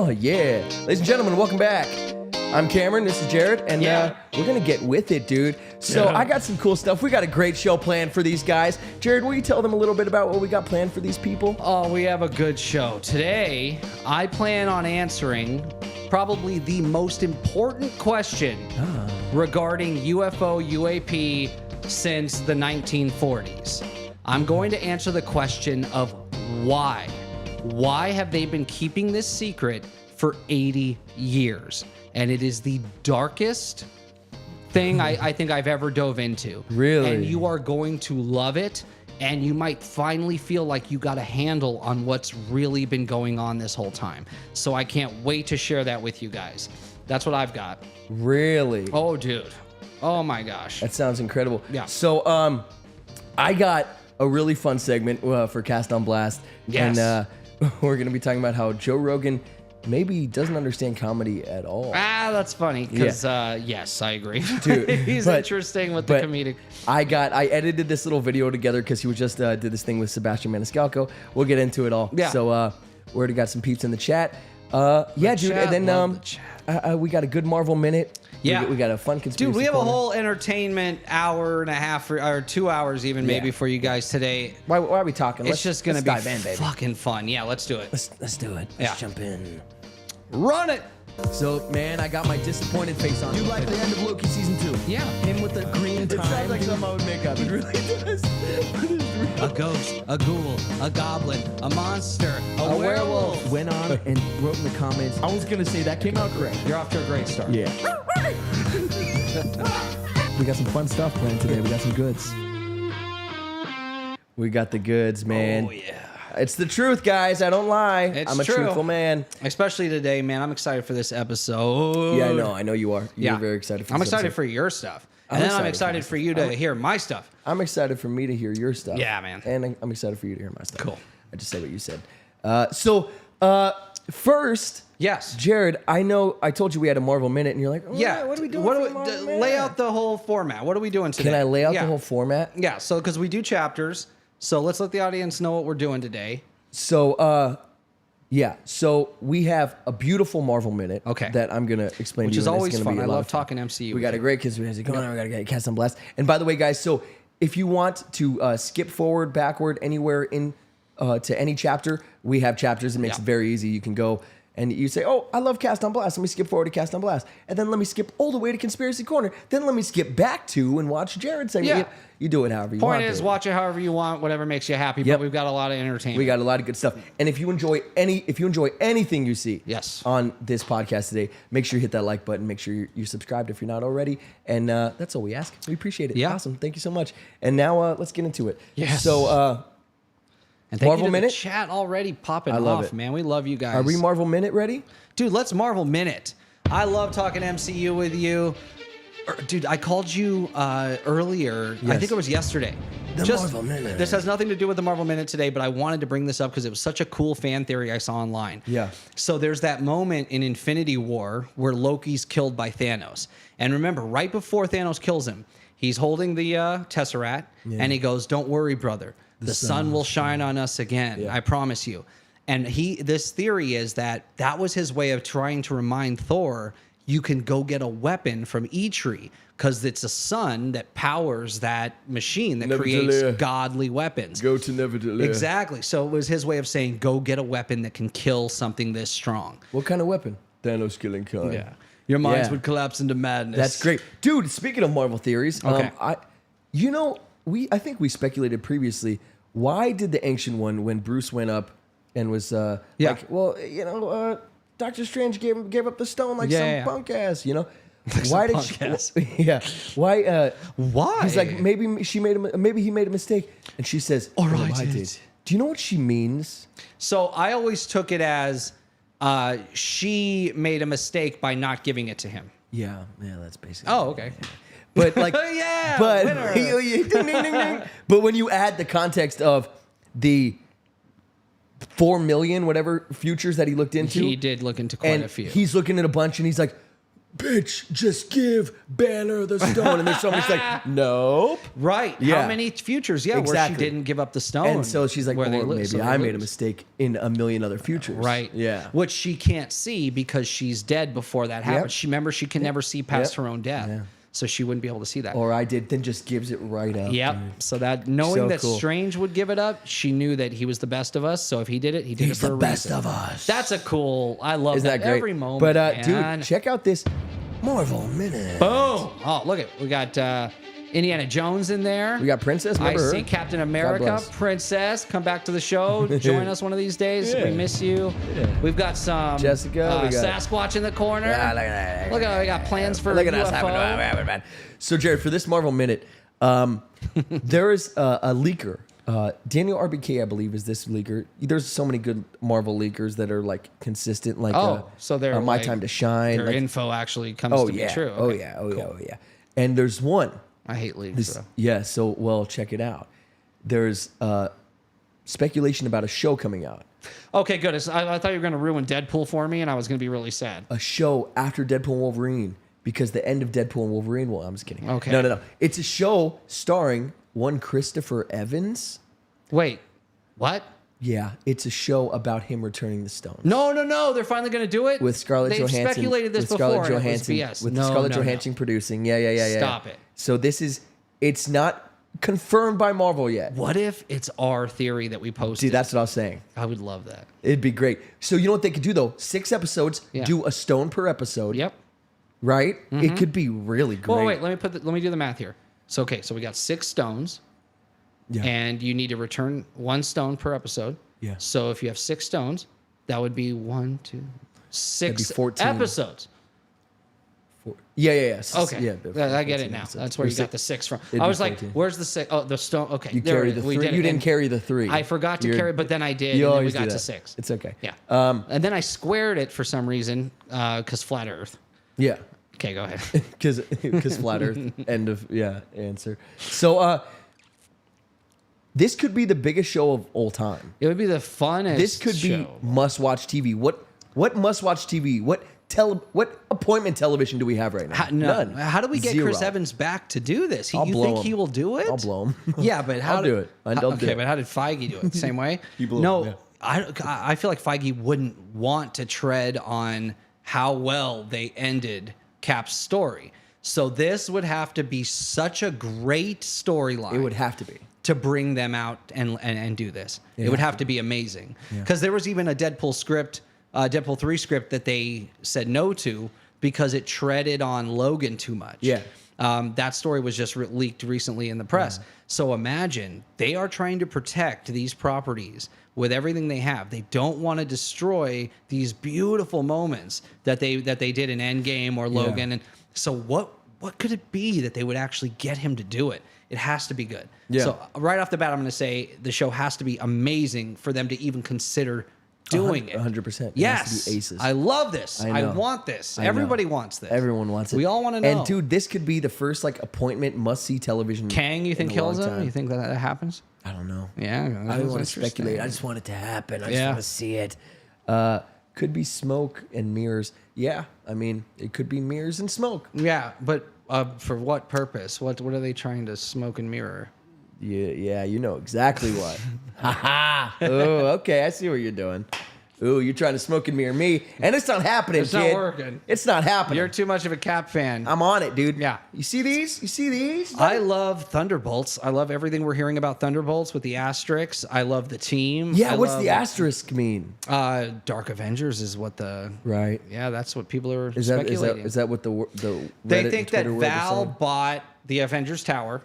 Oh, yeah. Ladies and gentlemen, welcome back. I'm Cameron, this is Jared, and we're going to get with it, dude. So I got some cool stuff. We got a great show planned for these guys. Jared, will you tell them a little bit about what we got planned for these people? Oh, we have a good show. Today, I plan on answering probably the most important question regarding UFO, UAP since the 1940s. I'm going to answer the question of why. Why have they been keeping this secret for 80 years? And it is the darkest thing I think I've ever dove into. Really? And you are going to love it. And you might finally feel like you got a handle on what's really been going on this whole time. So I can't wait to share that with you guys. That's what I've got. Really? Oh, dude. Oh, my gosh. That sounds incredible. Yeah. So I got a really fun segment for Cast on Blast. Yes. And we're going to be talking about how Joe Rogan maybe doesn't understand comedy at all. That's funny because, yes, I agree. Dude, He's interesting with the comedic. I edited this little video together because he just did this thing with Sebastian Maniscalco. We'll get into it all. Yeah. So we already got some peeps in the chat. Dude. Chat, and then we got a good Marvel minute. Yeah. We got a fun conspiracy Dude, we have corner. a whole entertainment hour and a half or 2 hours even maybe for you guys today. Why are we talking? It's just going to be dive in, baby. fucking fun. Yeah, let's do it. Let's do it. Let's jump in. Run it. So, man, I got my disappointed face on. You like the end of Loki season 2? Yeah. Him with the green time. It sounds like something I would make up. It really does. A ghost, a ghoul, a goblin, a monster, a werewolf. Went on and wrote in the comments. I was gonna say that came out great. You're off to a great start. Yeah. We got some fun stuff planned today. We got some goods. We got the goods, man. Oh, yeah. It's the truth, guys. I don't lie. I'm a true. truthful man. Especially today, man. I'm excited for this episode. Yeah, I know. I know you are. You're very excited for this I'm excited episode. for your stuff. And then I'm excited for you to hear my stuff. I'm excited for me to hear your stuff. Yeah, man. And I'm excited for you to hear my stuff. Cool. I just said what you said. First, Yes. Jared, I know I told you we had a Marvel minute, and you're like, what are we doing? Lay out the whole format. What are we doing today? Can I lay out the whole format? Yeah, so because we do chapters, so let's let the audience know what we're doing today. So, so we have a beautiful Marvel minute that I'm going to explain Which to you. is always fun. Be I love talking MCU. We got a great because we got to get Cast on Blast. And by the way, guys, so if you want to skip forward, backward, anywhere in to any chapter, we have chapters. It makes it very easy. You can go and you say, oh, I love Cast on Blast. Let me skip forward to Cast on Blast. And then let me skip all the way to Conspiracy Corner. Then let me skip back to and watch Jared say, you do it however you want. Point is, watch it however you want, whatever makes you happy. But we've got a lot of entertainment. We got a lot of good stuff. And if you enjoy anything you see on this podcast today, make sure you hit that like button. Make sure you're subscribed if you're not already. And that's all we ask. We appreciate it. Yeah. Awesome. Thank you so much. And now let's get into it. Yes. So and thank Marvel you to Minute? the chat already popping I love off, it. man. We love you guys. are we Marvel Minute ready? Dude, let's Marvel Minute. I love talking MCU with you. Dude, I called you earlier. Yes. I think it was yesterday. Marvel Minute. This has nothing to do with the Marvel Minute today, but I wanted to bring this up because it was such a cool fan theory I saw online. Yeah. So there's that moment in Infinity War where Loki's killed by Thanos. And remember, right before Thanos kills him, he's holding the Tesseract, and he goes, "Don't worry, brother. The sun will shine on us again. Yeah. I promise you." And this theory is that was his way of trying to remind Thor, you can go get a weapon from Eitri because it's a sun that powers that machine that creates godly weapons. Go to Nevertheless. Exactly. So it was his way of saying, go get a weapon that can kill something this strong. What kind of weapon? Thanos killing kind. Yeah. Your minds would collapse into madness. That's great. Dude, speaking of Marvel theories, I think we speculated previously, why did the Ancient One, when Bruce went up and was Doctor Strange gave up the stone like some punk ass, Why did she? Why? Why? He's like, maybe he made a mistake, and she says, All right, I did. Do you know what she means? So I always took it as she made a mistake by not giving it to him. Yeah, that's basically. Oh, okay. But like, winner. Ding, ding, ding, ding. But when you add the context of the 4 million whatever futures that he looked into, He did look into quite a few. He's looking at a bunch, and he's like, bitch, just give Banner the stone. And there's somebody's like, nope. Right. Yeah. How many futures? Yeah, Exactly. where she didn't give up the stone. And so she's like, where they well, lose, maybe so they I made a lose. mistake in a million other futures. Right. Yeah. Which she can't see because she's dead before that happens. Yep. Remember, she can never see past Yep. her own death. Yeah. So she wouldn't be able to see that. Or I did, then just gives it right up. Yep. Dude. So that knowing So that cool. Strange would give it up, she knew that he was the best of us. So if he did it, he did He's it for the a best reason. of us. That's a cool. I love Isn't that great? every moment. But man. dude, check out this Marvel Minute. Boom! Oh, look at we got Indiana Jones in there. We got Princess. I Remember her? see Captain God America, bless. Princess. Come back to the show. Join us one of these days. Yeah. We miss you. Yeah. We've got some Jessica, we got- Sasquatch in the corner. Yeah, look at that. Look at we got plans for Look at UFO. us having man. So, Jared, for this Marvel Minute, there is a leaker. Daniel RBK, I believe, is this leaker. There's so many good Marvel leakers that are like consistent, like so they're My like, Time to Shine. Their Like, info actually comes oh to yeah, be true. oh Okay, yeah, oh cool. yeah, oh yeah. And there's one. I hate leaks. This, though. yeah. So, well, check it out. There's speculation about a show coming out. Okay, good. I thought you were going to ruin Deadpool for me, and I was going to be really sad. A show after Deadpool and Wolverine, because the end of Deadpool and Wolverine. Well, I'm just kidding. Okay. No. It's a show starring one Christopher Evans. Wait, what? Yeah, it's a show about him returning the stones. No. They're finally going to do it? With Scarlett They've Johansson. speculated this with before. Scarlett and it was Johansson, BS. with No, Scarlett no, no. Johansson producing. Yeah. Stop it. So it's not confirmed by Marvel yet. What if it's our theory that we posted? Dude, that's what I was saying. I would love that. It'd be great. So you know what they could do though? 6 episodes, Yeah. do a stone per episode. Yep. Right? It could be really great. Well, wait. Let me do the math here. So okay, so we got 6 stones, Yeah. and you need to return 1 stone per episode. Yeah. So if you have 6 stones, that would be 1, 2, 6 14. episodes. Yeah. Okay. Yeah, I get it 14 now. episodes. That's where you Or got the 6 from. It'd I be was like, 14. where's the 6? Oh, the stone. Okay. You there carry it is. the We 3. did it. You didn't And carry the 3. I forgot to You're- carry, but then I did, You and then we always got do to that. 6. It's okay. Yeah. And then I squared it for some reason because flat Earth. Yeah. Okay, go ahead. Because flat Earth. End of answer. So this could be the biggest show of all time. It would be the funnest. This could be show. must-watch TV. What must-watch TV? What appointment television do we have right now? None. How do we get Zero. Chris Evans back to do this? I'll You blow think him. he will do it? I'll blow him. Yeah, but how I'll do it. I'll do okay, it. but how did Feige do it? The same way? He blew no, him, I feel like Feige wouldn't want to tread on how well they ended Cap's story. So this would have to be such a great storyline. It would have to be. To bring them out and do this. It would have to be amazing. Because there was even a Deadpool script, Deadpool 3 script that they said no to because it treaded on Logan too much. Yeah. That story was just leaked recently in the press. So imagine they are trying to protect these properties with everything they have. They don't want to destroy these beautiful moments that they did in Endgame or Logan. And so what could it be that they would actually get him to do it? It has to be good. Yeah. So right off the bat, I'm going to say the show has to be amazing for them to even consider doing it. 100%. Yes. It has to be aces. I love this. I know. want this. I know. Everybody wants this. Everyone wants it. We all want to know. And dude, this could be the first like appointment must-see television. Kang, you think in a long kills him? time. You think that happens? I don't know. Yeah. I don't want to speculate. I just want it to happen. I just want to see it. Could be smoke and mirrors. Yeah, I mean, it could be mirrors and smoke. Yeah, but for what purpose? What are they trying to smoke and mirror? Yeah, you know exactly what. Ha. Oh, okay, I see what you're doing. Ooh, you're trying to smoke and mirror me, and it's not happening, It's kid. not working. It's not happening. You're too much of a Cap fan. I'm on it, dude. Yeah. You see these? You see these? I love Thunderbolts. I love everything we're hearing about Thunderbolts with the asterisks. I love the team. Yeah, I what's love, the asterisk mean? Dark Avengers is what the Right. Yeah, that's what people are Is that speculating. is that what the They Reddit think and that Twitter world is Val saying? bought the Avengers Tower,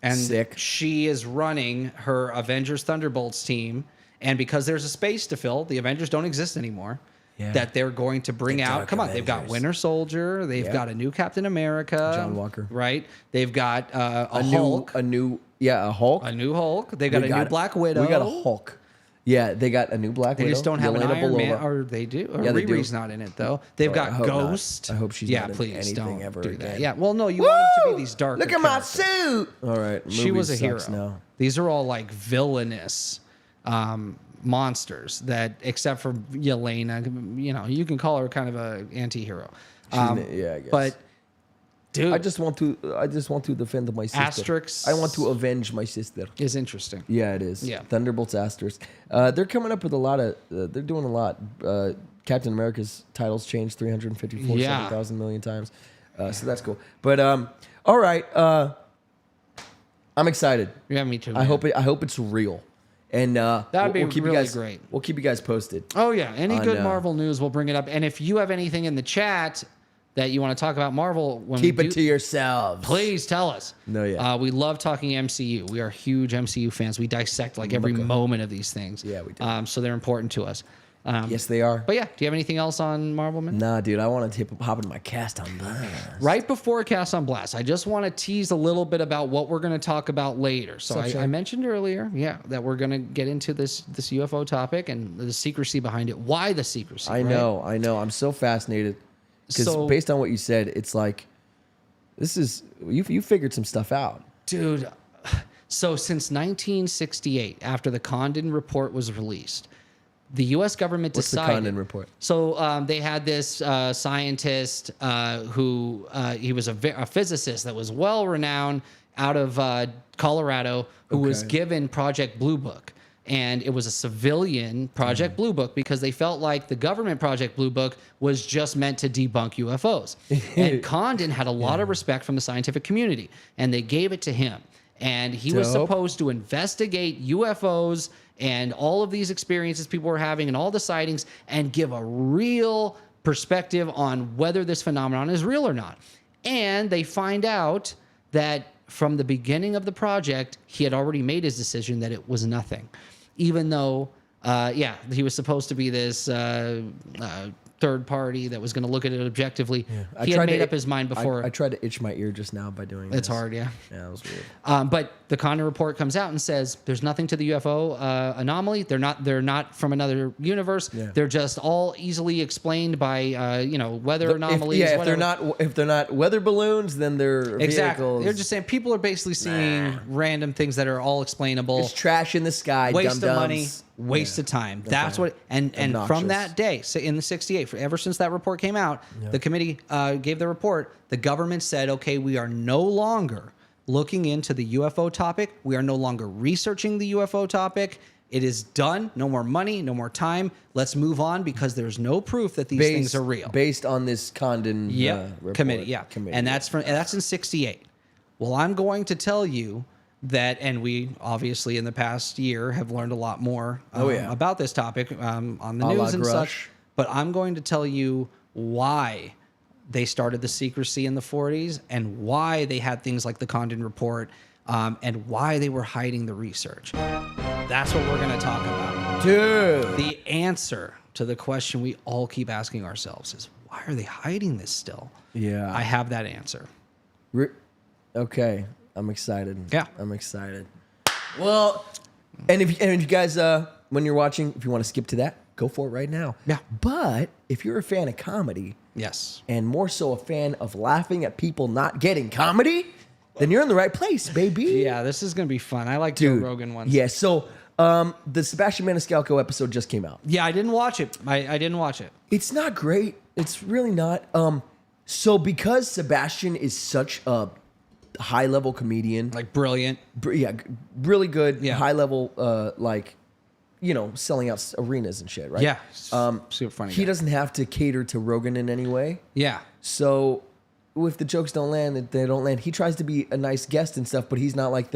and Sick. she is running her Avengers Thunderbolts team. And because there's a space to fill, the Avengers don't exist anymore. Yeah. That they're going to bring The out. Dark Come on, they've got Avengers. Winter Soldier. They've Yep. got a new Captain America. John Walker. Right. They've got a a Hulk. new Hulk. A new Hulk. They've got We a new Black Widow. We got a Hulk. Yeah, they got a new Black They Widow. just don't have an Yelena Iron Man, Belova. or they do. Or Yeah, they do. Riri's not in it though. They've Oh, I got hope not. Ghost. I hope she's yeah, not in please anything don't ever do again. that. Yeah, well, no, you want them to be these dark. Look at my suit. All right, She was a movie hero. sucks now. These are all like villainous monsters that, except for Yelena, you know, you can call her kind of a anti-hero. Yeah, I guess. But dude, I just want to defend my sister. Asterix I want to avenge my sister. is interesting. Yeah, it is. Yeah. Thunderbolts asterisk. They're coming up with a lot of. They're doing a lot. Captain America's titles changed 354 Yeah. 7,000 million times. So that's cool. But all right. I'm excited. Yeah, me too. I hope it's real. And That'd be keep really you guys, great. We'll keep you guys posted. Oh yeah, any on, good Marvel news, we'll bring it up. And if you have anything in the chat that you want to talk about Marvel, when Keep we it to yourselves. please tell us. No, yeah. We love talking MCU. We are huge MCU fans. We dissect like every moment of these things. Yeah, we do. So they're important to us. Yes, they are. But yeah, do you have anything else on Marvel, man? Nah, dude, I want to hop into my cast on Blast. Right before Cast on Blast, I just want to tease a little bit about what we're going to talk about later. So I mentioned earlier, that we're going to get into this UFO topic and the secrecy behind it. Why the secrecy? I know. I'm so fascinated because based on what you said, it's like this is you figured some stuff out, dude. So since 1968, after the Condon report was released, the U.S. government What's decided. the Condon report? So they had this scientist who he was a physicist that was well renowned out of Colorado, who was given Project Blue Book. And it was a civilian Project Blue Book because they felt like the government Project Blue Book was just meant to debunk UFOs. And Condon had a lot of respect from the scientific community, and they gave it to him. And he was supposed to investigate UFOs and all of these experiences people were having and all the sightings and give a real perspective on whether this phenomenon is real or not. And they find out that from the beginning of the project, he had already made his decision that it was nothing. Even though, he was supposed to be this third party that was going to look at it objectively. Yeah. He had made up his mind before. I tried to itch my ear just now by doing this. It's hard, yeah. Yeah, that was weird. But the Condon report comes out and says there's nothing to the UFO anomaly. They're not from another universe. Yeah. They're just all easily explained by weather anomalies. If they're not weather balloons, then they're vehicles. They're just saying people are basically seeing random things that are all explainable. It's trash in the sky. Waste of money. Waste of time. That's what. And from that day, so in the 68, ever since that report came out, the committee gave the report. The government said, okay, we are no longer looking into the UFO topic. We are no longer researching the UFO topic. It is done. No more money. No more time. Let's move on because there's no proof that these things are real. Based on this Condon report. Committee. And that's in 68. Well, I'm going to tell you that, and we obviously in the past year have learned a lot more about this topic on the news and such. But I'm going to tell you why they started the secrecy in the 40s and why they had things like the Condon report and why they were hiding the research. That's what we're going to talk about. Dude. The answer to the question we all keep asking ourselves is, why are they hiding this still? Yeah. I have that answer. Okay. I'm excited. Yeah. I'm excited. Well, and if you guys, when you're watching, if you want to skip to that, go for it right now. Yeah. But if you're a fan of comedy, yes, and more so a fan of laughing at people not getting comedy, then you're in the right place, baby. Yeah, this is going to be fun. I like Joe Rogan ones. Yeah, so the Sebastian Maniscalco episode just came out. Yeah, I didn't watch it. I didn't watch it. It's not great. It's really not. So because Sebastian is such a high-level comedian. Like brilliant. Really good, high-level, selling out arenas and shit, right? Yeah, super funny. He doesn't have to cater to Rogan in any way. Yeah. So if the jokes don't land, they don't land. He tries to be a nice guest and stuff, but he's not like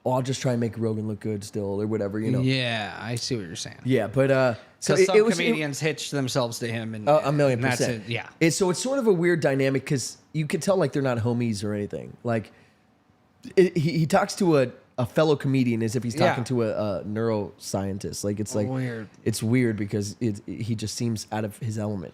I'll just try and make Rogan look good still or whatever, Yeah, I see what you're saying. Yeah, but... So some comedians hitch themselves to him. And, 1,000,000%. That's it, yeah. So it's sort of a weird dynamic because you could tell like they're not homies or anything. Like he talks to a fellow comedian as if he's talking to a neuroscientist. Like it's like weird. It's weird because he just seems out of his element.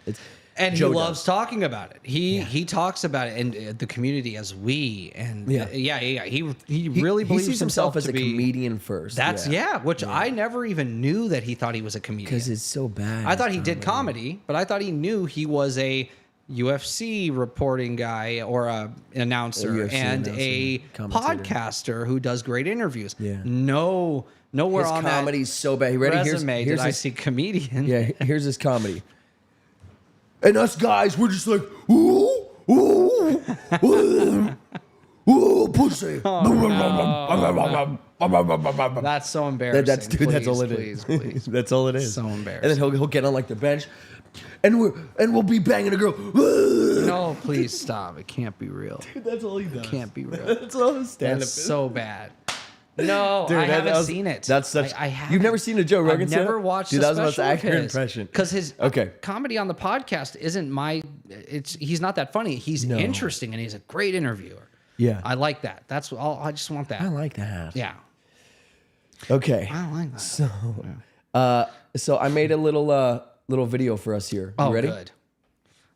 And he loves talking about it. He talks about it and the community as we and he really believes he sees himself as to a comedian first. That's which I never even knew that he thought he was a comedian because it's so bad. I thought he did comedy, but I thought he knew he was a UFC reporting guy or an announcer and a podcaster who does great interviews. Yeah. Nowhere his on comedy's that so bad. Ready? Resume did I see comedian. Yeah, here's his comedy. And us guys, we're just like, ooh, ooh, ooh, ooh, pussy. That's so embarrassing. That's all it is. Please. That's all it is. So embarrassing. And then he'll get on like the bench, and we'll be banging a girl. No, please stop. It can't be real. Dude, that's all he does. It can't be real. That's all his stand-up That's is. so bad. No, Dude, I that haven't was- seen it. That's such. I haven't. You've never seen a Joe Rogan I've stand-up? never watched. Dude, a that was the most special of accurate his. impression. Because his Okay. comedy on the podcast isn't my. He's not that funny. He's No. interesting and he's a great interviewer. Yeah. I like that. That's all. I just want that. I like that. Yeah. Okay. I don't like that. So I made a little video for us here. You Oh, ready? good.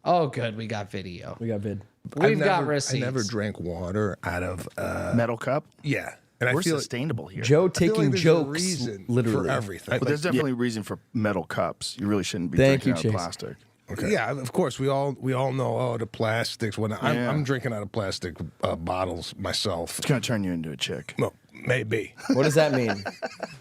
Oh, good. We got video. We got vid. We've got receipts. I never drank water out of Metal cup. yeah. And We're I feel sustainable here. Joe I feel taking like there's a jokes reason literally. for everything. But there's definitely a reason for metal cups. You really shouldn't be Thank drinking you, out of Chase. plastic. Okay. Yeah, of course we all know the plastics. When Yeah. I'm drinking out of plastic bottles myself. It's gonna turn you into a chick. No, maybe. What does that mean?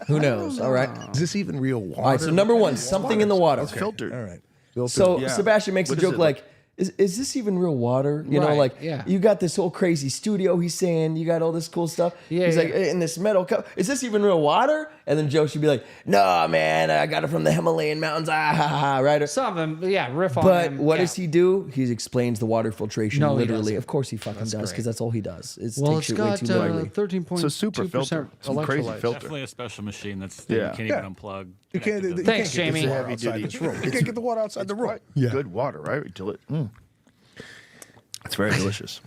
Who knows? All right. Is this even real water? All right. So number one, something in the water. It's filtered. All right. Filtered. So Yeah. Sebastian makes What a is joke it, like, is this even real water? You know, Right, like yeah. you got this whole crazy studio. He's saying you got all this cool stuff. Yeah, He's like, yeah. in this metal cup. Is this even real water? And then Joe should be like, no, man, I got it from the Himalayan mountains. Ah, ha, ha, right? Or- Some of them, yeah, riff on But him. what yeah. does he do? He explains the water filtration No, he literally. doesn't. Of course he fucking does, great. because that's all he does. Is Well, take it's shit way got too lightly. 13.2% It's a super filter. Some crazy electrolytes. filter. Definitely a special machine that's Yeah. you can't even unplug. you can't, you Thanks, can't get Jamie. the water Heavy outside duty. this room. You can't get the water outside the room. Yeah. Good water, right? Until it. It's very delicious.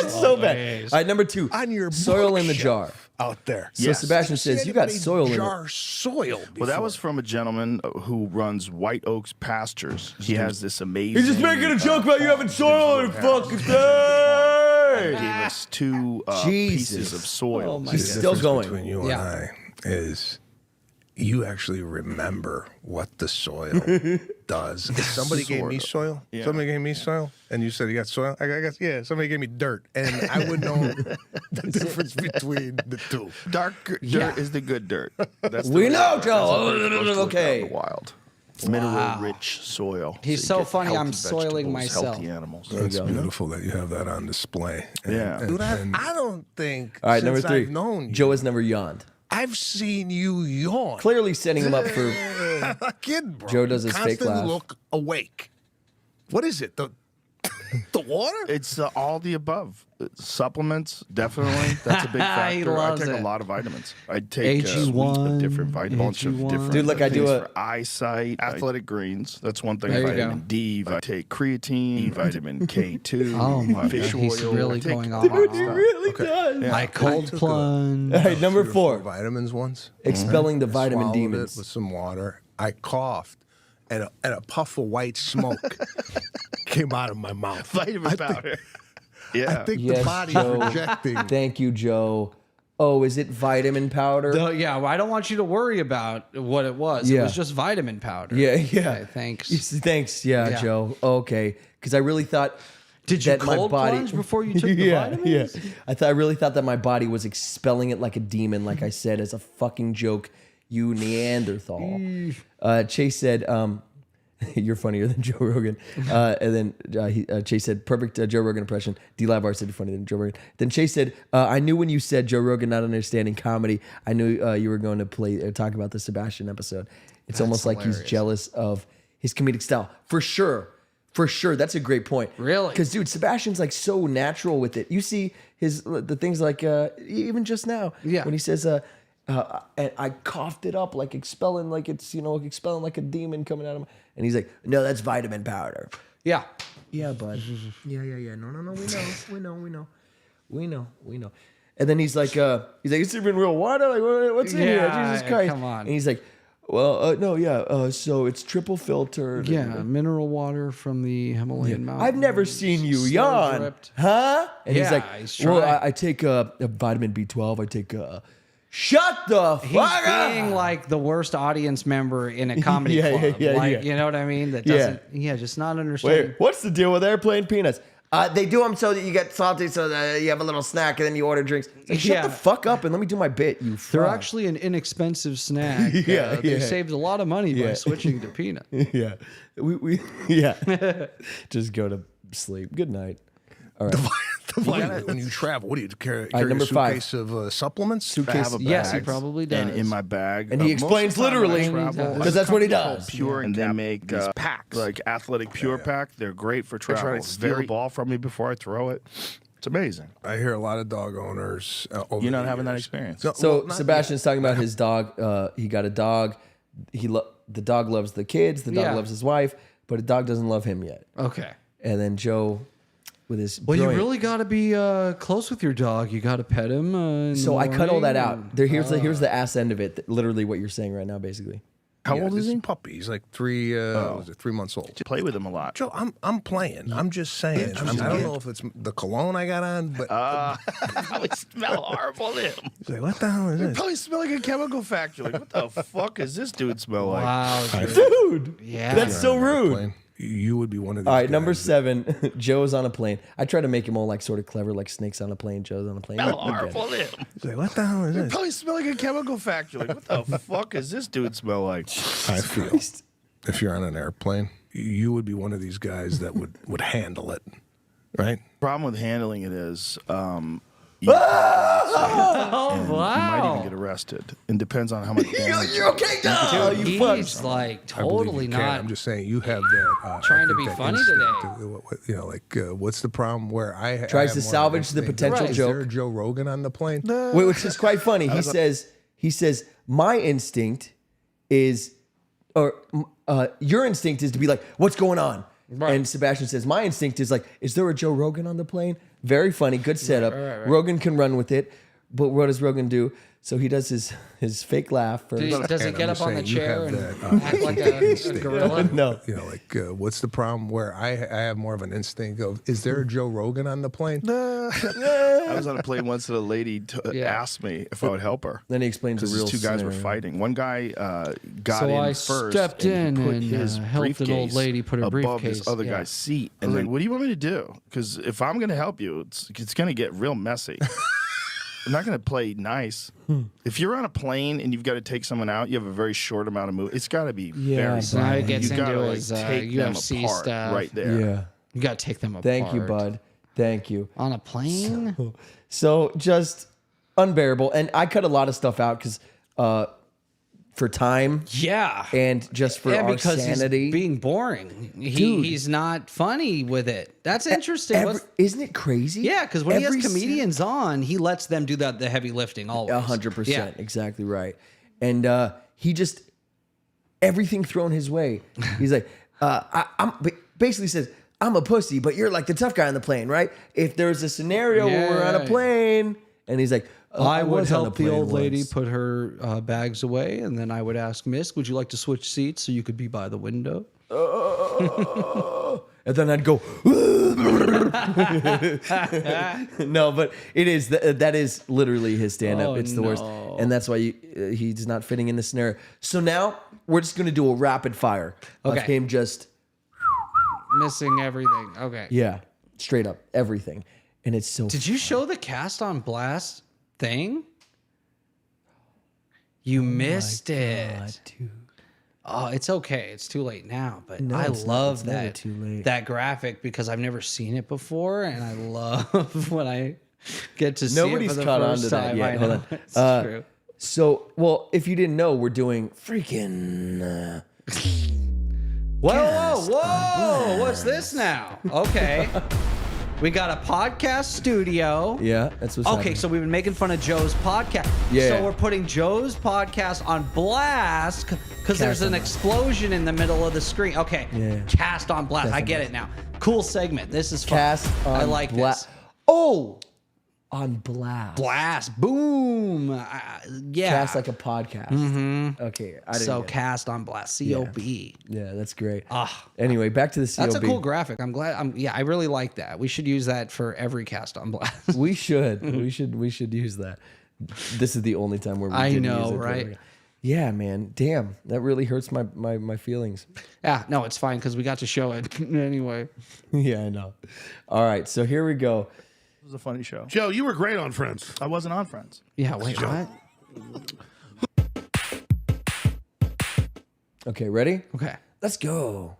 So bad. All right, number two. On your soil in the bookshelf jar. out there. So Yes. Sebastian says, you got soil in it. jar soil. Well, that before. was from a gentleman who runs White Oaks Pastures. He has this amazing. He's just making a joke about you having soil in your fucking He thing. gave us two Jesus. pieces of soil. Oh my He's The still difference going. between you and Yeah. I is you actually remember what the soil does. If somebody gave me soil, Yeah. somebody gave me soil, and you said you got soil, I guess, yeah, somebody gave me dirt, and I would know the difference between the two. Dark dirt is the good dirt. That's the We way- know, that's Joe. how it's supposed to look out Okay. in the wild. Mineral-rich soil. He's you so get funny, I'm healthy soiling vegetables, myself. Healthy animals. It's beautiful that you have that on display. And- Yeah. and- I don't think. All right, number since three. I've known you, Joe has never yawned. I've seen you yawn. Clearly setting him up for. I'm not kidding, bro. Joe does his fake Constantly laugh. look awake. What is it? The water? It's all the above. Supplements, definitely. That's a big factor. He I loves take it. a lot of vitamins. I take AG1, a different bunch of AG1. different Dude, look, I do things a- for eyesight, athletic greens. That's one thing. There you Vitamin go. D. I take creatine, vitamin K2. Oh my fish God, he's oil. really I take going a on. lot of He stuff. really does. Yeah. My cold took a- plunge. All right, number 3 or 4 4. vitamins once. Expelling the vitamin Swallowed it demons. with some water. I coughed, and a puff of white smoke came out of my mouth. Vitamin powder. Yeah. I think the Yes, body's Joe. rejecting. Thank you, Joe. Oh, is it vitamin powder? Yeah, well, I don't want you to worry about what it was. It Yeah. was just vitamin powder. Yeah, yeah. Okay, thanks. Thanks, yeah, Yeah. Joe. Okay, because I really thought. Did you that my cold body, plunge before you took the yeah, vitamins? Yeah, I really thought that my body was expelling it like a demon, like I said, as a fucking joke. You Neanderthal. Chase said, "You're funnier than Joe Rogan," and then Chase said, "Perfect Joe Rogan impression." D-Live said, "You're funnier than Joe Rogan." Then Chase said, "I knew when you said Joe Rogan not understanding comedy, I knew you were going to talk about the Sebastian episode. It's almost like he's hilarious. jealous of his comedic style, for sure." For sure, that's a great point. Really? Because dude, Sebastian's like so natural with it. You see the things like even just now, Yeah. when he says, and I coughed it up like expelling like it's expelling like a demon coming out of my, and he's like, no, that's vitamin powder. Yeah. Yeah, bud. Yeah. No. We know. And then he's like, it's even real water. Like, what's in here? Yeah, Jesus Christ! come on. And he's like, well, no, yeah. So it's triple filtered. Yeah, mineral water from the Himalayan mountains. I've never seen you Slow yawn, dripped. huh? And he's Yeah, like, he's well, trying. I take a vitamin B12. I take shut the He's fuck up. being like the worst audience member in a comedy Yeah, club. yeah, like, yeah. you know what I mean? That Yeah. doesn't, just not understanding. Wait, what's the deal with airplane peanuts? They do them so that you get salty, so that you have a little snack, and then you order drinks. It's like, shut Yeah. the fuck up and let me do my bit, you They're fraud. actually an inexpensive snack. Yeah, They yeah. saved a lot of money by switching to peanut. Yeah. We yeah. Just go to sleep. Good night. All right. When you travel, what do you carry? right, number a five. suitcase of supplements? I have a bag, Yes, he probably does. And in my bag, And he most of explains the time when I literally, travel, because that's what he does. Pure and they make these packs, like Athletic Pure Pack. They're great for travel. try to steal Very the ball from me before I throw it. It's amazing. I hear a lot of dog owners. Over You're not the having that years. experience. No, So well, not Sebastian's talking about his dog. He got a dog. The dog loves the kids. The dog Yeah. loves his wife, but the dog doesn't love him yet. Okay. And then Joe, with his Well, you brilliant- really got to be close with your dog. You got to pet him. In the So I cut all that morning. out. Here's the ass end of it. Literally what you're saying right now, basically. How old is He's he? a puppy. He's like 3 months old. Play with him a lot. Joe, I'm playing. I'm just saying. I don't know if it's the cologne I got on, but Probably smell horrible to him. he's like, what the hell is this? Probably smell like a chemical factory. Like, what the fuck does this dude smell like? Wow. Dude, Yeah. that's so rude. Plane. You would be one of these. All right, number guys 7. Joe's on a plane. I try to make him all like sort of clever, like snakes on a plane. Joe's on a plane. Smell We get it. horrible to him. He's like, what the hell is this? Probably smell like a chemical factory. Like, what the fuck does this dude smell like? I feel if you're on an airplane, you would be one of these guys that would handle it, right? Problem with handling it is, Oh, you might wow. even get arrested. And depends on how much damage. You're okay, no, you He's fucked. like I believe totally you can. not. I'm just saying you have that. Trying to I think be that funny instinct today. You know, like what's the problem where I Tries I to have more of salvage the instinct. potential Is joke. there a Joe Rogan on the plane? Wait, which is quite funny. He says, my instinct is, or your instinct is to be like, what's going on? Right. And Sebastian says, my instinct is like, is there a Joe Rogan on the plane? Very funny, good setup. right. Rogan can run with it, but what does Rogan do? So he does his fake laugh first. Does he And get I'm up on the saying you chair have and that, act like a gorilla? No. You know, like what's the problem where I have more of an instinct of, is there a Joe Rogan on the plane? I was on a plane once and a lady Yeah. asked me if I would help her. Then he explains the Because real these two guys were scenario. fighting. One guy got So in I first stepped and he in put and, his helped an old briefcase lady put her above briefcase, this other yeah. guy's seat. And like, what do you want me to do? Because if I'm going to help you, it's going to get real messy. I'm not going to play nice. If you're on a plane and you've got to take someone out, you have a very short amount of move. It's got to be very So now he gets you gotta, into like, his take UFC them apart stuff. right there. Yeah. You got to take them apart. Thank you, bud. Thank you. On a plane? So just unbearable. And I cut a lot of stuff out because for time Yeah. and just for our because sanity. he's being boring. Dude. He's not funny with it. That's interesting. Isn't it crazy? Yeah, because when he Every has comedians on, he lets them do the heavy lifting always. 100%. Yeah. Exactly right. And he just, everything thrown his way. He's like, I'm basically says, I'm a pussy, but you're like the tough guy on the plane, right? If there's a scenario where we're on a Yeah. plane, and he's like, I would was on a help the plane old lady once. put her bags away, and then I would ask, Miss, would you like to switch seats so you could be by the window? And then I'd go, no, but it is, that is literally his stand up. Oh, It's the worst. no. And that's why he's not fitting in the scenario. So now we're just going to do a rapid fire of Okay. him just, Missing everything. Okay. yeah, straight up everything. And it's so Did you show the Cast on Blast thing? You missed it. God, dude. Oh, it's okay. It's too late now, but No, I it's not. love It's never that too late. that graphic because I've never seen it before, and I love when I get to see Nobody's it for the caught on first to that time. yet. I Hold know. on. It's true. So, well, if you didn't know, we're doing freaking. Whoa! What's this now? Okay. We got a podcast studio. Yeah, that's what's Okay, happening. so we've been making fun of Joe's podcast. Yeah. So we're putting Joe's podcast on blast because there's on an blast. explosion in the middle of the screen. Okay. Yeah. Cast on blast. Cast I on get blast. it now. Cool segment. This is fun. Cast on I like blast. this. Oh, on blast. Blast. Boom. Yeah. Cast like a podcast. Mm-hmm. Okay, I didn't so get it. cast on blast. COB. Yeah, that's great. Ah. Anyway, back to the COB. That's a cool graphic. I'm glad. Yeah, I really like that. We should use that for every cast on blast. We should. we should use that. This is the only time where we I didn't know, use it. right? Yeah, man. Damn, that really hurts my feelings. Yeah, no, it's fine because we got to show it anyway. Yeah, I know. All right, so here we go. It was a funny show. Joe, you were great on Friends. I wasn't on Friends. Yeah, wait, what? Okay, ready? Okay. Let's go.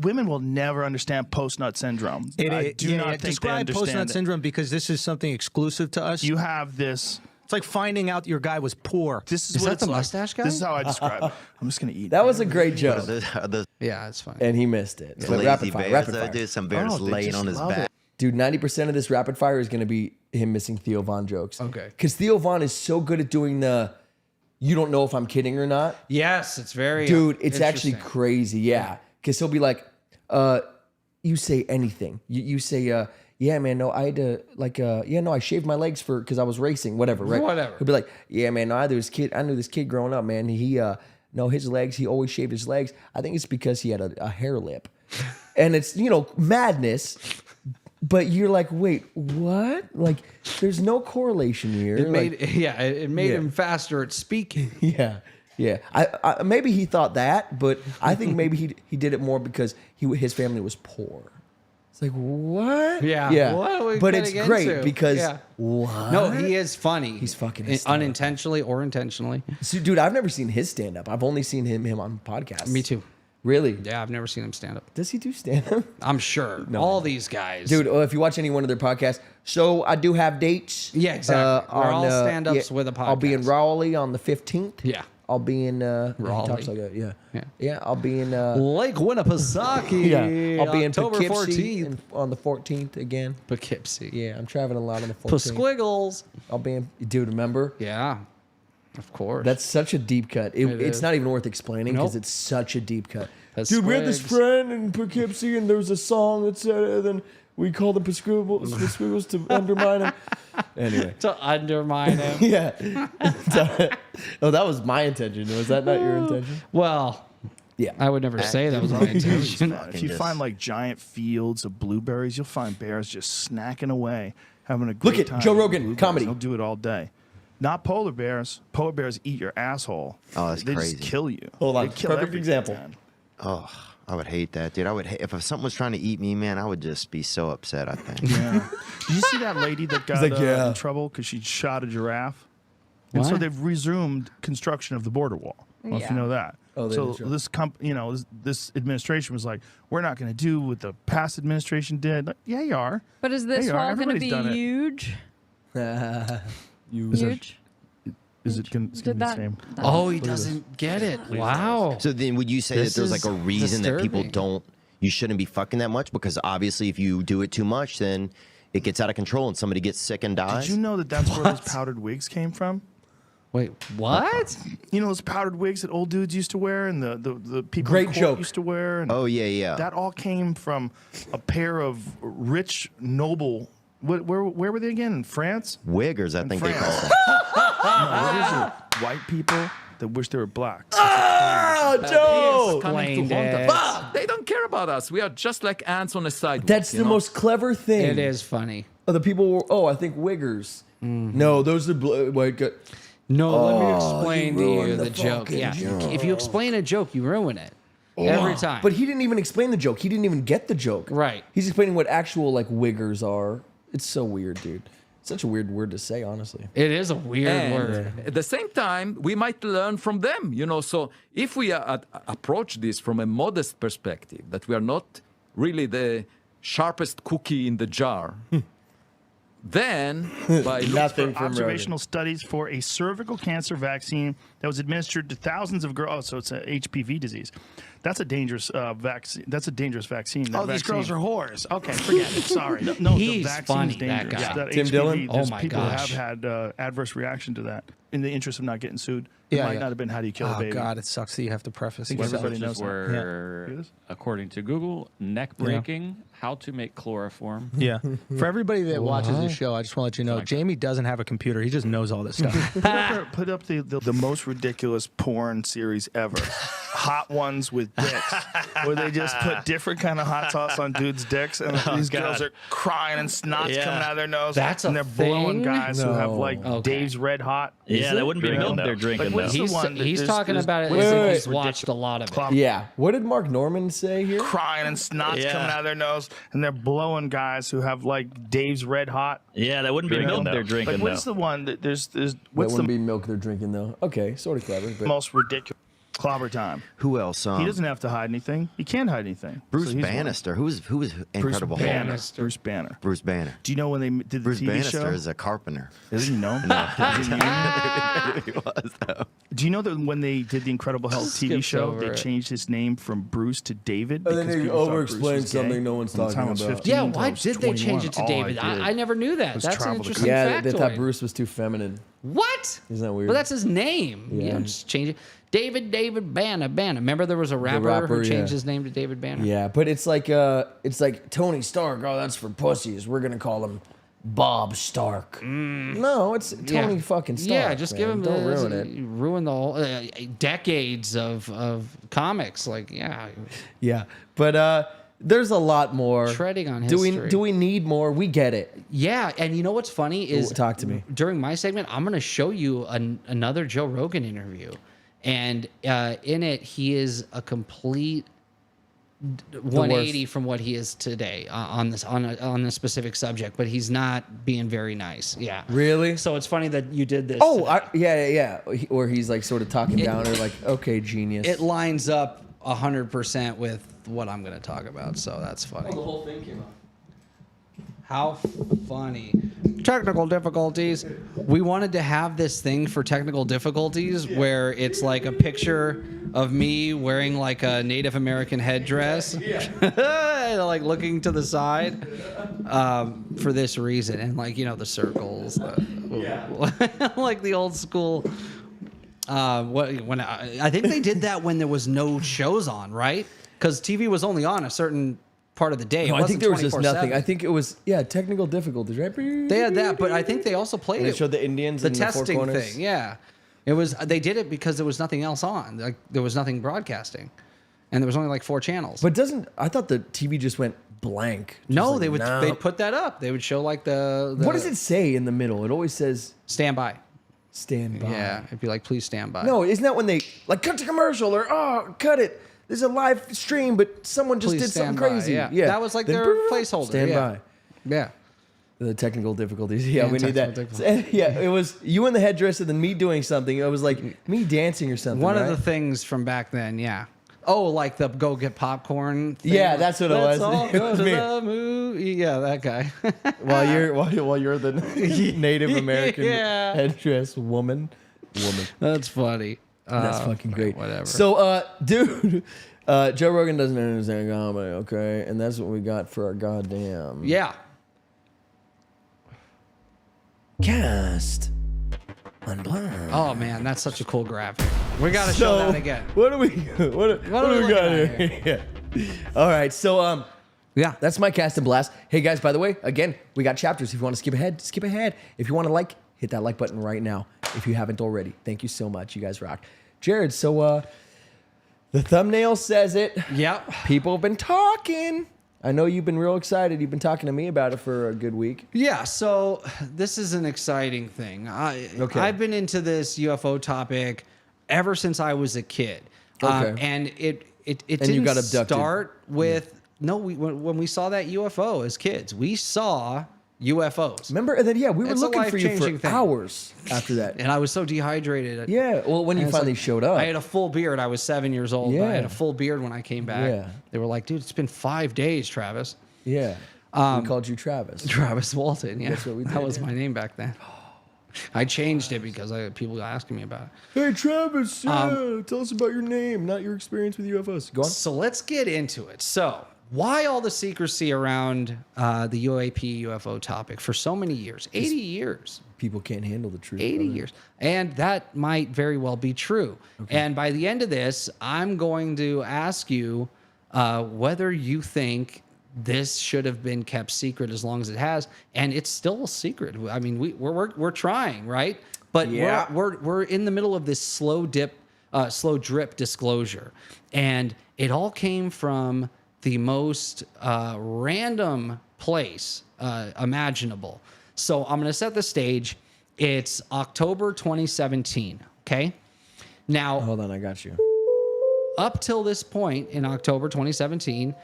Women will never understand post-nut syndrome. I do not think they describe understand post-nut it. syndrome because this is something exclusive to us. You have this. It's like finding out your guy was poor. This is, Is what that it's the like. mustache guy? This is how I describe it. I'm just gonna eat. That was a great joke, Yeah, it's fine. and he missed it. The But lazy rapid fire, bears, rapid though, fire. dude. Some bears Oh, they laying just on his love back. it. Dude, 90% of this rapid fire is going to be him missing Theo Von jokes. Okay. Because Theo Von is so good at doing the, you don't know if I'm kidding or not. Yes, it's very Dude, it's actually interesting. crazy. Yeah. Because he'll be like, you say anything. You say, yeah, man, no, I had to, like, yeah, no, I shaved my legs because I was racing, whatever, right? Whatever. He'll be like, yeah, man, no, I knew this kid growing up, man. No, his legs, he always shaved his legs. I think it's because he had a hair lip. And it's, madness. But you're like, wait, what? Like, there's no correlation here. It Like, made Yeah. him faster at speaking. yeah, yeah. I maybe he thought that, but I think maybe he did it more because his family was poor. It's like what? Yeah. yeah. What are we but it's getting great into? because Yeah. what? No, he is funny. He's fucking hysterical. unintentionally or intentionally. So, dude, I've never seen his stand up. I've only seen him on podcasts. Me too. Really? Yeah, I've never seen him stand up. Does he do stand up? I'm sure. All these guys. Dude, if you watch any one of their podcasts, so I do have dates. Yeah, exactly. They're all stand-ups with a I'll be in podcast. Raleigh on the 15th. Yeah. I'll be in He Raleigh. talks like that. Yeah. Yeah. Yeah. I'll be in Lake Winnipesaukee. yeah. I'll be in October Poughkeepsie 14th. on the 14th again. Poughkeepsie. Yeah, I'm traveling a lot on the 14th. Pasquiggles. I'll be in. Dude, remember? Yeah. Of course. That's such a deep cut. It's is. not even worth explaining because Nope. it's such a deep cut. That's Dude, we had this Squigs. friend in Poughkeepsie, and there was a song that said, then we called the Pasquiggles to undermine him. Anyway. to undermine him. Yeah. Oh, that was my intention. Was that not your intention? Well, Yeah. I would never say that was my intention. If you find like giant fields of blueberries, you'll find bears just snacking away, having a great Look at time. Joe with Rogan, blueberries. comedy. They'll do it all day. Not polar bears. Polar bears eat your asshole. Oh, that's they crazy. just kill you. Hold on. They kill Perfect everything, example. man. Oh, I would hate that, dude. If something was trying to eat me, man, I would just be so upset, I think. Yeah. Did you see that lady that got like, yeah. in trouble because she shot a giraffe? And so What? they've resumed construction of the border wall. I don't know if you know that. Oh, they so did, sure. this administration was like, we're not going to do what the past administration did. Like, yeah, you are. But is this There you are. wall going to Everybody's be done it. huge? Huge? Is it going to be Did the that- same? Oh, he doesn't get it. Wow. So then would you say This that there's like is a reason that people disturbing. you shouldn't be fucking that much? Because obviously if you do it too much, then it gets out of control and somebody gets sick and dies? Did you know that that's where those powdered wigs came from? Wait, what? You know those powdered wigs that old dudes used to wear and the people Great in court joke. used to wear? And Oh, yeah. that all came from a pair of rich, noble. Where were they again? In France? Wiggers, I think they call France. them. No, these are white people that wish they were black. Oh, Joe! Explained coming to haunt it. us. But they don't care about us. We are just like ants on a sidewalk. That's you the know? most clever thing. It is funny. Oh, the people were, I think wiggers. No, those are white guys. No, let me Oh, explain you to you ruined the the joke. fucking Yeah, joke. if you explain a joke, you ruin it every time. But he didn't even explain the joke. He didn't even get the joke. Right. He's explaining what actual like wiggers are. It's so weird, dude. Such a weird word to say, honestly. It is a weird And word. at the same time, we might learn from them, you know. So if we approach this from a modest perspective, that we are not really the sharpest cookie in the jar, then by Nothing from Observational studies for a cervical cancer vaccine that was administered to thousands of girls. Oh, so it's a HPV disease. That's a dangerous vaccine. That's a dangerous vaccine. That These vaccine- girls are whores. Okay, forget it. Sorry. No, He's the vaccine's funny, that dangerous. guy. Tim HPV, Dillon? Oh there's my people gosh. have had adverse reaction to that. In the interest of not getting sued, it Yeah, might yeah. not have been how do you kill a Oh baby. God, it sucks that you have to preface. think it. everybody Researches knows that. were, Yeah. Yes. according to Google, neck breaking, how to make chloroform. Yeah. For everybody that watches this show, I just want to let you know, Jamie doesn't have a computer. He just knows all this stuff. Put up the most ridiculous porn series ever. hot ones with dicks, where they just put different kind of hot sauce on dudes' dicks, and these girls are crying and snot's coming out of their nose. That's and a they're blowing thing? guys who have like Dave's Red Hot. Yeah, that wouldn't be milk they're drinking, what's though. the one that He's there's- talking there's- about it what's as the if most he's watched a lot of it. Yeah. What did Mark Norman say here? Crying and snot's coming out of their nose, and they're blowing guys who have like Dave's Red Hot. Yeah, that wouldn't be milk they're drinking, Like, what's though. the one that there's That what's wouldn't the be milk they're drinking though. Okay, sort of clever. But most ridiculous? Clobber Time. Who else? He doesn't have to hide anything. He can't hide anything. Bruce So he's one. Bannister. Who was Incredible Hulk? Banner. Bruce Banner. Bruce Banner. Do you know when they did the Bruce TV Bannister show? is a carpenter. Didn't you know? He was, though. Do you know that when they did the Incredible Hulk TV Skips show, over they it. changed his name from Bruce to David? And then because they people thought Bruce over-explained was gay? something no one's From the time I was talking about. 15 Yeah, till I why was did they change 21. it to All David? I did I never knew that. was That's an travel the interesting yeah, factoid. they thought Bruce was too feminine. What? Isn't that weird? Well, that's his name. You Yeah. don't just change it. David Banner. Remember there was a rapper who changed yeah. his name to David Banner? Yeah, but it's like Tony Stark. Oh, that's for pussies. We're gonna call him Bob Stark. No, it's Tony fucking Stark. Yeah, just give him man. Don't ruin the, it. ruin the whole decades of comics. Like, yeah, Yeah, but there's a lot more. treading on Do history. we need more? We get it. Yeah, and you know what's funny is Talk to me. during my segment, I'm going to show you another Joe Rogan interview, and in it, he is a complete 180 from what he is today on this specific subject. But he's not being very nice. Yeah, Really? So it's funny that you did this. Oh, yeah. Or he's like sort of talking down or like, okay, genius. it lines up 100% with what I'm going to talk about. So that's funny. the whole thing came up. How funny. Technical difficulties. We wanted to have this thing for technical difficulties where it's like a picture of me wearing like a Native American headdress, like looking to the side for this reason. And like, you know, the circles, like the old school. I think they did that when there was no shows on, right? Because TV was only on a certain part of the day. No, I think there was just 24/7. nothing. I think it was technical difficulties, right? They had that, but I think they also played And they it. showed the Indians the in the four testing corners. thing. Yeah, it was. They did it because there was nothing else on. Like there was nothing broadcasting, and there was only like 4 channels. But I thought the TV just went blank. Just no, like, they would. no. They'd put that up. They would show like the. What does it say in the middle? It always says Stand by. stand by. Yeah, it'd be like, please stand by. No, isn't that when they like cut to commercial or cut it? There's a live stream, but someone just Please did something stand by, crazy. yeah. That was like Then their placeholder, Stand yeah. by. Yeah. The technical difficulties. Yeah, Yeah, we need that. technical Yeah, it was you in the headdress and then me doing something. It was like me dancing or something. One right? of the things from back then, yeah. Oh, like the go get popcorn thing? Yeah, that's what it was. Let's all It go was to me. the movie. Yeah, that guy. while you're the Native American Yeah. headdress woman. That's funny. That's fucking great. Whatever. So, dude, Joe Rogan doesn't understand comedy, okay? And that's what we got for our goddamn Yeah. cast unblind. Oh man, that's such a cool graphic. We gotta show that again. What do we what do are we we got looking at here? Yeah. All right, so Yeah. that's my cast and blast. Hey guys, by the way, again, we got chapters. If you want to skip ahead, skip ahead. If you want to like, hit that like button right now. If you haven't already, thank you so much. You guys rock. Jared, so the thumbnail says it. Yep. People have been talking. I know you've been real excited. You've been talking to me about it for a good week. Yeah, so this is an exciting thing. I've been into this UFO topic ever since I was a kid. Okay. And it you didn't got abducted. start with no. When we saw that UFO as kids, we saw UFOs. Remember? And then we were It's a looking for you for life-changing thing. hours after that. And I was so dehydrated. Yeah. Well, when you And it's finally like, showed up, I had a full beard. I was 7 years old. But I had Yeah. a full beard when I came back. Yeah. They were like, dude, it's been 5 days, Travis. we called you Travis. Travis Walton. Yeah. That's what we That did, was my name back then. I changed it because people were asking me about it. Hey, Travis, tell us about your name, not your experience with UFOs. Go on. So let's get into it. So why all the secrecy around the UAP UFO topic for so many years? 80 years. People can't handle the truth. 80 brother. years. And that might very well be true. And by the end of this, I'm going to ask you whether you think this should have been kept secret as long as it has, and it's still a secret. I mean, we're trying, right? But Yeah. we're in the middle of this slow dip slow drip disclosure. And it all came from the most random place imaginable. So I'm going to set the stage. It's October 2017, okay? Now, Hold on, I got you. up till this point in October 2017,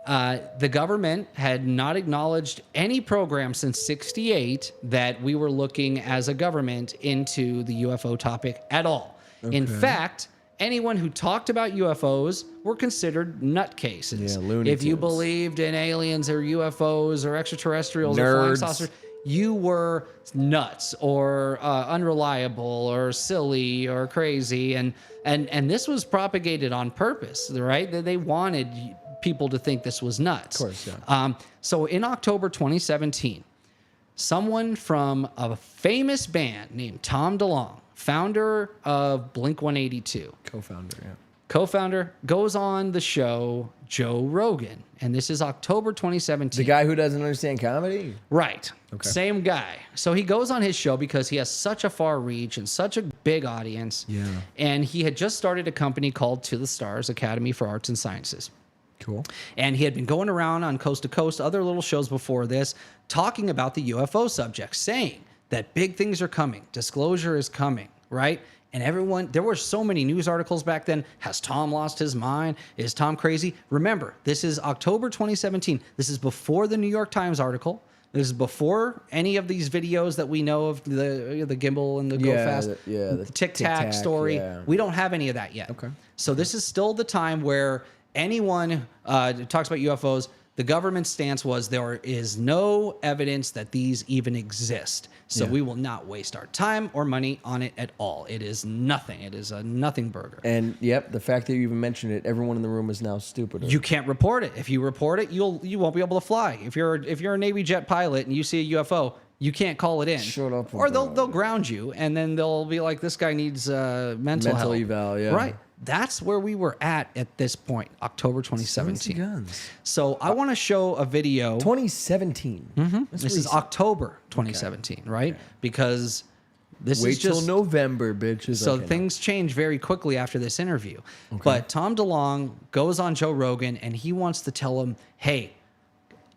the government had not acknowledged any program since 68 that we were looking as a government into the UFO topic at all. In fact, anyone who talked about UFOs were considered nutcases. Yeah, Looney if you Tunes. believed in aliens or UFOs or extraterrestrials or flying Nerds. saucers, you were nuts or unreliable or silly or crazy. And this was propagated on purpose, right? They wanted people to think this was nuts. Of course, yeah. So in October 2017, someone from a famous band named Tom DeLonge, founder of Blink-182, co-founder, goes on the show Joe Rogan. And this is October 2017. The guy who doesn't understand comedy? Right. Okay. Same guy. So he goes on his show because he has such a far reach and such a big audience. Yeah. And he had just started a company called To the Stars Academy for Arts and Sciences. Cool. And he had been going around on Coast to Coast, other little shows before this, talking about the UFO subject, saying that big things are coming, disclosure is coming, right? And everyone, there were so many news articles back then. Has Tom lost his mind? Is Tom crazy? Remember, this is October 2017. This is before the New York Times article. This is before any of these videos that we know of, the gimbal and the go fast, the Tic Tac story. yeah. We don't have any of that yet. Okay. So this is still the time where anyone talks about UFOs, the government's stance was there is no evidence that these even exist. So we will not waste our time or money on it at all. It is nothing. It is a nothing burger. And yep, the fact that you even mentioned it, everyone in the room is now stupid. You can't report it. If you report it, you won't be able to fly. If you're a Navy jet pilot and you see a UFO, you can't call it in. Shut up Or about they'll ground you, and then they'll be like, this guy needs mental help. eval, yeah. Right. That's where we were at this point, October 2017. Guns. So I want to show a video. 2017. This is October 2017, right? Because this Wait is just till November, bitches. so Okay, things change very quickly after this interview. But Tom DeLonge goes on Joe Rogan and he wants to tell him, hey,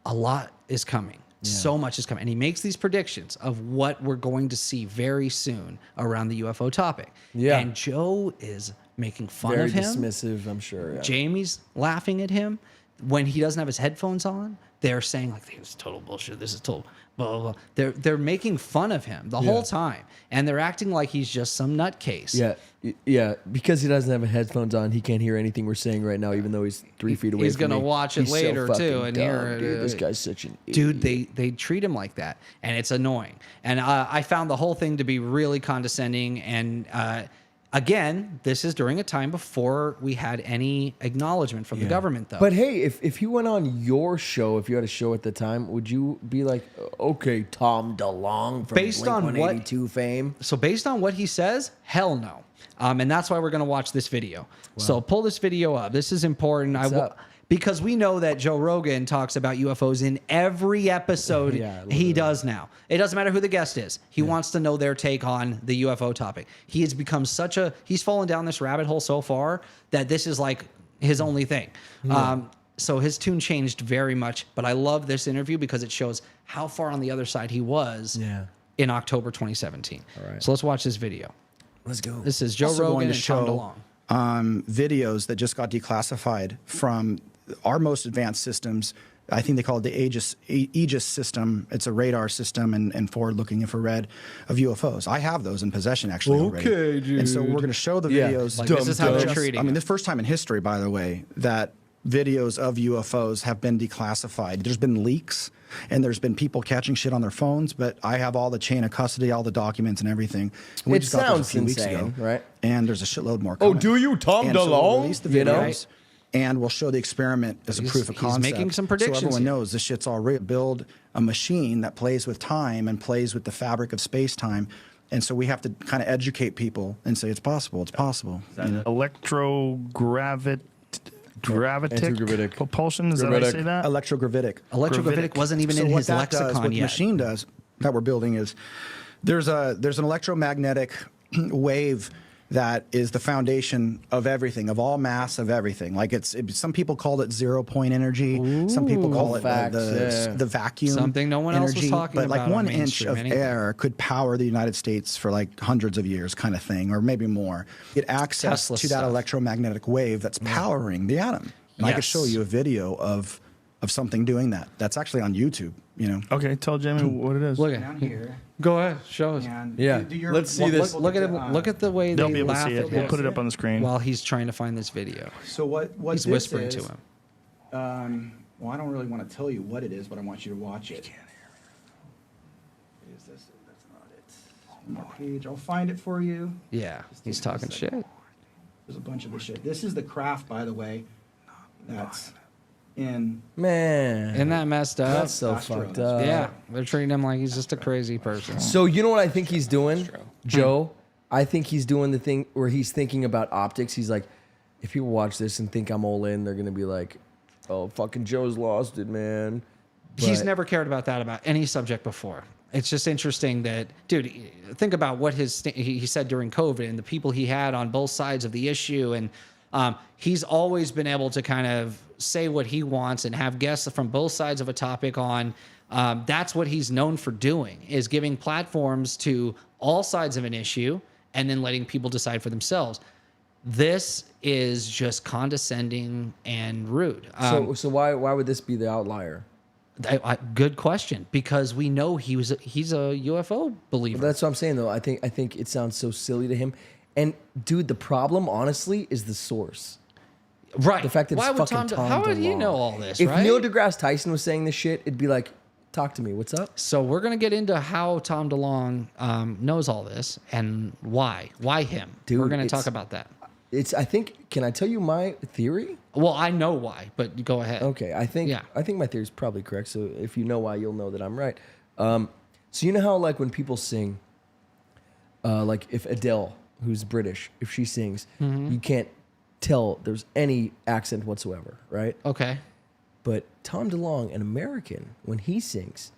a lot is coming. So much is coming. And he makes these predictions of what we're going to see very soon around the UFO topic. Yeah. And Joe is making fun Very of him. dismissive, I'm sure. Yeah. Jamie's laughing at him. When he doesn't have his headphones on, they're saying like, this is total bullshit. This is total blah, blah, blah. They're making fun of him the whole time. And they're acting like he's just some nutcase. Yeah, because he doesn't have headphones on, he can't hear anything we're saying right now, even though he's 3 feet away. He's from gonna me. watch it He's so later, too, fucking and dumb, hear it. dude. This guy's such an idiot. Dude, they treat him like that, and it's annoying. And I found the whole thing to be really condescending. And again, this is during a time before we had any acknowledgement from the government, though. But hey, if you went on your show, if you had a show at the time, would you be like, okay, Tom DeLonge from Based on what- Blink-182 fame? So based on what he says, hell no. And that's why we're going to watch this video. So pull this video up. This is important. up? Because we know that Joe Rogan talks about UFOs in every episode he does now. It doesn't matter who the guest is. He wants to know their take on the UFO topic. He has become he's fallen down this rabbit hole so far that this is like his only thing. So his tune changed very much. But I love this interview because it shows how far on the other side he was in October 2017. All right. So let's watch this video. Let's go. This is Joe Also Rogan going to and Tom show DeLonge. videos that just got declassified from our most advanced systems. I think they call it the Aegis system. It's a radar system and forward-looking infrared of UFOs. I have those in possession actually already. Dude. And so we're going to show the videos. Like, this is how they're treating I mean, it. this first time in history, by the way, that videos of UFOs have been declassified. There's been leaks. And there's been people catching shit on their phones, but I have all the chain of custody, all the documents and everything. And we just got those a few weeks ago, right? And there's a shitload more coming. Oh, do you, Tom and so we'll DeLonge? release the You know? videos, and we'll show the experiment as a proof of concept. He's making some predictions so everyone here. knows this shit's all real. Build a machine that plays with time and plays with the fabric of space-time. And so we have to kind of educate people and say it's possible. It's possible. Electrogravitic Antigravitic. propulsion. Is that how you say that? Electrogravitic. Electrogravitic wasn't even So in what his that does, lexicon what the yet. machine does that we're building is there's an electromagnetic wave that is the foundation of everything, of all mass, of everything. Like some people called it 0 point energy. Some people call it the vacuum. Something no one else was energy. talking but about like on 1 inch mainstream of anyway. air could power the United States for like hundreds of years, kind of thing, or maybe more. Get access Tesla to that stuff. electromagnetic wave that's powering the atom. And I could show you a video of something doing that. That's actually on YouTube. You know. Okay, tell Jamie what it is. Look at Down here. Go ahead, show us. And Yeah. do your- Let's see this. Look at him. Look at the way They'll they be able to laugh see at it. We'll him put it up on the screen. while he's trying to find this video. So what He's this whispering is, to him. Well, I don't really want to tell you what it is, but I want you to watch it. Is this? That's not it. One more page. I'll find it for you. Yeah, he's talking shit. There's a bunch of this shit. This is the craft, by the way. That's in. Man. Isn't that messed up? That's so fucked up. Yeah, they're treating him like he's just a crazy person. So you know what I think he's doing, Joe? I think he's doing the thing where he's thinking about optics. He's like, if people watch this and think I'm all in, they're gonna be like, "Oh, fucking Joe's lost it, man." He's But- never cared about that about any subject before. It's just interesting that, dude, think about what he said during COVID and the people he had on both sides of the issue. And he's always been able to kind of say what he wants and have guests from both sides of a topic on. That's what he's known for doing, is giving platforms to all sides of an issue and then letting people decide for themselves. This is just condescending and rude. So why would this be the outlier? Good question, because we know he's a UFO believer. That's what I'm saying though. I think it sounds so silly to him. And dude, the problem honestly is the source. Right. The fact that Why it's would fucking Tom how would he DeLonge. know all this, If right? Neil deGrasse Tyson was saying this shit, it'd be like, talk to me. What's up? So we're gonna get into how Tom DeLonge knows all this and why. Why him? Dude, we're gonna it's- talk about that. I think. Can I tell you my theory? Well, I know why, but go ahead. Okay, I think my theory is probably correct. So if you know why, you'll know that I'm right. So you know how like when people sing, like if Adele, who's British, if she sings, you can't tell there's any accent whatsoever, right? Okay. But Tom DeLonge, an American, when he sings,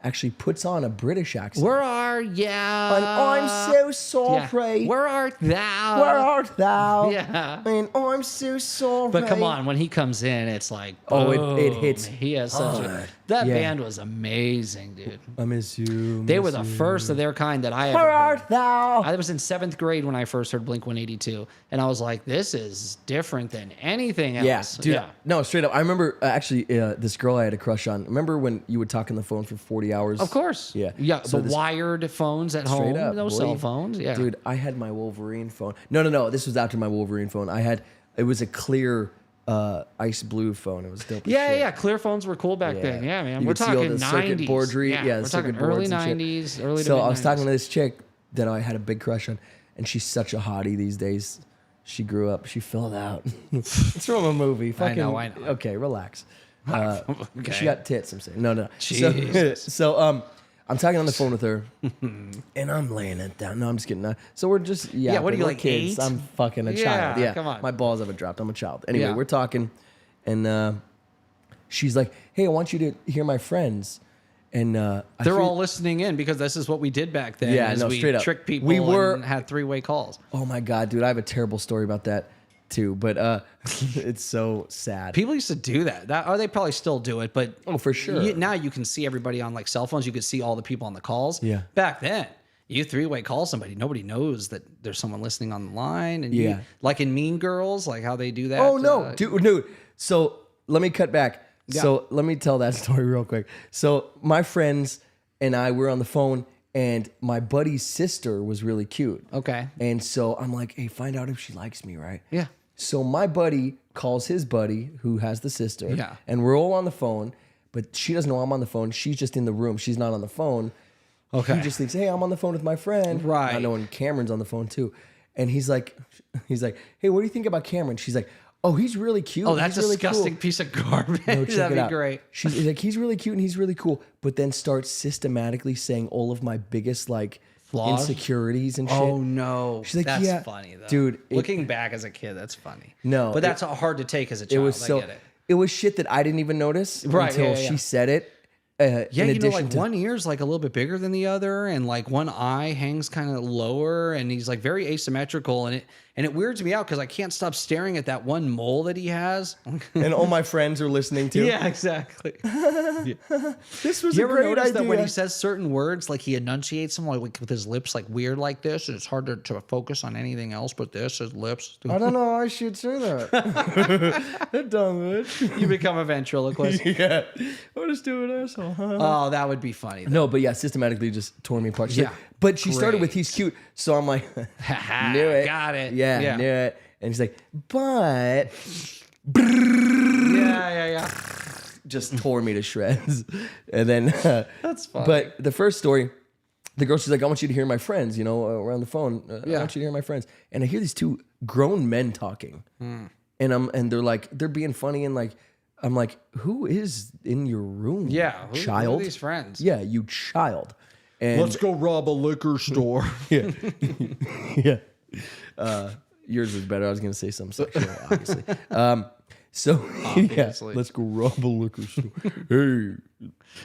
actually puts on a British accent. Where are ya? And I'm so sorry. Yeah. Where art thou? Where art thou? Yeah. And I'm so sorry. But come on, when he comes in, it's like, Oh, it boom. hits He has such hard. that Yeah. band was amazing, dude. I miss you. They were the first of their kind that I ever Where heard. art thou? I was in 7th grade when I first heard Blink 182, and I was like, this is different than anything else. Yeah, dude. No, straight up. I remember actually this girl I had a crush on. Remember when you would talk on the phone for 40 hours? Of course. Yeah. Yeah. So the this- wired phones at Straight home, up, no boy. cell phones. Yeah. Dude, I had my Wolverine phone. No. This was after my Wolverine phone. It was a clear ice blue phone. It was dope. as Yeah, shit. yeah. Clear phones were cool back then. Yeah, man. You We're could see all talking the circuit 90s. boardry. Yeah, we're the talking circuit early boards and shit. 90s, early to So mid I was talking 90s. to this chick that I had a big crush on, and she's such a hottie these days. She grew up. She filled out. It's from a movie. I know. Okay, relax. Okay. She got tits. I'm saying no. Jesus. So I'm talking on the phone with her, and I'm laying it down. No, I'm just kidding. So we're just Yeah, what are you, we're like, kids. 8? I'm fucking a Yeah, child. Yeah, come on. My balls haven't dropped. I'm a child. Anyway, Yeah. we're talking, and she's like, "Hey, I want you to hear my friends." And They're all listening in because this is what we did back then. Yeah, is no, we straight up. tricked people We were- and had three-way calls. Oh my god, dude! I have a terrible story about that too, but it's so sad. People used to do that. Or they probably still do it, but for sure. now you can see everybody on like cell phones. You can see all the people on the calls. Yeah. Back then, you three-way call somebody. Nobody knows that there's someone listening on the line. And Yeah. like in Mean Girls, like how they do that. Oh no, dude. So let me cut back. Yeah. So let me tell that story real quick. So my friends and I were on the phone, and my buddy's sister was really cute. Okay. And so I'm like, hey, find out if she likes me, right? Yeah. So my buddy calls his buddy who has the sister. Yeah. And we're all on the phone, but she doesn't know I'm on the phone. She's just in the room. She's not on the phone. Okay. He just thinks, hey, I'm on the phone with my friend. Right. Not knowing Cameron's on the phone too. And he's like, hey, what do you think about Cameron? She's like, oh, he's really cute. Oh, that's he's really disgusting cool. piece of garbage. No, check That'd it be out. great. She's like, he's really cute and he's really cool. But then starts systematically saying all of my biggest like Flaws? insecurities and shit. Oh no. She's like, that's yeah, funny though. dude. Looking back as a kid, that's funny. No, But that's hard to take as a child. It was so. I get it. It was shit that I didn't even notice Right, until yeah, yeah. she said it. Yeah, in you know, addition like to, one ear's like a little bit bigger than the other, and like one eye hangs kind of lower, and he's like very asymmetrical, and it weirds me out because I can't stop staring at that one mole that he has. and all my friends are listening to. Yeah, exactly. This was You a ever great notice idea. that when he says certain words, like he enunciates them like with his lips like weird like this, and it's hard to focus on anything else but this, his lips. I don't know. I should say that. Dumb bitch. You become a ventriloquist. Yeah. What a stupid asshole. Oh, that would be funny. No, but yeah, systematically just tore me apart. She's Yeah. like, but she started with Great. he's cute, so I'm like, knew it, Got it. yeah, knew it. And she's like, but Yeah. just tore me to shreds. And then That's funny. But the first story, the girl, she's like, I want you to hear my friends, you know, around the phone. I want you to hear my friends. And I hear these two grown men talking, and they're like, they're being funny, and like, I'm like, who is in your room? Yeah, who child. are these friends? Yeah, you child. And Let's go rob a liquor store. yeah. Yours was better. I was going to say something sexual, obviously. So, yeah, Obviously. let's go rob a liquor store. Hey,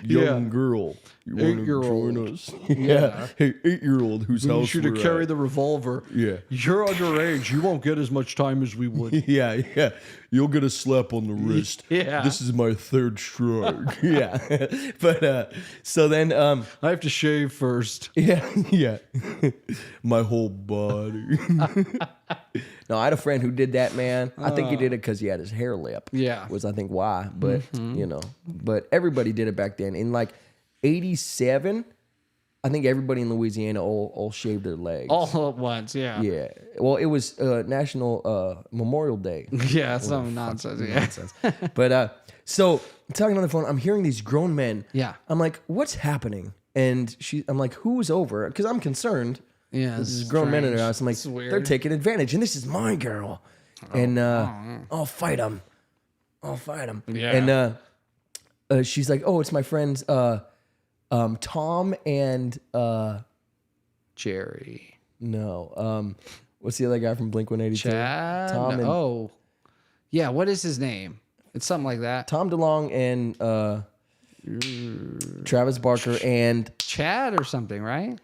young girl, you want to 8-year-old. join us? Yeah. Hey, 8-year-old whose You house should we're have carried at. the revolver. Yeah. You're underage. You won't get as much time as we would. Yeah. You'll get a slap on the wrist. Yeah. This is my third strike. Yeah. But, so then, I have to shave first. yeah. My whole body. No, I had a friend who did that, man. I think he did it because he had his hair lip. Yeah. Was I think why. But, you know, but everybody did it back then. In like 87, I think everybody in Louisiana all shaved their legs. All at once. Yeah. Yeah. Well, it was National Memorial Day. Yeah. Some nonsense. Yeah. Nonsense. But so I'm talking on the phone. I'm hearing these grown men. Yeah. I'm like, what's happening? And I'm like, who's over? Because I'm concerned. Yeah. There's grown men in their house. I'm like, It's weird. they're taking advantage, and this is my girl. And I'll fight them. I'll fight them. Yeah. And she's like, oh, it's my friends Tom and Jerry. no, what's the other guy from Blink 182? Chad. Tom and Oh. Yeah. What is his name? It's something like that. Tom DeLonge and Travis Barker and Chad or something, right?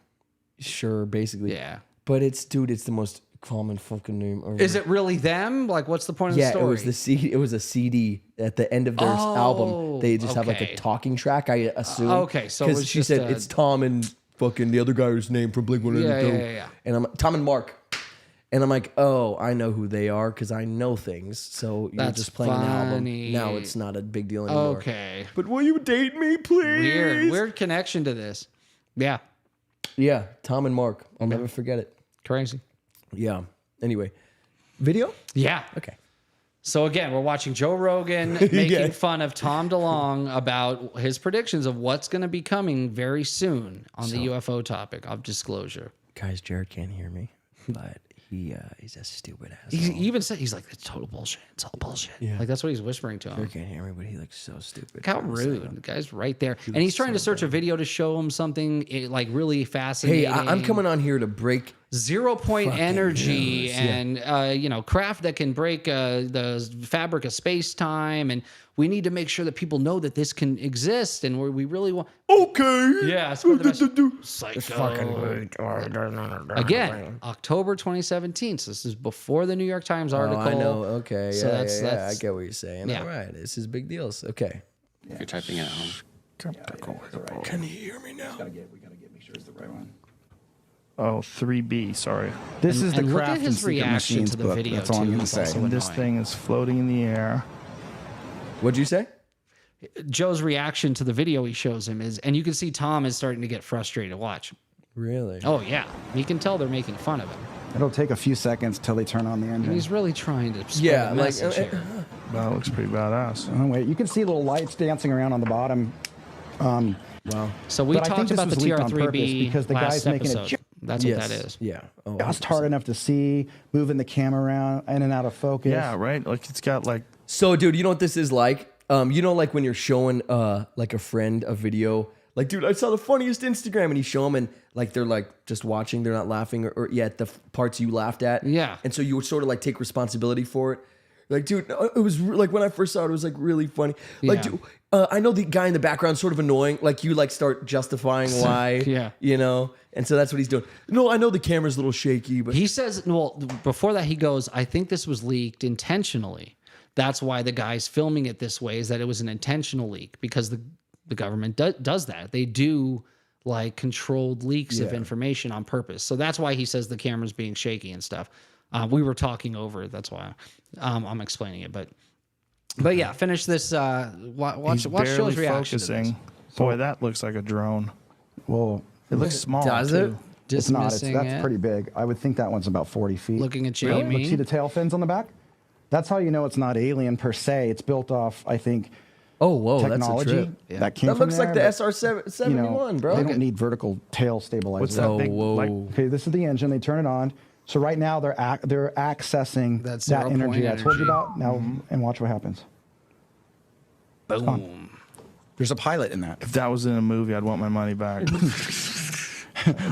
sure, basically. Yeah. But it's the most common fucking name ever. Is it really them? Like, what's the point of the Yeah, story? it was the CD. It was a CD at the end of their album. They just have like okay. a talking track, I assume. Okay, so it was she just said a- it's Tom and fucking the other guy's name from Blink 182. Yeah. And I'm Tom and Mark. And I'm like, oh, I know who they are because I know things. So you're That's just playing an album. funny. Now it's not a big deal anymore. Okay. But will you date me, please? Weird connection to this. Yeah. Yeah, Tom and Mark. I'll never forget it. Crazy. Yeah. Anyway, video? Yeah. Okay. So again, we're watching Joe Rogan making fun of Tom DeLonge about his predictions of what's going to be coming very soon on the UFO topic of disclosure. Guys, Jared can't hear me, but he's a stupid ass. He even said, he's like, it's total bullshit. It's all bullshit. Yeah. Like, that's what he's whispering to him. Jared can't hear me, but he looks so stupid. Look how rude. The guy's right there. And he's trying to search a video to show him something like really fascinating. Hey, I'm coming on here to break 0 point Fucking energy news, and craft that can break the fabric of space time, and we need to make sure that people know that this can exist, and we really want. Okay. Yeah, spread the message. Psycho. Again, October 2017. So this is before the New York Times article. Oh, I know. Okay. So Yeah, that's- yeah, I that's- get what you're saying. yeah. All right. This is big deals. Okay. If you're typing at home. Can you hear me now? We gotta make sure it's the right one. Oh, 3B, sorry. This is the and look at Craft and his Secret reaction Machines to the book. video, That's all I'm too. gonna It's say. also And this annoying. thing is floating in the air. What'd you say? Joe's reaction to the video he shows him is, and you can see Tom is starting to get frustrated. Watch. Really? Oh yeah, you can tell they're making fun of him. It'll take a few seconds till they turn on the And engine. he's really trying to spread Yeah, a like, message here. That looks pretty badass. Oh, wait, you can see little lights dancing around on the bottom. Wow. So we But I think talked this about the was leaked on purpose TR3B because the last guy's making a episode. That's what that is. Yeah. Oh, Just hard enough to see, moving the camera around in and out of focus. Yeah, right? Like it's got like So, dude, you know what this is like? Like when you're showing like a friend a video, like, dude, I saw the funniest Instagram, and you show them, and like they're like just watching, they're not laughing, or yet the parts you laughed at. Yeah. And so you would sort of like take responsibility for it. Like, dude, it was like when I first saw it, it was like really funny. Like, Yeah. dude, I know the guy in the background sort of annoying. Like, you like start justifying why, Yeah. you know, and so that's what he's doing. No, I know the camera's a little shaky, but He says, well, before that, he goes, I think this was leaked intentionally. That's why the guy's filming it this way, is that it was an intentional leak, because the government does that. They do like controlled leaks of information on purpose. So that's why he says the camera's being shaky and stuff. We were talking over it. That's why I'm explaining it. But yeah, finish this. Watch Joe's reaction to this. Boy, that looks like a drone. Well, It looks small. does too. it? it's not. That's Dismissing it. pretty big. I would think that one's about 40 feet. Looking at Look, Jamie. see the tail fins on the back? That's how you know it's not alien per se. It's built off, I think, oh, whoa, technology that's a trip. that came That from looks like the there, SR-71, bro. They don't need vertical tail stabilizers. What's that big? Like, Okay, this is the engine. They turn it on. So right now they're accessing That that 0 energy I told energy. you about. Now, and watch what happens. Boom. There's a pilot in that. if that was in a movie, I'd want my money back.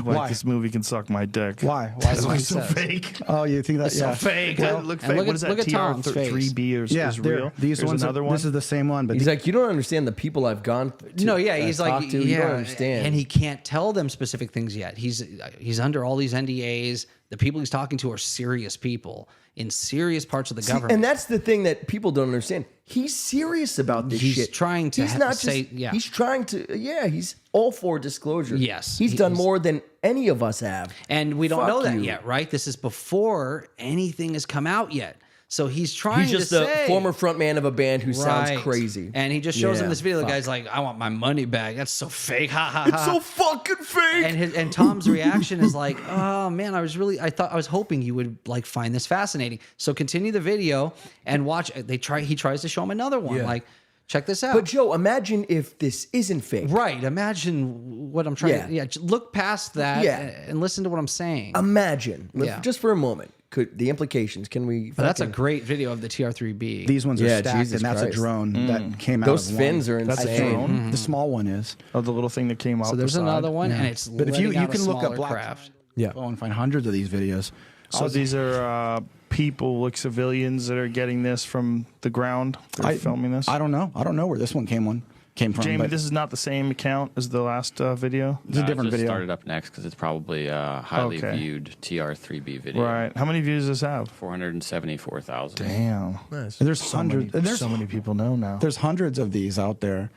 Why? This movie can suck my dick. Why? That's what he so says. fake. Oh, you think that? It's Yeah. so fake. Well, look And fake. look What is at- that? look at Tom's face. TR3B is Yeah, real. these There's ones. another one. This is the same one, but He's like, you don't understand the people I've gone to. No, yeah, he's like, talked to. yeah, You don't understand. and he can't tell them specific things yet. He's under all these NDAs. The people he's talking to are serious people in serious parts of the government. And that's the thing that people don't understand. He's serious about this He's shit. trying to He's not say- just, yeah. He's trying to. Yeah, he's all for disclosure. Yes, he's he done is. more than any of us have. And we don't Fuck know that you. yet, right? This is before anything has come out yet. So he's trying He's just to a say, former frontman of a band who sounds Right. crazy. And he just shows him Yeah, this video. The fuck. guy's like, I want my money back. That's so fake. Ha ha It's ha. so fucking fake. And Tom's reaction is like, oh man, I was hoping you would like find this fascinating. So continue the video and watch. He tries to show him another one. Yeah. Like, check this out. But Joe, imagine if this isn't fake. Right. Imagine what I'm trying to. Yeah. Yeah. Look past that. Yeah. And listen to what I'm saying. Imagine, Yeah. just for a moment, could the implications? Can we? But that's a fucking- great video of the TR3B. these ones are Yeah, stacked, Jesus and that's Christ. a drone that came out. Those of fins one. are That's a insane. drone? The small one is. Oh, the little thing that came out. so there's the side. another one, and it's But if you letting out a can look up smaller black craft. Yeah. Oh, and find hundreds of these videos. So these are people, like civilians, that are getting this from the ground. They're filming this. I don't know. I don't know where this one came from. Jamie, but this is not the same account as the last video. it's a different just video. started up next because it's probably a highly Okay. viewed TR3B video. Right. How many views does this have? 474,000. Damn. Nice. And there's So hundreds. many, and there's so many people know now. There's hundreds of these out there.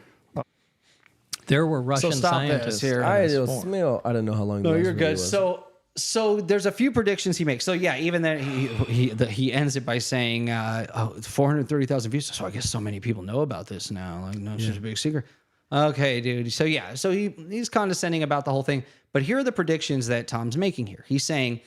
There were Russian stop scientists this here. in I this don't form. smell. I don't know how long. No, the last you're video good. was. So there's a few predictions he makes. So yeah, even then he ends it by saying 430,000 views. So I guess so many people know about this now. Like, no, it's just a big secret. Okay, dude. So yeah, so he's condescending about the whole thing. But here are the predictions that Tom's making here. He's saying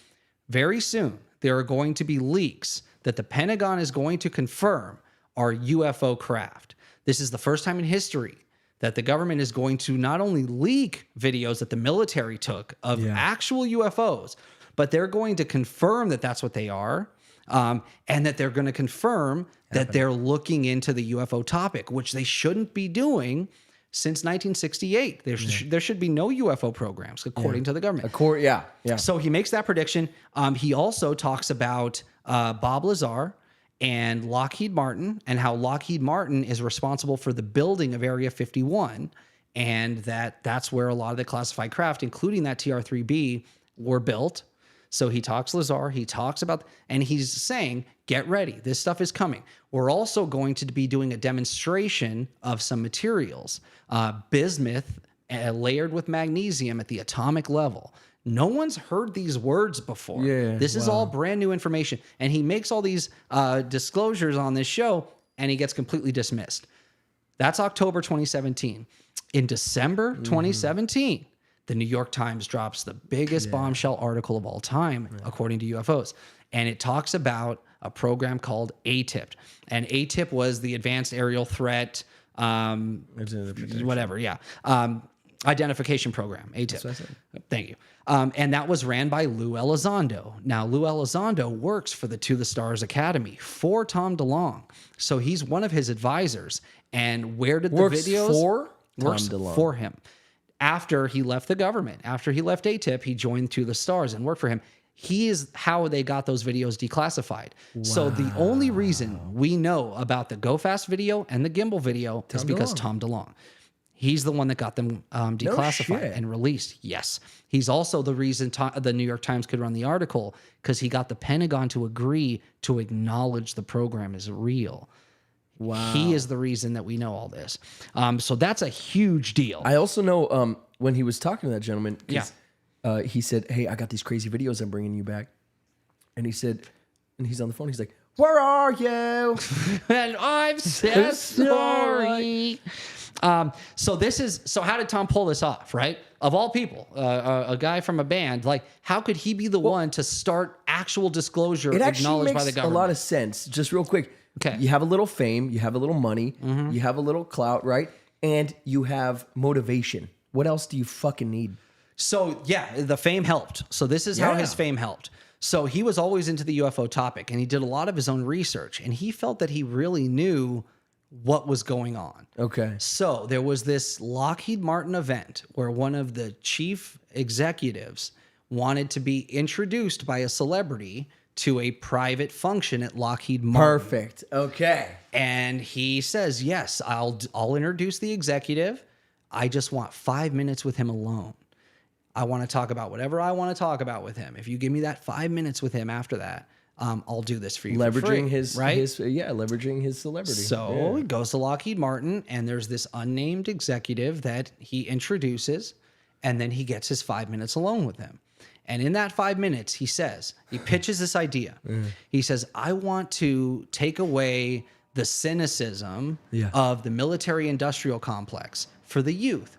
very soon there are going to be leaks that the Pentagon is going to confirm are UFO craft. This is the first time in history that the government is going to not only leak videos that the military took of actual UFOs, but they're going to confirm that that's what they are, and that they're going to confirm that they're looking into the UFO topic, which they shouldn't be doing since 1968. There should be no UFO programs, according to the government. Yeah. So he makes that prediction. He also talks about Bob Lazar and Lockheed Martin, and how Lockheed Martin is responsible for the building of Area 51, and that's where a lot of the classified craft, including that TR-3B, were built. So he talks Lazar, he talks about, and he's saying, get ready, this stuff is coming. We're also going to be doing a demonstration of some materials, bismuth layered with magnesium at the atomic level. No one's heard these words before. This is all brand new information. And he makes all these disclosures on this show, and he gets completely dismissed. That's October 2017. In December 2017, the New York Times drops the biggest bombshell article of all time, according to UFOs. And it talks about a program called ATIP. And ATIP was the Advanced Aerial Threat, identification program, ATIP. Thank you. And that was ran by Lou Elizondo. Now, Lou Elizondo works for the To the Stars Academy for Tom DeLonge. So he's one of his advisors. And where did Works the videos... for works Tom DeLonge. for him. After he left the government, after he left ATIP, he joined To the Stars and worked for him. He is how they got those videos declassified. So the only reason we know about the Go Fast video and the gimbal video is because Tom DeLonge. He's the one that got them declassified and released. Yes. He's also the reason the New York Times could run the article, because he got the Pentagon to agree to acknowledge the program is real. Wow. He is the reason that we know all this. So that's a huge deal. I also know when he was talking to that gentleman, he said, hey, I got these crazy videos I'm bringing you back. And he said, and he's on the phone, he's like, where are you? And I'm so sorry. So how did Tom pull this off, right? Of all people, a guy from a band, like, how could he be the one to start actual disclosure acknowledged by the government? It actually makes a lot of sense. Just real quick. Okay. You have a little fame, you have a little money, you have a little clout, right? And you have motivation. What else do you fucking need? So yeah, the fame helped. So this is how his fame helped. So he was always into the UFO topic, and he did a lot of his own research, and he felt that he really knew what was going on. Okay. So there was this Lockheed Martin event where one of the chief executives wanted to be introduced by a celebrity to a private function at Lockheed Martin. Perfect. Okay. And he says, yes, I'll introduce the executive. I just want 5 minutes with him alone. I want to talk about whatever I want to talk about with him. If you give me that 5 minutes with him after that, I'll do this for you. Leveraging for free, his right? Leveraging his celebrity. So he goes to Lockheed Martin, and there's this unnamed executive that he introduces, and then he gets his 5 minutes alone with him. And in that 5 minutes, he pitches this idea. He says, I want to take away the cynicism of the military-industrial complex for the youth.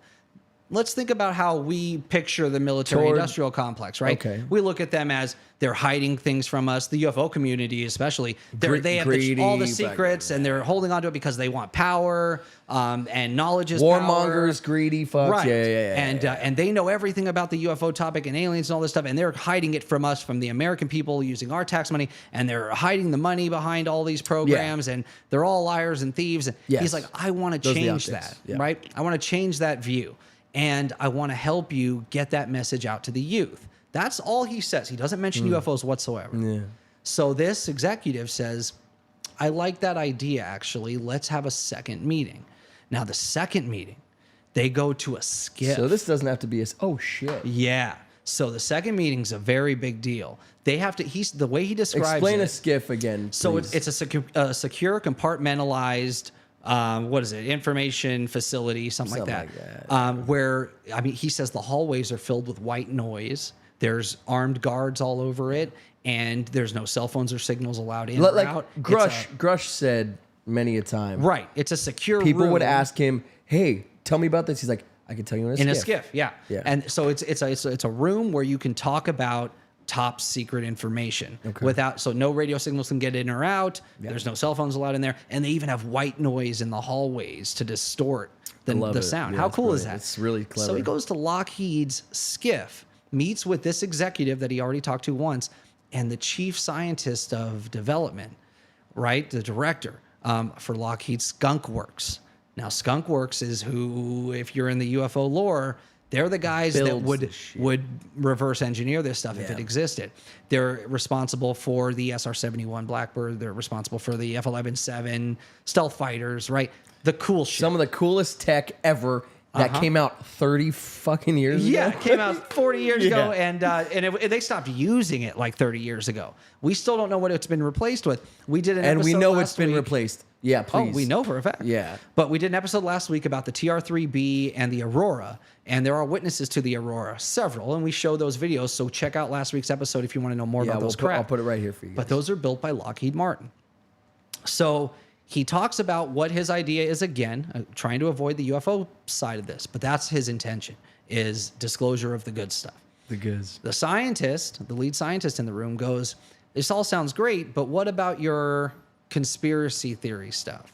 Let's think about how we picture the military-industrial complex, right? Okay. We look at them as they're hiding things from us. The UFO community, especially, they have all the secrets, and they're holding on to it because they want power, and knowledge is warmongers, power. Greedy fucks. Right. Yeah. And they know everything about the UFO topic and aliens and all this stuff, and they're hiding it from us, from the American people, using our tax money, and they're hiding the money behind all these programs, and they're all liars and thieves. And he's like, I want to change that, right? I want to change that view. And I want to help you get that message out to the youth. That's all he says. He doesn't mention UFOs whatsoever. Yeah. So this executive says, I like that idea, actually. Let's have a second meeting. Now, the second meeting, they go to a skiff. So this doesn't have to be oh, shit. Yeah. So the second meeting's a very big deal. They have to, the way he describes Explain it. a skiff again, please. So it's a secure, compartmentalized, what is it? Information facility, something like that. Where, I mean, he says the hallways are filled with white noise. There's armed guards all over it, and there's no cell phones or signals allowed in or out. Grush said many a time. Right. It's a secure People room. would ask him, hey, tell me about this. He's like, I can tell you in a skiff. Yeah. And so it's a room where you can talk about top secret information so no radio signals can get in or out. There's no cell phones allowed in there, and they even have white noise in the hallways to distort the sound. How cool is that? It's really clever. So he goes to Lockheed's skiff, meets with this executive that he already talked to once, and the chief scientist of development, right, the director for Lockheed Skunk Works. Now, Skunk Works is who, if you're in the UFO lore, they're the guys that would reverse engineer this stuff if it existed. They're responsible for the SR-71 Blackbird. They're responsible for the F-11-7 stealth fighters, right? The cool shit. Some of the coolest tech ever that came out 30 fucking years ago. Yeah, it came out 40 years ago, and they stopped using it like 30 years ago. We still don't know what it's been replaced with. We did an episode and we know last it's been week. replaced. Yeah, please. Oh, we know for a fact. Yeah. But we did an episode last week about the TR-3B and the Aurora, and there are witnesses to the Aurora, several, and we show those videos, so check out last week's episode if you want to know more about those crap. I'll put it right here for you guys. But those are built by Lockheed Martin. So he talks about what his idea is, again, trying to avoid the UFO side of this, but that's his intention, is disclosure of the good stuff. The goods. The scientist, the lead scientist in the room goes, this all sounds great, but what about your conspiracy theory stuff?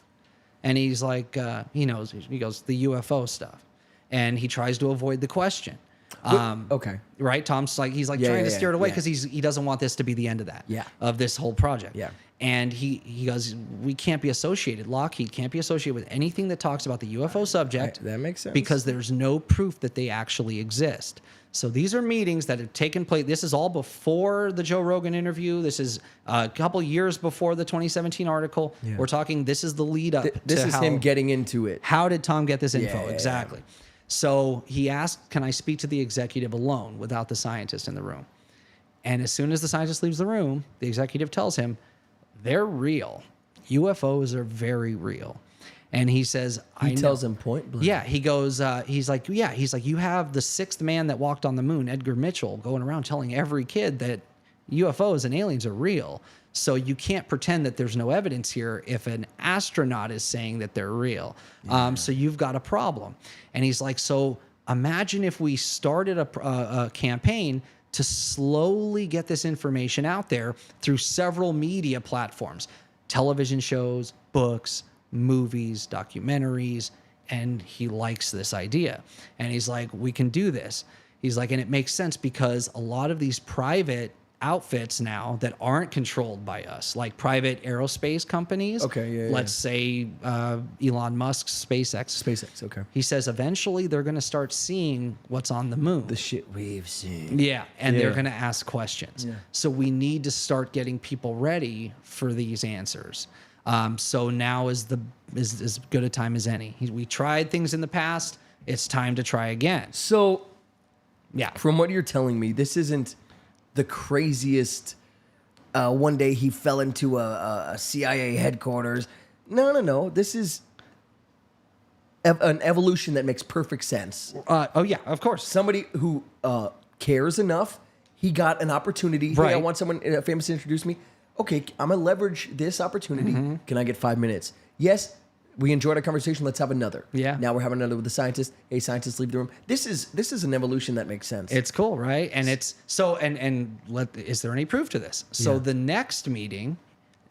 And he's like, he goes, the UFO stuff. And he tries to avoid the question. Right? Tom's like, he's trying to steer it away because he doesn't want this to be the end of that, of this whole project. Yeah. And he goes, we can't be associated. Lockheed can't be associated with anything that talks about the UFO subject. That makes sense. Because there's no proof that they actually exist. So these are meetings that have taken place. This is all before the Joe Rogan interview. This is a couple years before the 2017 article. Yeah. We're talking, this is the lead up. This to is how, him getting into it. How did Tom get this info? Yeah. Exactly. So he asked, can I speak to the executive alone without the scientist in the room? And as soon as the scientist leaves the room, the executive tells him, they're real. UFOs are very real. And he says, He tells him point blank. Yeah, he goes, he's like, you have the sixth man that walked on the moon, Edgar Mitchell, going around telling every kid that UFOs and aliens are real. So you can't pretend that there's no evidence here if an astronaut is saying that they're real. So you've got a problem. And he's like, so imagine if we started a campaign to slowly get this information out there through several media platforms, television shows, books, movies, documentaries, and he likes this idea. And he's like, we can do this. He's like, and it makes sense because a lot of these private outfits now that aren't controlled by us, like private aerospace companies. Okay, let's say Elon Musk's SpaceX. Okay. He says eventually they're going to start seeing what's on the moon. The shit we've seen. Yeah, and they're Yeah. going to ask questions. Yeah. So we need to start getting people ready for these answers. So now is as good a time as any. We tried things in the past. It's time to try again. So, yeah, from what you're telling me, this isn't the craziest. One day he fell into a CIA headquarters. No. This is an evolution that makes perfect sense. Oh yeah, of course. Somebody who cares enough. He got an opportunity. Hey, I Right. want someone famous to introduce me. Okay, I'm gonna leverage this opportunity. Mm-hmm. Can I get 5 minutes? Yes. We enjoyed our conversation. Let's have another. Yeah. Now we're having another with the scientist. Hey, scientists, leave the room. This is an evolution that makes sense. It's cool, right? And it's so is there any proof to this? So Yeah. the next meeting,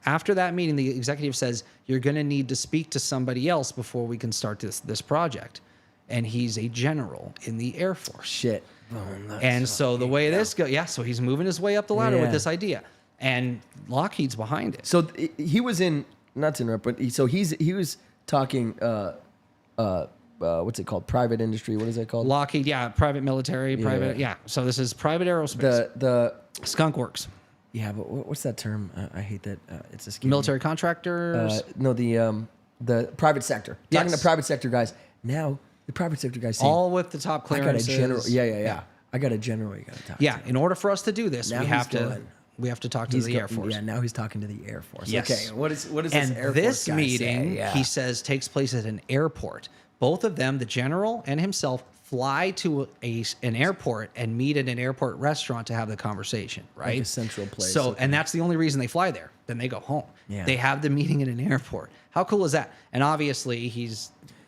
after that meeting, the executive says, you're going to need to speak to somebody else before we can start this project. And he's a general in the Air Force. Shit. And so the way this goes, so he's moving his way up the ladder with Yeah. this idea. And Lockheed's behind it. So he was in, not to interrupt, but he was talking, what's it called? Private industry. What is that called? Lockheed, private military, private, So this is private aerospace. The Skunk Works. Yeah, but what's that term? I hate that. It's escaping me. Military contractors. No, the private sector. Talking Yes. to private sector guys. Now the private sector guys say, all with the top I clearances. got a general. Yeah. I got a general. You got to talk. Yeah, to. in order for us to do this, Now we he's have to going. talk to the Air Force. Yeah, now he's talking to the Air Force. Yes. Okay, what is this And Air this Force guy meeting, say? Yeah. he says, takes place at an airport. Both of them, the general and himself, fly to an airport and meet at an airport restaurant to have the conversation, right? a central place, So, okay. and that's the only reason they fly there. Then they go home. Yeah. They have the meeting at an airport. How cool is that? And obviously,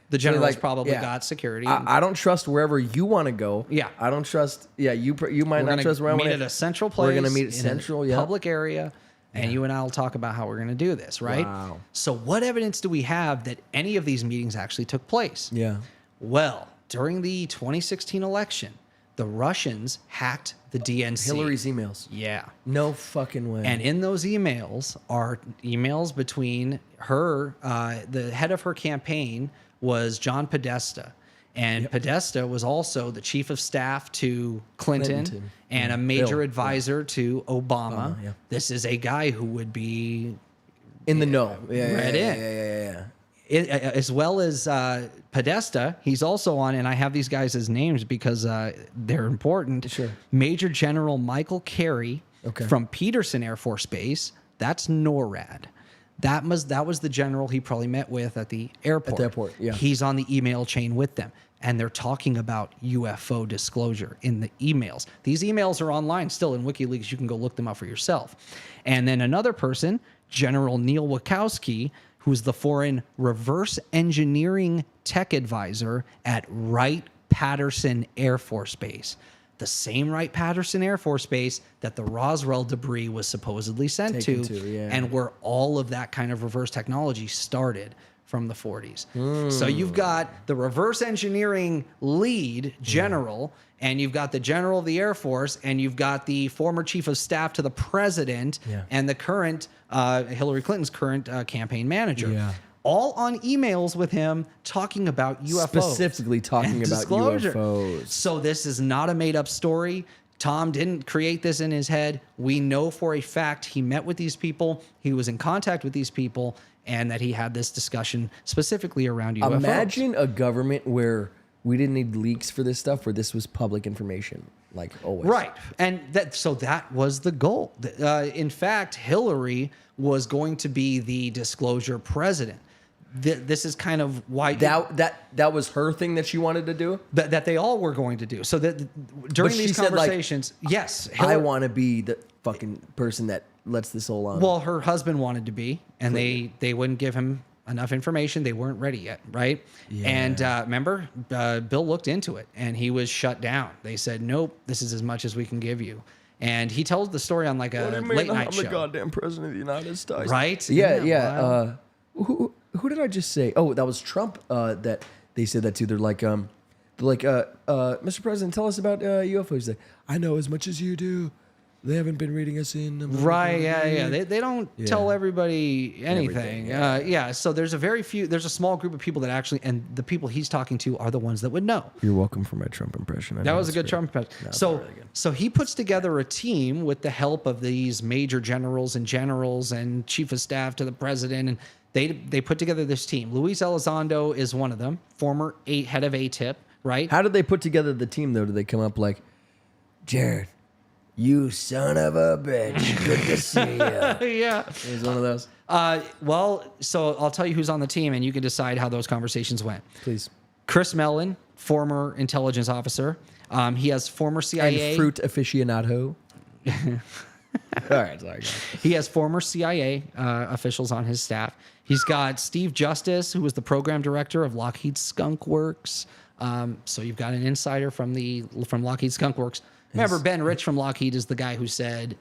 the general's probably got security. I don't trust wherever you want to go. Yeah. I don't trust. Yeah, you might We're not gonna trust where I meet want at a central place. We're gonna meet at in central. a Yeah. public area, and you and I will talk about how we're gonna do this, right? Wow. So, what evidence do we have that any of these meetings actually took place? Yeah. Well, during the 2016 election, the Russians hacked the DNC. Hillary's emails. Yeah. No fucking way. And in those emails are emails between her, the head of her campaign was John Podesta. And Podesta was also the chief of staff to Clinton. And a major Bill. advisor to Obama. yeah. This is a guy who would be in the know. read in. Yeah. As well as Podesta, he's also on, and I have these guys as names because they're important. Sure. Major General Michael Carey Okay. from Peterson Air Force Base. That's NORAD. That was the general he probably met with at the airport. At the airport, yeah. He's on the email chain with them, and they're talking about UFO disclosure in the emails. These emails are online still in WikiLeaks. You can go look them up for yourself. And then another person, General Neil Wachowski, who's the foreign reverse engineering tech advisor at Wright-Patterson Air Force Base. The same Wright-Patterson Air Force Base that the Roswell debris was supposedly sent Taken to, to, yeah. and where all of that kind of reverse technology started from the 40s. So you've got the reverse engineering lead general, and you've got the general of the Air Force, and you've got the former chief of staff to the president, and the current Hillary Clinton's current campaign manager. Yeah. All on emails with him talking about UFOs. Specifically talking and about disclosure. UFOs. So this is not a made-up story. Tom didn't create this in his head. We know for a fact he met with these people, he was in contact with these people, and that he had this discussion specifically around UFOs. Imagine a government where we didn't need leaks for this stuff, where this was public information, like always. Right. And that was the goal. In fact, Hillary was going to be the disclosure president. This is kind of why that was her thing that she wanted to do. That they all were going to do. So that during these conversations, yes, I want to be the fucking person that lets this all on. Well, her husband wanted to be, and they wouldn't give him enough information. They weren't ready yet, right? Yeah. And remember, Bill looked into it, and he was shut down. They said, "Nope, this is as much as we can give you." And he tells the story on like a late night show. I'm the goddamn president of the United States, right? Yeah. Who did I just say? Oh, that was Trump. That they said that too. They're like, Mr. President, tell us about UFOs. He's like, I know as much as you do. They haven't been reading us in. Right, yeah. They don't tell everybody anything. So there's a small group of people that actually, and the people he's talking to are the ones that would know. You're welcome for my Trump impression. That was a good Trump impression. No, so he puts together a team with the help of these major generals and chief of staff to the president, and they put together this team. Luis Elizondo is one of them, former head of ATIP, right? How did they put together the team, though? Did they come up like, Jared, you son of a bitch, good to see you? Yeah. It was one of those. So I'll tell you who's on the team, and you can decide how those conversations went. Please. Chris Mellon, former intelligence officer. He has former CIA. And fruit aficionado. All right, sorry. He has former CIA officials on his staff. He's got Steve Justice, who was the program director of Lockheed Skunk Works. So you've got an insider from Lockheed Skunk Works. Remember, Ben Rich from Lockheed is the guy who said,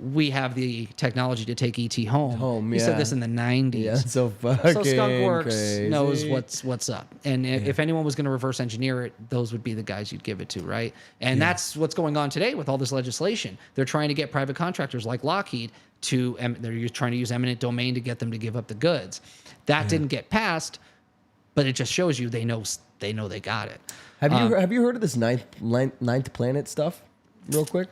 we have the technology to take ET home. He said this in the 90s. Yeah, so fucking So Skunk Works crazy. knows what's up. And if anyone was going to reverse engineer it, those would be the guys you'd give it to, right? And that's what's going on today with all this legislation. They're trying to get private contractors like Lockheed they're trying to use eminent domain to get them to give up the goods. That didn't get passed, but it just shows you they know they got it. Have you heard of this ninth planet stuff? Real quick.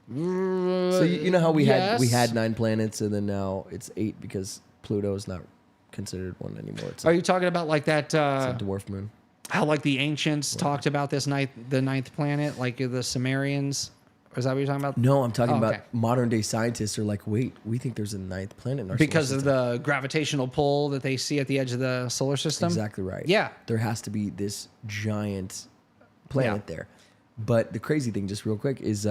So you know how we had 9 planets, and then now it's 8 because Pluto is not considered one anymore. Are you talking about like that? It's a dwarf moon. How like the ancients talked about the ninth planet, like the Sumerians? Or is that what you're talking about? No, I'm talking about modern day scientists are like, wait, we think there's a 9th planet in our because solar of system. the gravitational pull that they see at the edge of the solar system. Exactly right. Yeah, there has to be this giant planet there. But the crazy thing, just real quick, is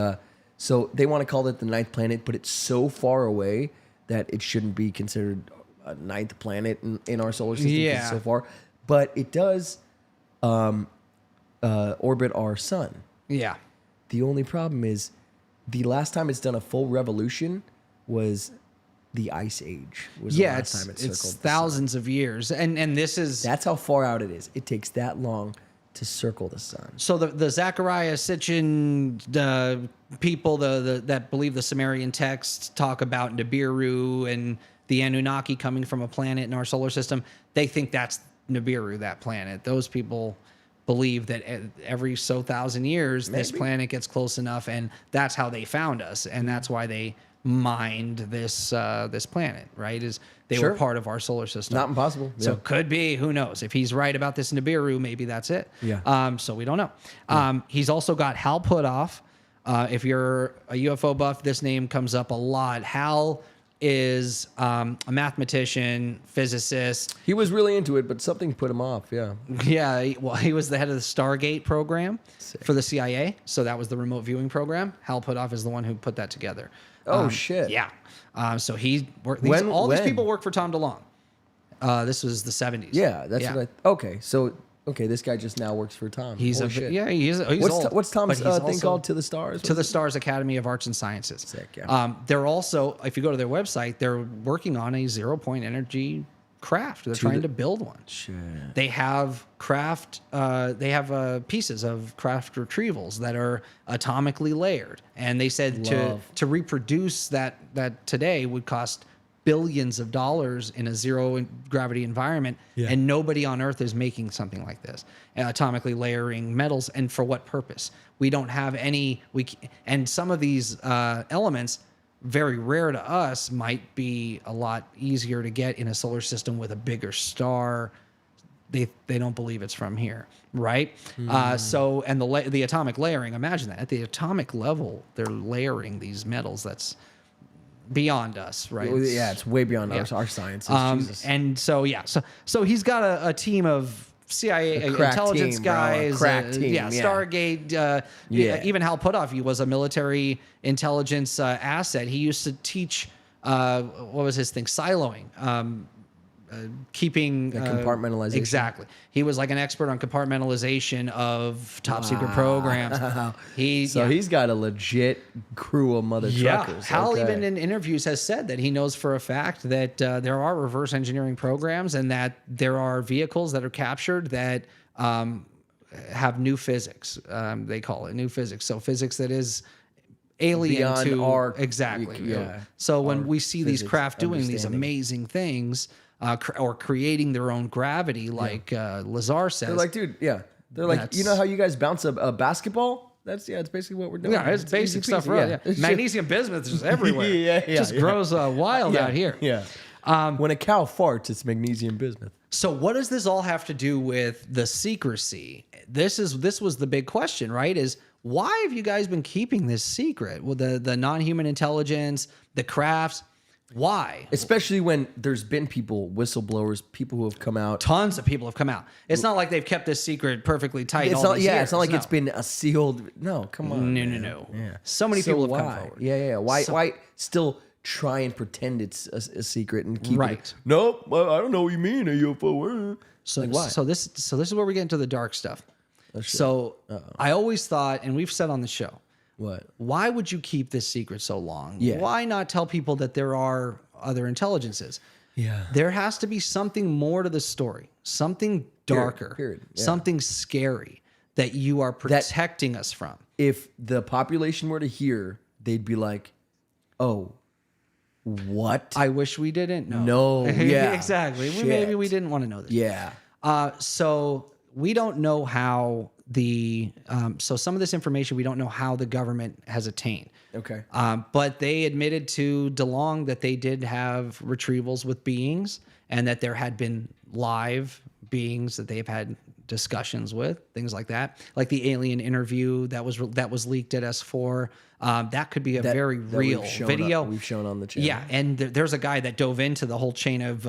so they want to call it the 9th planet, but it's so far away that it shouldn't be considered a 9th planet in our solar system. Yeah, it's so far, but it does orbit our sun. Yeah. The only problem is the last time it's done a full revolution was the Ice Age. Was the last time it circled it's thousands of years, and that's how far out it is. It takes that long to circle the sun. So the Zechariah Sitchin people that believe the Sumerian texts talk about Nibiru and the Anunnaki coming from a planet in our solar system. They think that's Nibiru, that planet. Those people believe that every so thousand years this planet gets close enough, and that's how they found us, and that's why they mined this planet, right? Is they were part of our solar system. Not impossible. So it could be, who knows? If he's right about this Nibiru, maybe that's it. Yeah. So we don't know. He's also got Hal Puthoff. If you're a UFO buff, this name comes up a lot. Hal is a mathematician, physicist. He was really into it, but something put him off. Yeah. Yeah. He was the head of the Stargate program for the CIA. So that was the remote viewing program. Hal Puthoff is the one who put that together. Oh, shit. Yeah. So he worked. All these people work for Tom DeLonge. This was the 70s. Yeah, that's what I. Okay, this guy just now works for Tom. He's he's old. What's Tom's but thing called? To the Stars? To the Stars Academy of Arts and Sciences. Sick, yeah. They're also, if you go to their website, they're working on a 0-point energy craft. They're trying to build one. Sure. They have craft. They have pieces of craft retrievals that are atomically layered, and they said to reproduce that today would cost billions of dollars in a zero gravity environment, and nobody on Earth is making something like this, atomically layering metals. And for what purpose? We don't have any. And some of these elements, very rare to us, might be a lot easier to get in a solar system with a bigger star. They don't believe it's from here, right? So, and the atomic layering. Imagine that at the atomic level, they're layering these metals. That's beyond us, right? Yeah, it's way beyond our science. Jesus. And so, so he's got a team of CIA intelligence team, guys, crack team, Stargate. Even Hal Puthoff, was a military intelligence asset. He used to teach, what was his thing? Siloing. Keeping compartmentalization. Exactly. He was like an expert on compartmentalization of top secret programs. He's got a legit crew of mother truckers. Hal even in interviews has said that he knows for a fact that there are reverse engineering programs and that there are vehicles that are captured that have new physics. They call it new physics. So physics that is alien beyond to our exactly. So when we see these craft doing these amazing things, or creating their own gravity, like Lazar says. They're like, dude, They're like, you know how you guys bounce a basketball? It's basically what we're doing. Yeah, it's basic stuff. Magnesium bismuth is everywhere. It just grows wild out here. Yeah. When a cow farts, it's magnesium bismuth. So what does this all have to do with the secrecy? This was the big question, right? Is why have you guys been keeping this secret? Well, the non-human intelligence, the crafts. Why? Especially when there's been whistleblowers, people who have come out. Tons of people have come out. It's not like they've kept this secret perfectly tight. It's not like it's been a sealed. No, come on. No. Yeah. So many people have come forward. Yeah. Why still try and pretend it's a secret and keep it? Nope. I don't know what you mean, a UFO. So why? So this is where we get into the dark stuff. So I always thought, and we've said on the show, what? Why would you keep this secret so long? Yeah. Why not tell people that there are other intelligences? Yeah. There has to be something more to the story, something darker, Period. Yeah. something scary that you are protecting us from. If the population were to hear, they'd be like, "Oh, what? I wish we didn't know." No. Yeah. Exactly. Shit. Maybe we didn't want to know this. Yeah. So we don't know how so some of this information we don't know how the government has attained. Okay. But they admitted to DeLonge that they did have retrievals with beings and that there had been live beings that they've had discussions with, things like that, like the alien interview that was leaked at S4. That could be a very real video. We've shown on the channel. Yeah, and there's a guy that dove into the whole chain of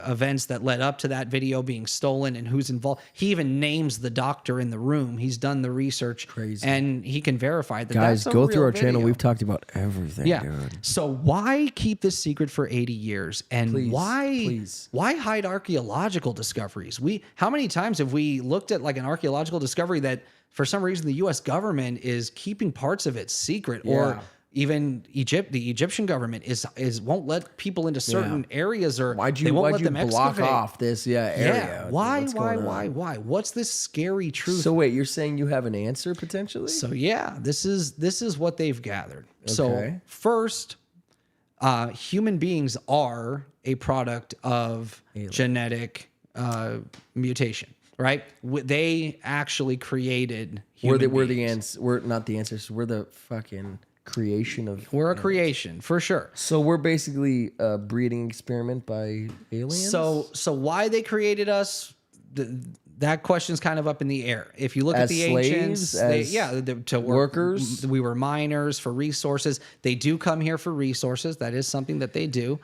events that led up to that video being stolen and who's involved. He even names the doctor in the room. He's done the research. Crazy. And he can verify that. Guys, that's a go through real our channel. video. We've talked about everything. Yeah. Dude. So why keep this secret for 80 years? And why hide archaeological discoveries? How many times have we looked at like an archaeological discovery that for some reason the U.S. government is keeping parts of it secret, or even the Egyptian government won't let people into certain areas, or why'd you them block excavate. off this area? Yeah. Why? What's this scary truth? So wait, you're saying you have an answer potentially? So yeah, this is what they've gathered. So Okay. first, human beings are a product of genetic mutation, right? They actually created human beings. We're not the answers. We're the fucking creation of. We're a creation for sure. So we're basically a breeding experiment by aliens. So why they created us? That question's kind of up in the air. If you look at As the slaves, ancients, to work, workers? we were miners for resources. They do come here for resources. That is something that they do.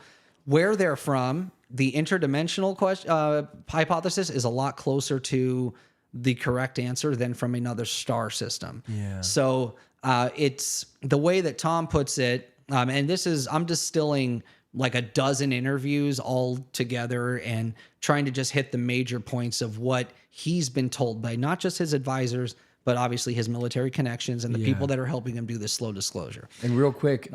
Where they're from, the interdimensional hypothesis is a lot closer to the correct answer than from another star system. Yeah. So it's the way that Tom puts it, and I'm distilling like a dozen interviews all together and trying to just hit the major points of what he's been told by not just his advisors, but obviously his military connections and the people that are helping him do this slow disclosure. And real quick,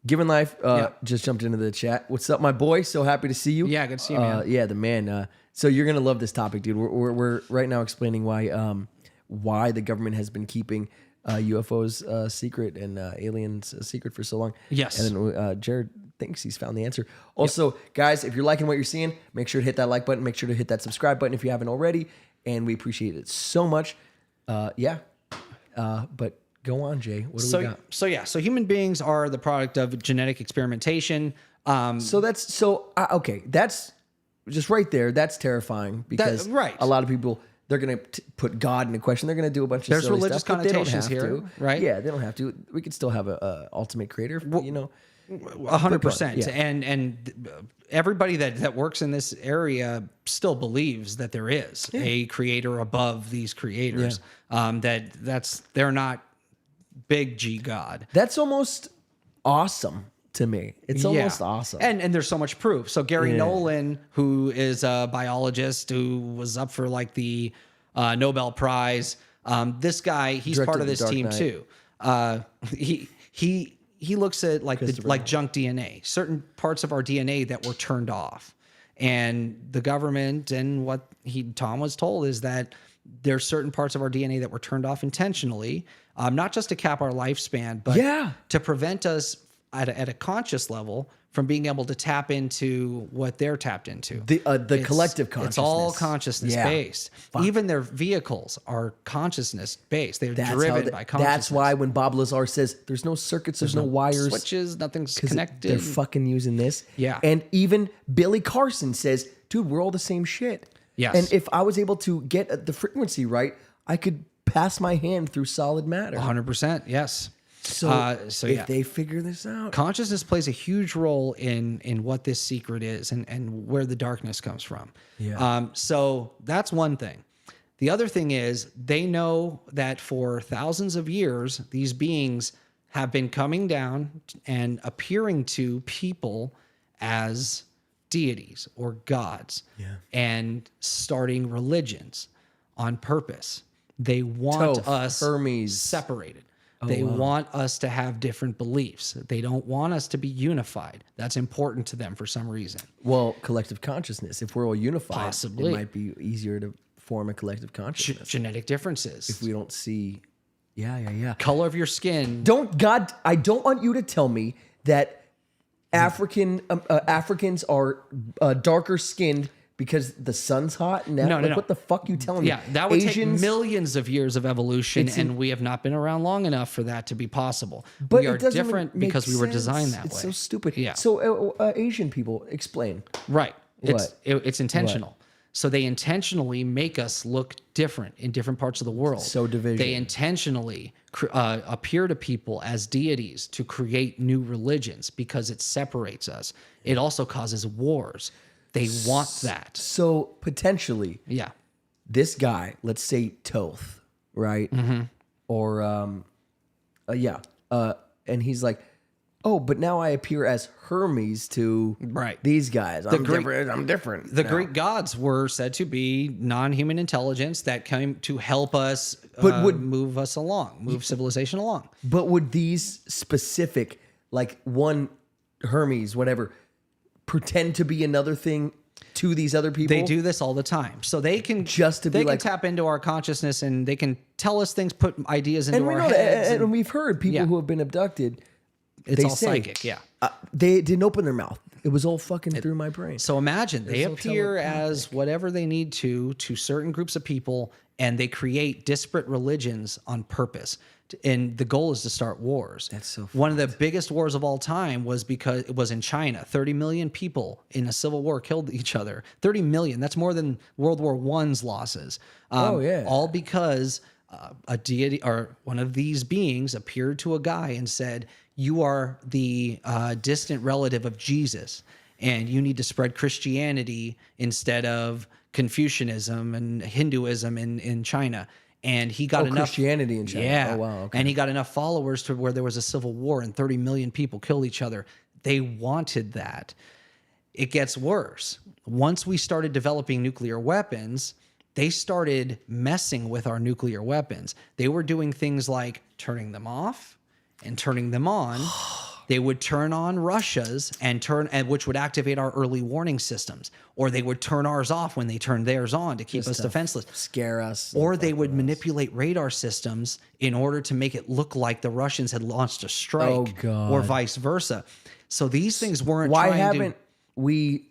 Given Life just jumped into the chat. What's up, my boy? So happy to see you. Yeah, good to see you, man. Yeah, the man. So you're gonna love this topic, dude. We're right now explaining why the government has been keeping UFOs secret and aliens secret for so long. Yes. And then Jared thinks he's found the answer. Also, guys, if you're liking what you're seeing, make sure to hit that like button. Make sure to hit that subscribe button if you haven't already. And we appreciate it so much. But go on, Jay. What do we got? So human beings are the product of genetic experimentation. That's just right there. That's terrifying because right. a lot of people, they're going to put God into question. They're going to do a bunch of There's silly religious stuff, but they don't connotations have here, to. right? Yeah, they don't have to. We could still have a ultimate creator, 100%. Yeah. And everybody that works in this area still believes that there is a creator above these creators. They're not big G God. That's almost awesome to me. It's almost awesome. And there's so much proof. So Gary Nolan, who is a biologist who was up for like the Nobel Prize, this guy, he's Directed part of this The Dark team Knight. too. He looks at like junk DNA, certain parts of our DNA that were turned off. And the government and what Tom was told is that there's certain parts of our DNA that were turned off intentionally, not just to cap our lifespan, but to prevent us at a conscious level from being able to tap into what they're tapped into. The collective consciousness. It's all consciousness based. Even their vehicles are consciousness based. They're driven by consciousness. That's why when Bob Lazar says there's no circuits, there's no wires, switches, nothing's connected. They're fucking using this. Yeah. And even Billy Carson says, dude, we're all the same shit. Yes. And if I was able to get the frequency right, I could pass my hand through solid matter. 100%. Yes. So if they figure this out, consciousness plays a huge role in what this secret is and where the darkness comes from. Yeah. So that's one thing. The other thing is they know that for thousands of years, these beings have been coming down and appearing to people as deities or gods and starting religions on purpose. They want us Hermes separated. They want us to have different beliefs. They don't want us to be unified. That's important to them for some reason. Well, collective consciousness. If we're all unified, Possibly. it might be easier to form a collective consciousness. Genetic differences. If we don't see, yeah. Color of your skin. I don't want you to tell me that Africans are darker skinned because the sun's hot. And No. What the fuck you telling me? Yeah, that would take millions of years of evolution, and we have not been around long enough for that to be possible. But we are it doesn't different make because we were designed sense. that way. It's so stupid. Yeah. So Asian people, explain. Right. What? It's intentional. So they intentionally make us look different in different parts of the world. So division. They intentionally appear to people as deities to create new religions because it separates us. It also causes wars. They want that. So potentially, this guy, let's say Toth, right? Mm-hmm. Or and he's like, oh, but now I appear as Hermes to these guys. I'm different. The Greek gods were said to be non-human intelligence that came to help us move us along, move civilization along. But would these specific, like one Hermes, whatever, pretend to be another thing to these other people? They do this all the time. So they can tap into our consciousness and they can tell us things, put ideas into our heads. And we've heard people who have been abducted. It's all psychic, they didn't open their mouth. It was all fucking through my brain. So imagine they appear as whatever they need to certain groups of people, and they create disparate religions on purpose. And the goal is to start wars. That's so One of the biggest wars of all time was because it was in China. 30 million people in a civil war killed each other. 30 million. That's more than World War I's losses. All because a deity or one of these beings appeared to a guy and said, you are the distant relative of Jesus, and you need to spread Christianity instead of Confucianism and Hinduism in China. And he got enough Christianity in China. Yeah. Oh, wow. Okay. And he got enough followers to where there was a civil war and 30 million people killed each other. They wanted that. It gets worse. Once we started developing nuclear weapons, they started messing with our nuclear weapons. They were doing things like turning them off and turning them on. They would turn on Russia's and which would activate our early warning systems, or they would turn ours off when they turned theirs on to keep us defenseless, scare us, or they would manipulate radar systems in order to make it look like the Russians had launched a strike, or vice versa. So these things weren't. Why haven't we?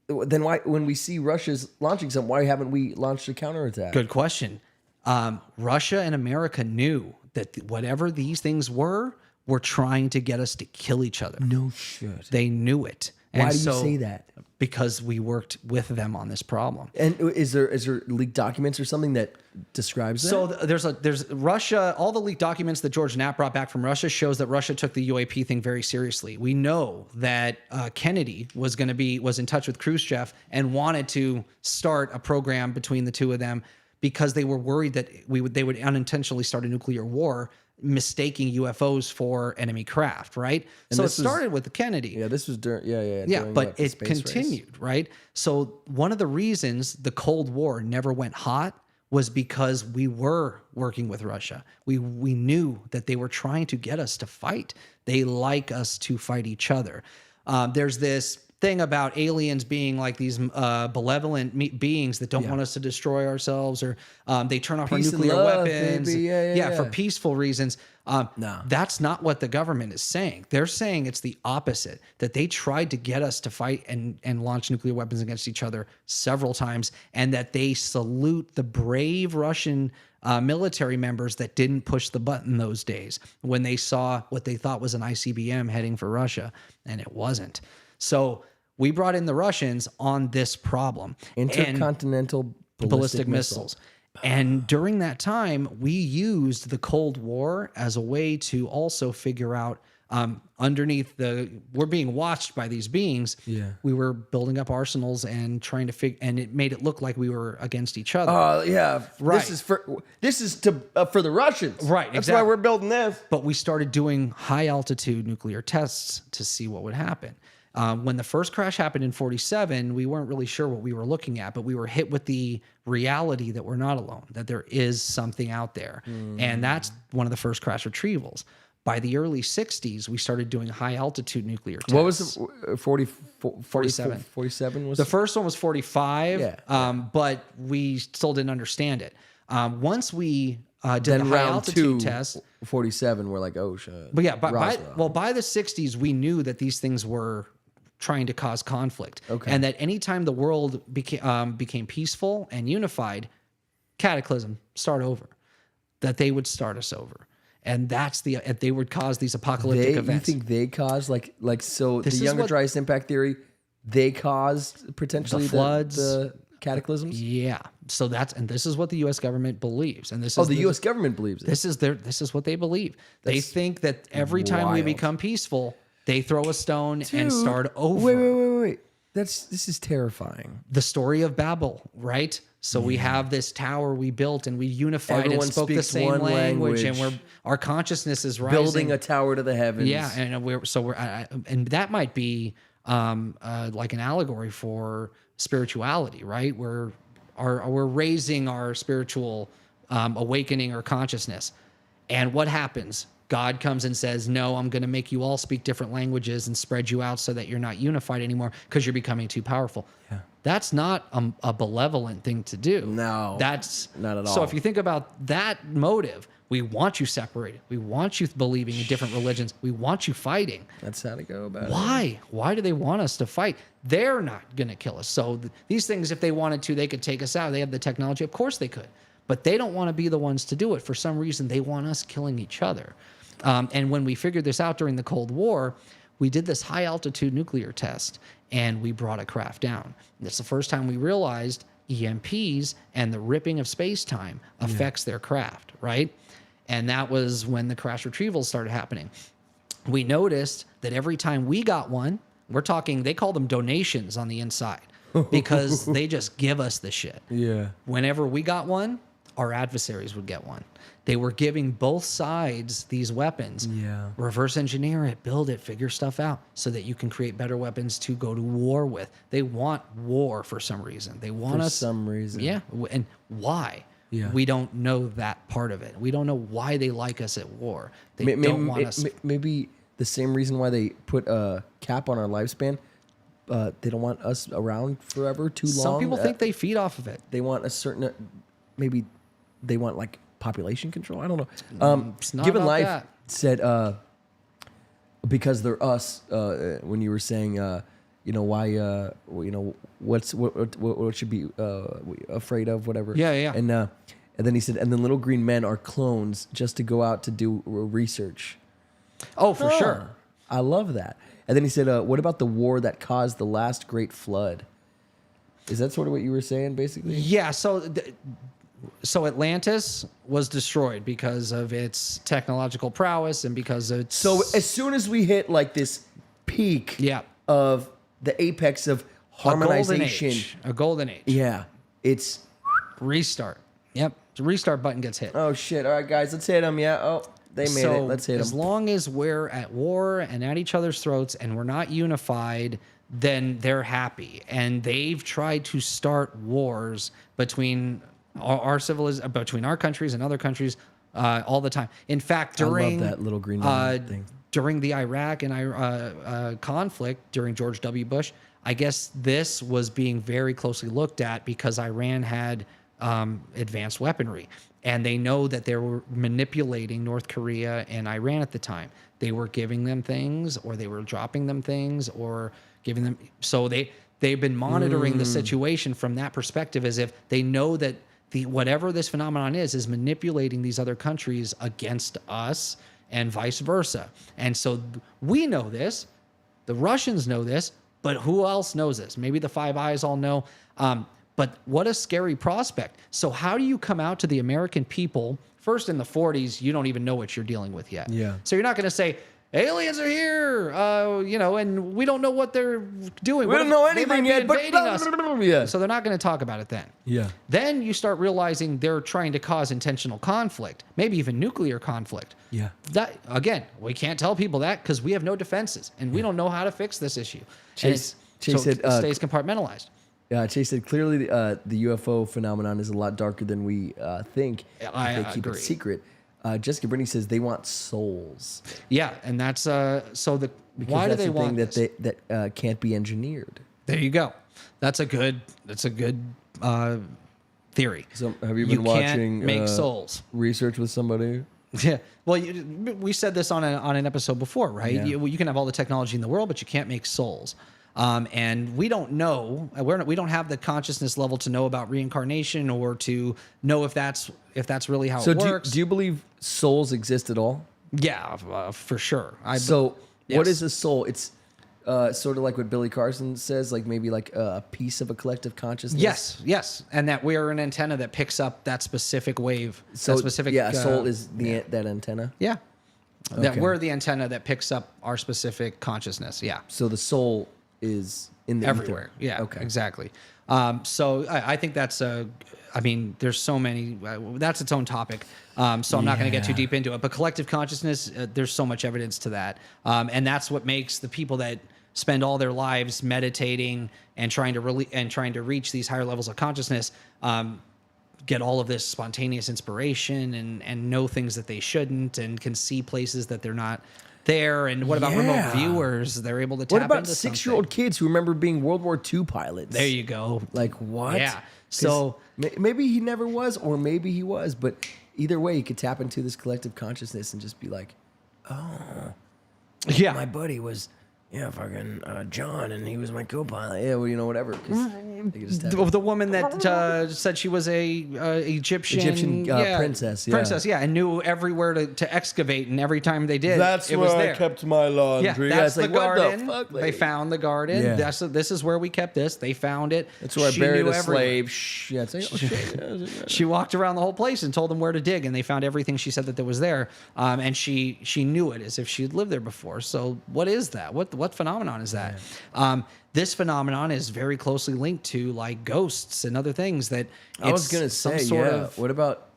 Then why, when we see Russia's launching something, why haven't we launched a counterattack? Good question. Russia and America knew that whatever these things were trying to get us to kill each other. No shit. They knew it. Why do you say that? Because we worked with them on this problem. And is there leaked documents or something that describes that? So there's Russia. All the leaked documents that George Knapp brought back from Russia shows that Russia took the UAP thing very seriously. We know that Kennedy was in touch with Khrushchev and wanted to start a program between the two of them because they were worried that they would unintentionally start a nuclear war, mistaking UFOs for enemy craft, right? And so it started with Kennedy. Yeah, this was during, but it continued, right? So one of the reasons the Cold War never went hot was because we were working with Russia. We knew that they were trying to get us to fight. They like us to fight each other. There's this thing about aliens being like these malevolent beings that don't want us to destroy ourselves, or they turn off our nuclear weapons. For peaceful reasons. No, that's not what the government is saying. They're saying it's the opposite, that they tried to get us to fight and launch nuclear weapons against each other several times, and that they salute the brave Russian military members that didn't push the button those days when they saw what they thought was an ICBM heading for Russia, and it wasn't. So we brought in the Russians on this problem. Intercontinental ballistic missiles. And during that time, we used the Cold War as a way to also figure out we're being watched by these beings. Yeah. We were building up arsenals and trying to and it made it look like we were against each other. Right. This is for the Russians. Right. That's why we're building this. But we started doing high altitude nuclear tests to see what would happen. When the first crash happened in 47, we weren't really sure what we were looking at, but we were hit with the reality that we're not alone, that there is something out there. And that's one of the first crash retrievals. By the early 60s, we started doing high altitude nuclear tests. What was it? 47? 47 was the first one was 45, but we still didn't understand it. Once we did the high altitude test, 47, we're like, oh shit. But yeah, by the 60s, we knew that these things were trying to cause conflict, and that anytime the world became peaceful and unified, cataclysm, start over, that they would start us over. And they would cause these apocalyptic events. You think they caused the Younger Dryas impact theory? They caused potentially the floods, the cataclysms. Yeah. So this is what the U.S. government believes, and this is the U.S. government believes it. This is what they believe. They think that every time we become peaceful, they throw a stone and start over. Wait. This is terrifying. The story of Babel, right? So we have this tower we built, and we unified Everyone and spoke the same language, and our consciousness is rising, building a tower to the heavens. Yeah, and and that might be like an allegory for spirituality, right? We're raising our spiritual awakening or consciousness, and what happens? God comes and says, no, I'm going to make you all speak different languages and spread you out so that you're not unified anymore because you're becoming too powerful. Yeah. That's not a benevolent thing to do. No, that's not at all. So if you think about that motive, we want you separated. We want you believing in different religions. We want you fighting. That's how to go about it. Why? Why do they want us to fight? They're not going to kill us. So these things, if they wanted to, they could take us out. They have the technology. Of course they could. But they don't want to be the ones to do it. For some reason, they want us killing each other. And when we figured this out during the Cold War, we did this high altitude nuclear test and we brought a craft down. It's the first time we realized EMPs and the ripping of space-time affects their craft, right? And that was when the crash retrievals started happening. We noticed that every time we got one, we're talking, they call them donations on the inside because they just give us the shit. Yeah. Whenever we got one, our adversaries would get one. They were giving both sides these weapons. Yeah. Reverse engineer it, build it, figure stuff out so that you can create better weapons to go to war with. They want war for some reason. They want us. For some reason. Yeah. And why? Yeah. We don't know that part of it. We don't know why they like us at war. They don't want us. Maybe the same reason why they put a cap on our lifespan. They don't want us around forever too long. Some people think they feed off of it. They want a certain, maybe they want like population control. I don't know. It's not Given about Life that. said, because they're us, when you were saying, why, what should be afraid of, whatever. Yeah. And then he said, and then little green men are clones just to go out to do research. Oh, for sure. I love that. And then he said, what about the war that caused the last great flood? Is that sort of what you were saying, basically? Yeah. So Atlantis was destroyed because of its technological prowess and because of So as soon as we hit like this peak of the apex of harmonization. A golden age. Yeah. It's restart. Yep. The restart button gets hit. Oh, shit. All right, guys, let's hit them. Yeah. Oh, they made it. Let's hit them. As long as we're at war and at each other's throats and we're not unified, then they're happy. And they've tried to start wars between between our countries and other countries all the time. In fact, during I love that little green thing. During the Iraq and conflict during George W. Bush, I guess this was being very closely looked at because Iran had advanced weaponry. And they know that they were manipulating North Korea and Iran at the time. They were giving them things, or they were dropping them things, or giving them. So they've been monitoring the situation from that perspective, as if they know that whatever this phenomenon is manipulating these other countries against us, and vice versa. And so we know this. The Russians know this, but who else knows this? Maybe the Five Eyes all know. But what a scary prospect. So how do you come out to the American people? First, in the 40s, you don't even know what you're dealing with yet. Yeah. So you're not going to say, aliens are here, and we don't know what they're doing. We don't know They anything might be yet, but invading us. yeah. So they're not going to talk about it then. Yeah. Then you start realizing they're trying to cause intentional conflict, maybe even nuclear conflict. Yeah. That again, we can't tell people that because we have no defenses and we don't know how to fix this issue. Chase so said, it stays compartmentalized. Chase said clearly the UFO phenomenon is a lot darker than we think. I if they keep agree. it secret. Jessica Brittany says they want souls. Yeah, and that's why do That's they the want thing this? that can't be engineered. There you go. That's a good theory. So have you been You can't watching make souls. research with somebody? Yeah. Well, we said this on an episode before, right? Yeah. You can have all the technology in the world, but you can't make souls. And we don't know. We don't have the consciousness level to know about reincarnation or to know if that's really how it works. Do you believe souls exist at all? Yeah, for sure. What yes. is a soul? It's sort of like what Billy Carson says, like maybe like a piece of a collective consciousness. Yes, and that we are an antenna that picks up that specific wave. So that specific, soul is that antenna. Yeah, that Okay. we're the antenna that picks up our specific consciousness. Yeah. So the soul is in the Everywhere. ether. Yeah. Okay. Exactly. So I think that's there's so many. That's its own topic. So I'm not going to get too deep into it. But collective consciousness, there's so much evidence to that, and that's what makes the people that spend all their lives meditating and trying to reach these higher levels of consciousness get all of this spontaneous inspiration and know things that they shouldn't and can see places that they're not there. And what about remote viewers? They're able to tap What about into 6-year-old kids who remember being World War II pilots? There you go. Like what? Yeah. So maybe he never was, or maybe he was, but either way, you could tap into this collective consciousness and just be like, oh, yeah, my buddy was, fucking John, and he was my co-pilot. Yeah, well, whatever. 'Cause they could just tap in. the woman that said she was a Egyptian princess. Yeah. Princess, and knew everywhere to excavate, and every time they did, That's it where was there. I kept my laundry. Yeah, that's it's the like, garden. What the fuck, They lady? found the garden. Yeah. This is where we kept this. They found it. That's where She I buried knew a everywhere. slave. Shh. Yeah, it's like, oh, shit. She walked around the whole place and told them where to dig, and they found everything she said that was there. And she knew it as if she had lived there before. So what is that? What phenomenon is that? This phenomenon is very closely linked to like ghosts and other things that I was it's gonna some say, sort of. What about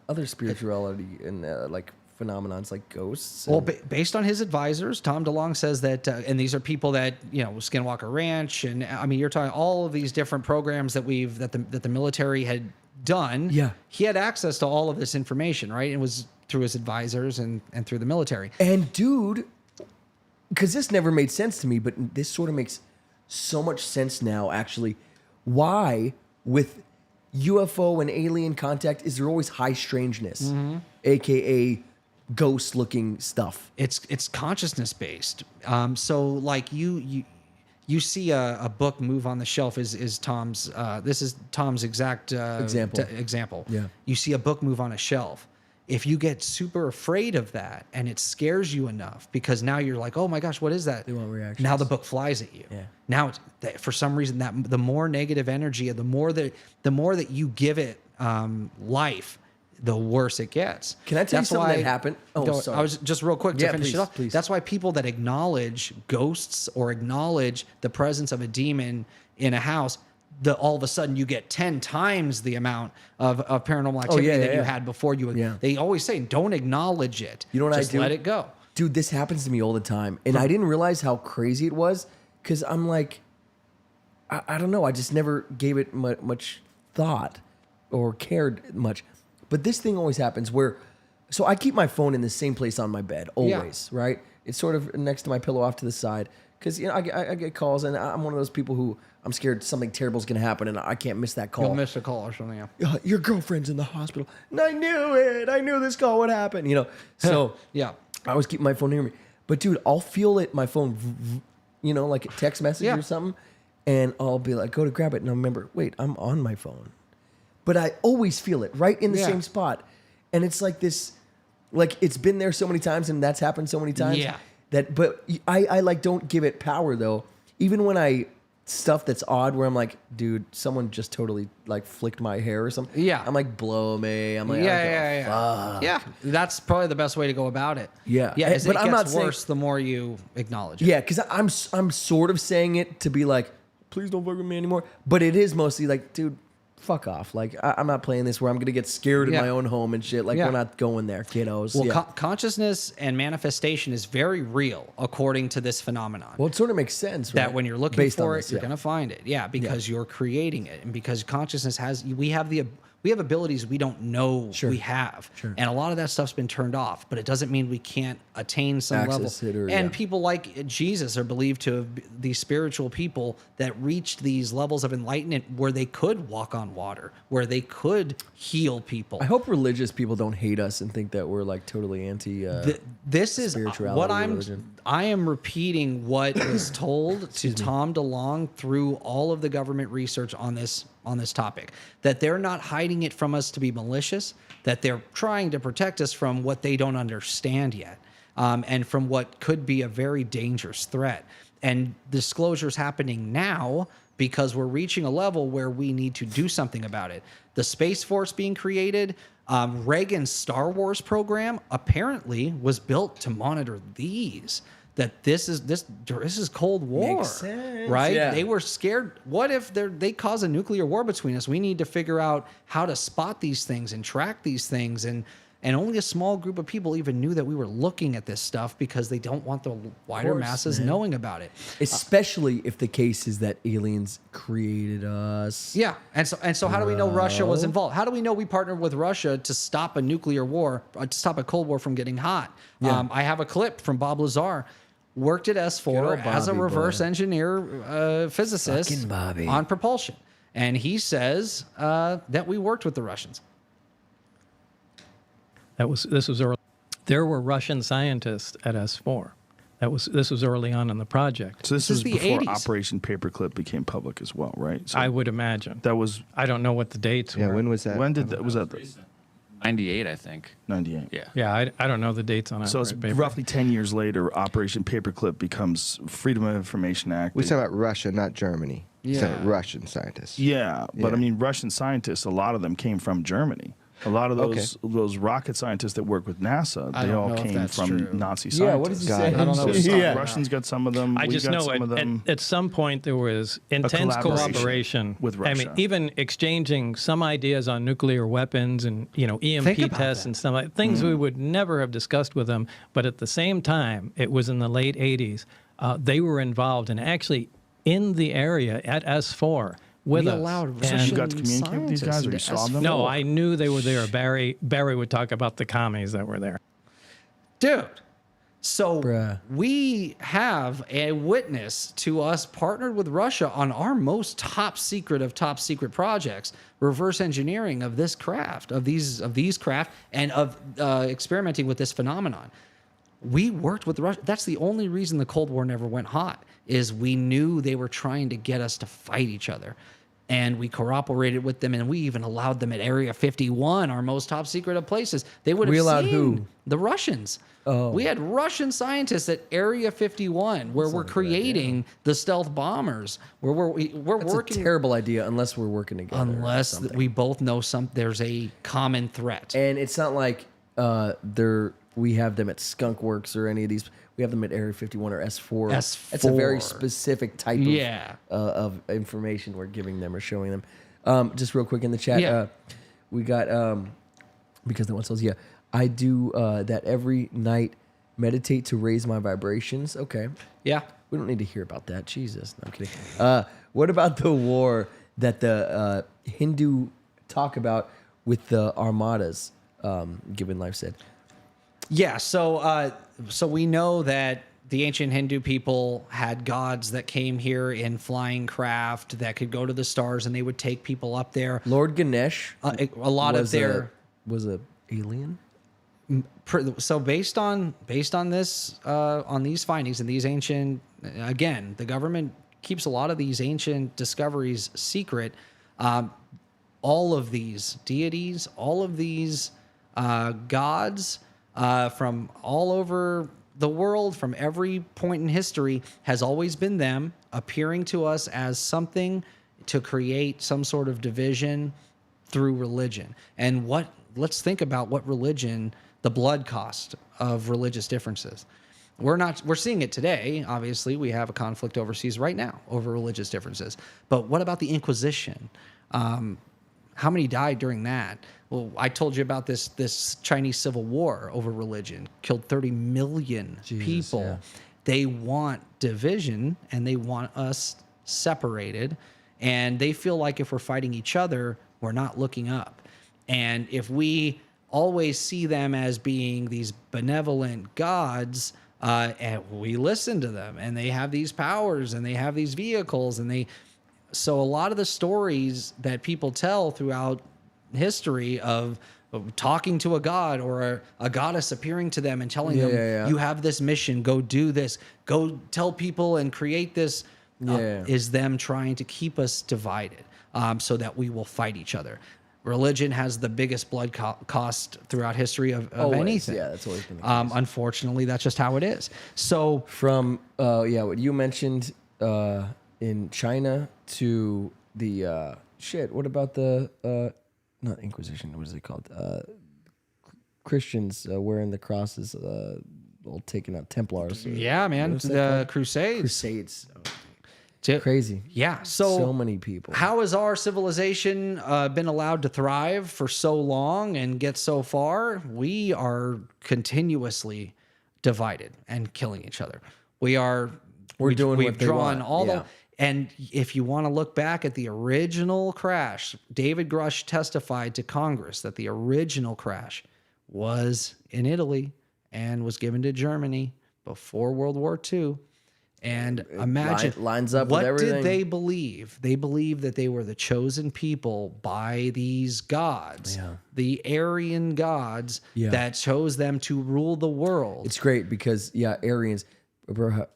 other spirituality and like phenomenons like ghosts? Well, based on his advisors, Tom DeLonge says that, and these are people that Skinwalker Ranch, and I mean, you're talking all of these different programs that the military had done. Yeah, he had access to all of this information, right? It was through his advisors and through the military. And dude, because this never made sense to me, but this sort of makes so much sense now, actually. Why, with UFO and alien contact, is there always high strangeness, aka ghost-looking stuff? It's consciousness based. So like you see a book move on the shelf is Tom's. This is Tom's exact example. Yeah. You see a book move on a shelf. If you get super afraid of that and it scares you enough, because now you're like, oh my gosh, what is that? They want reactions. Now the book flies at you. Yeah. Now for some reason that the more negative energy, the more that you give it life, the worse it gets. Can I tell you something that happened? Oh, sorry. I was just real quick to finish please, it off. please. That's why people that acknowledge ghosts or acknowledge the presence of a demon in a house, all of a sudden you get 10 times the amount of paranormal activity that you had before you. Yeah. They always say, don't acknowledge it. You know what Just I do? let it go. Dude, this happens to me all the time. And I didn't realize how crazy it was because I'm like, I don't know. I just never gave it much thought or cared much. But this thing always happens where, so I keep my phone in the same place on my bed, always, right? It's sort of next to my pillow off to the side. Because, you know, I get calls and I'm one of those people who I'm scared something terrible is going to happen and I can't miss that call. You'll miss a call or something. Yeah. Your girlfriend's in the hospital. And I knew it. I knew this call would happen, you know. So yeah. I always keep my phone near me. But, dude, I'll feel it, my phone, you know, like a text message or something. And I'll be like, go to grab it. And I'll remember, wait, I'm on my phone. But I always feel it right in the same spot. And it's like this, like it's been there so many times and that's happened so many times. Yeah. But I like don't give it power though. Even when stuff that's odd where I'm like, dude, someone just totally like flicked my hair or something. Yeah. I'm like, blow me. I'm like, Yeah. That's probably the best way to go about it. Yeah. Yeah. But I'm not saying, worse the more you acknowledge it. yeah, because I'm sort of saying it to be like, please don't fuck with me anymore. But it is mostly like, dude, fuck off. Like, I'm not playing this where I'm going to get scared in my own home and shit. Like, we're not going there, kiddos. Well, consciousness and manifestation is very real, according to this phenomenon. Well, it sort of makes sense, right? That when you're looking Based on for this, it, you're going to find it. Yeah, because you're creating it. And because consciousness we have abilities we don't know we have. Sure. And a lot of that stuff's been turned off, but it doesn't mean we can't attain some Access level. it or- And people like Jesus are believed to have these spiritual people that reached these levels of enlightenment where they could walk on water, where they could heal people. I hope religious people don't hate us and think that we're like totally anti This is spirituality what or religion. I am repeating what is told to Tom DeLonge through all of the government research on this topic, that they're not hiding it from us to be malicious, that they're trying to protect us from what they don't understand yet, and from what could be a very dangerous threat. And disclosure's happening now because we're reaching a level where we need to do something about it. The Space Force being created, Reagan's Star Wars program apparently was built to monitor these. That this is Cold War, Makes sense. right? Yeah. They were scared. What if they cause a nuclear war between us? We need to figure out how to spot these things and track these things. And only a small group of people even knew that we were looking at this stuff because they don't want the wider masses knowing about it. Especially if the case is that aliens created us. Yeah, and so how do we know Russia was involved? How do we know we partnered with Russia to stop a nuclear war, to stop a Cold War from getting hot? Yeah. I have a clip from Bob Lazar. Worked at S4 as a reverse engineer physicist Fucking Bobby. on propulsion. And he says that we worked with the Russians. This was early. There were Russian scientists at S4. This was early on in the project. So this was the before 80s. Operation Paperclip became public as well, right? So I would imagine. that was I don't know what the dates Yeah, were. when was that? when did that was that 98, I think. 98? Yeah. Yeah, I don't know the dates on it. So it's roughly 10 years later, Operation Paperclip becomes Freedom of Information Act. We're talking about Russia, not Germany. We're talking about Yeah. Russian scientists. Yeah, but Yeah. I mean, Russian scientists, a lot of them came from Germany. A lot of those rocket scientists that work with NASA, I they don't all know if came that's from true. Nazi scientists. Yeah, what did you say? I don't know. So Yeah. Russians got some of them. I we just got know some of them. at some point there was intense collaboration cooperation with I mean, Russia. even exchanging some ideas on nuclear weapons and EMP Think about tests that. and stuff like things we would never have discussed with them. But at the same time, it was in the late '80s. They were involved and actually in the area at S4 with We us. allowed And- So you got to communicate with these guys, or you saw them? No, I knew they were there. Barry would talk about the commies that were there. Dude, So we have a witness to us partnered with Russia on our most top secret of top secret projects, reverse engineering of this craft, of these craft, and of experimenting with this phenomenon. We worked with Russia. That's the only reason the Cold War never went hot, is we knew they were trying to get us to fight each other. And we cooperated with them, and we even allowed them at Area 51, our most top secret of places. They would have allowed seen who? The Russians. Oh. We had Russian scientists at Area 51 where we're creating the stealth bombers. Where we're That's working. a terrible idea unless we're working together. Unless we both know there's a common threat. And it's not like we have them at Skunk Works or any of these. We have them at Area 51 or S4. That's a very specific type of information we're giving them or showing them. Just real quick in the chat, we got, because the one says, I do that every night, meditate to raise my vibrations. Okay. Yeah. We don't need to hear about that. Jesus. No, I'm kidding. What about the war that the Hindu talk about with the armadas, Given Life said? Yeah, so we know that the ancient Hindu people had gods that came here in flying craft that could go to the stars, and they would take people up there. Lord Ganesh, a lot of their was a alien. So based on this on these findings and these ancient, again, the government keeps a lot of these ancient discoveries secret. All of these deities, all of these gods. From all over the world, from every point in history, has always been them appearing to us as something to create some sort of division through religion. And let's think about what religion, the blood cost of religious differences. We're seeing it today. Obviously, we have a conflict overseas right now over religious differences. But what about the Inquisition? How many died during that? Well, I told you about this Chinese Civil War over religion, killed 30 million people. Yeah. They want division, and they want us separated, and they feel like if we're fighting each other, we're not looking up. And if we always see them as being these benevolent gods, and we listen to them, and they have these powers, and they have these vehicles, and so a lot of the stories that people tell throughout history of talking to a god or a goddess appearing to them and telling them, you have this mission, go do this, go tell people and create this, is them trying to keep us divided so that we will fight each other. Religion has the biggest blood cost throughout history of anything. Yeah, that's always been the case. Unfortunately, that's just how it is. So from what you mentioned in China to the what about the not Inquisition? What is it called? Christians wearing the crosses, all taking out Templars. Yeah, man, the Crusades. Crusades. Crazy. Yeah. So many people. How has our civilization been allowed to thrive for so long and get so far? We are continuously divided and killing each other. We've drawn all the. And if you want to look back at the original crash, David Grush testified to Congress that the original crash was in Italy and was given to Germany before World War II. And imagine lines up what with everything. Did they believe? They believed that they were the chosen people by these gods, the Aryan gods that chose them to rule the world. It's great because Aryans, bro.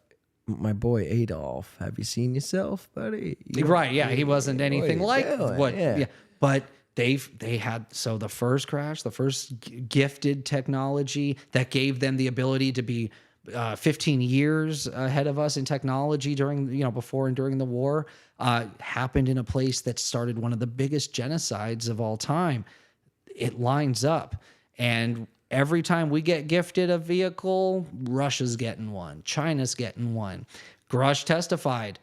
My boy Adolf, have you seen yourself, buddy? Right, yeah, he wasn't anything like what. Yeah. But they had the first crash, the first gifted technology that gave them the ability to be 15 years ahead of us in technology before and during the war, happened in a place that started one of the biggest genocides of all time. It lines up, and every time we get gifted a vehicle, Russia's getting one, China's getting one. Grush testified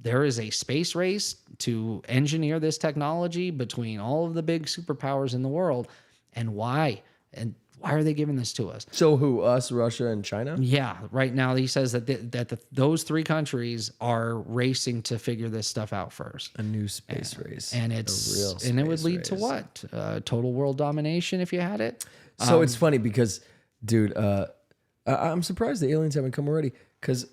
there is a space race to engineer this technology between all of the big superpowers in the world. And why? And why are they giving this to us? So who? Us, Russia, and China? Yeah. Right now, he says that those three countries are racing to figure this stuff out first. A new space race. And it would lead to what? Total world domination if you had it? So it's funny because, dude, I'm surprised the aliens haven't come already because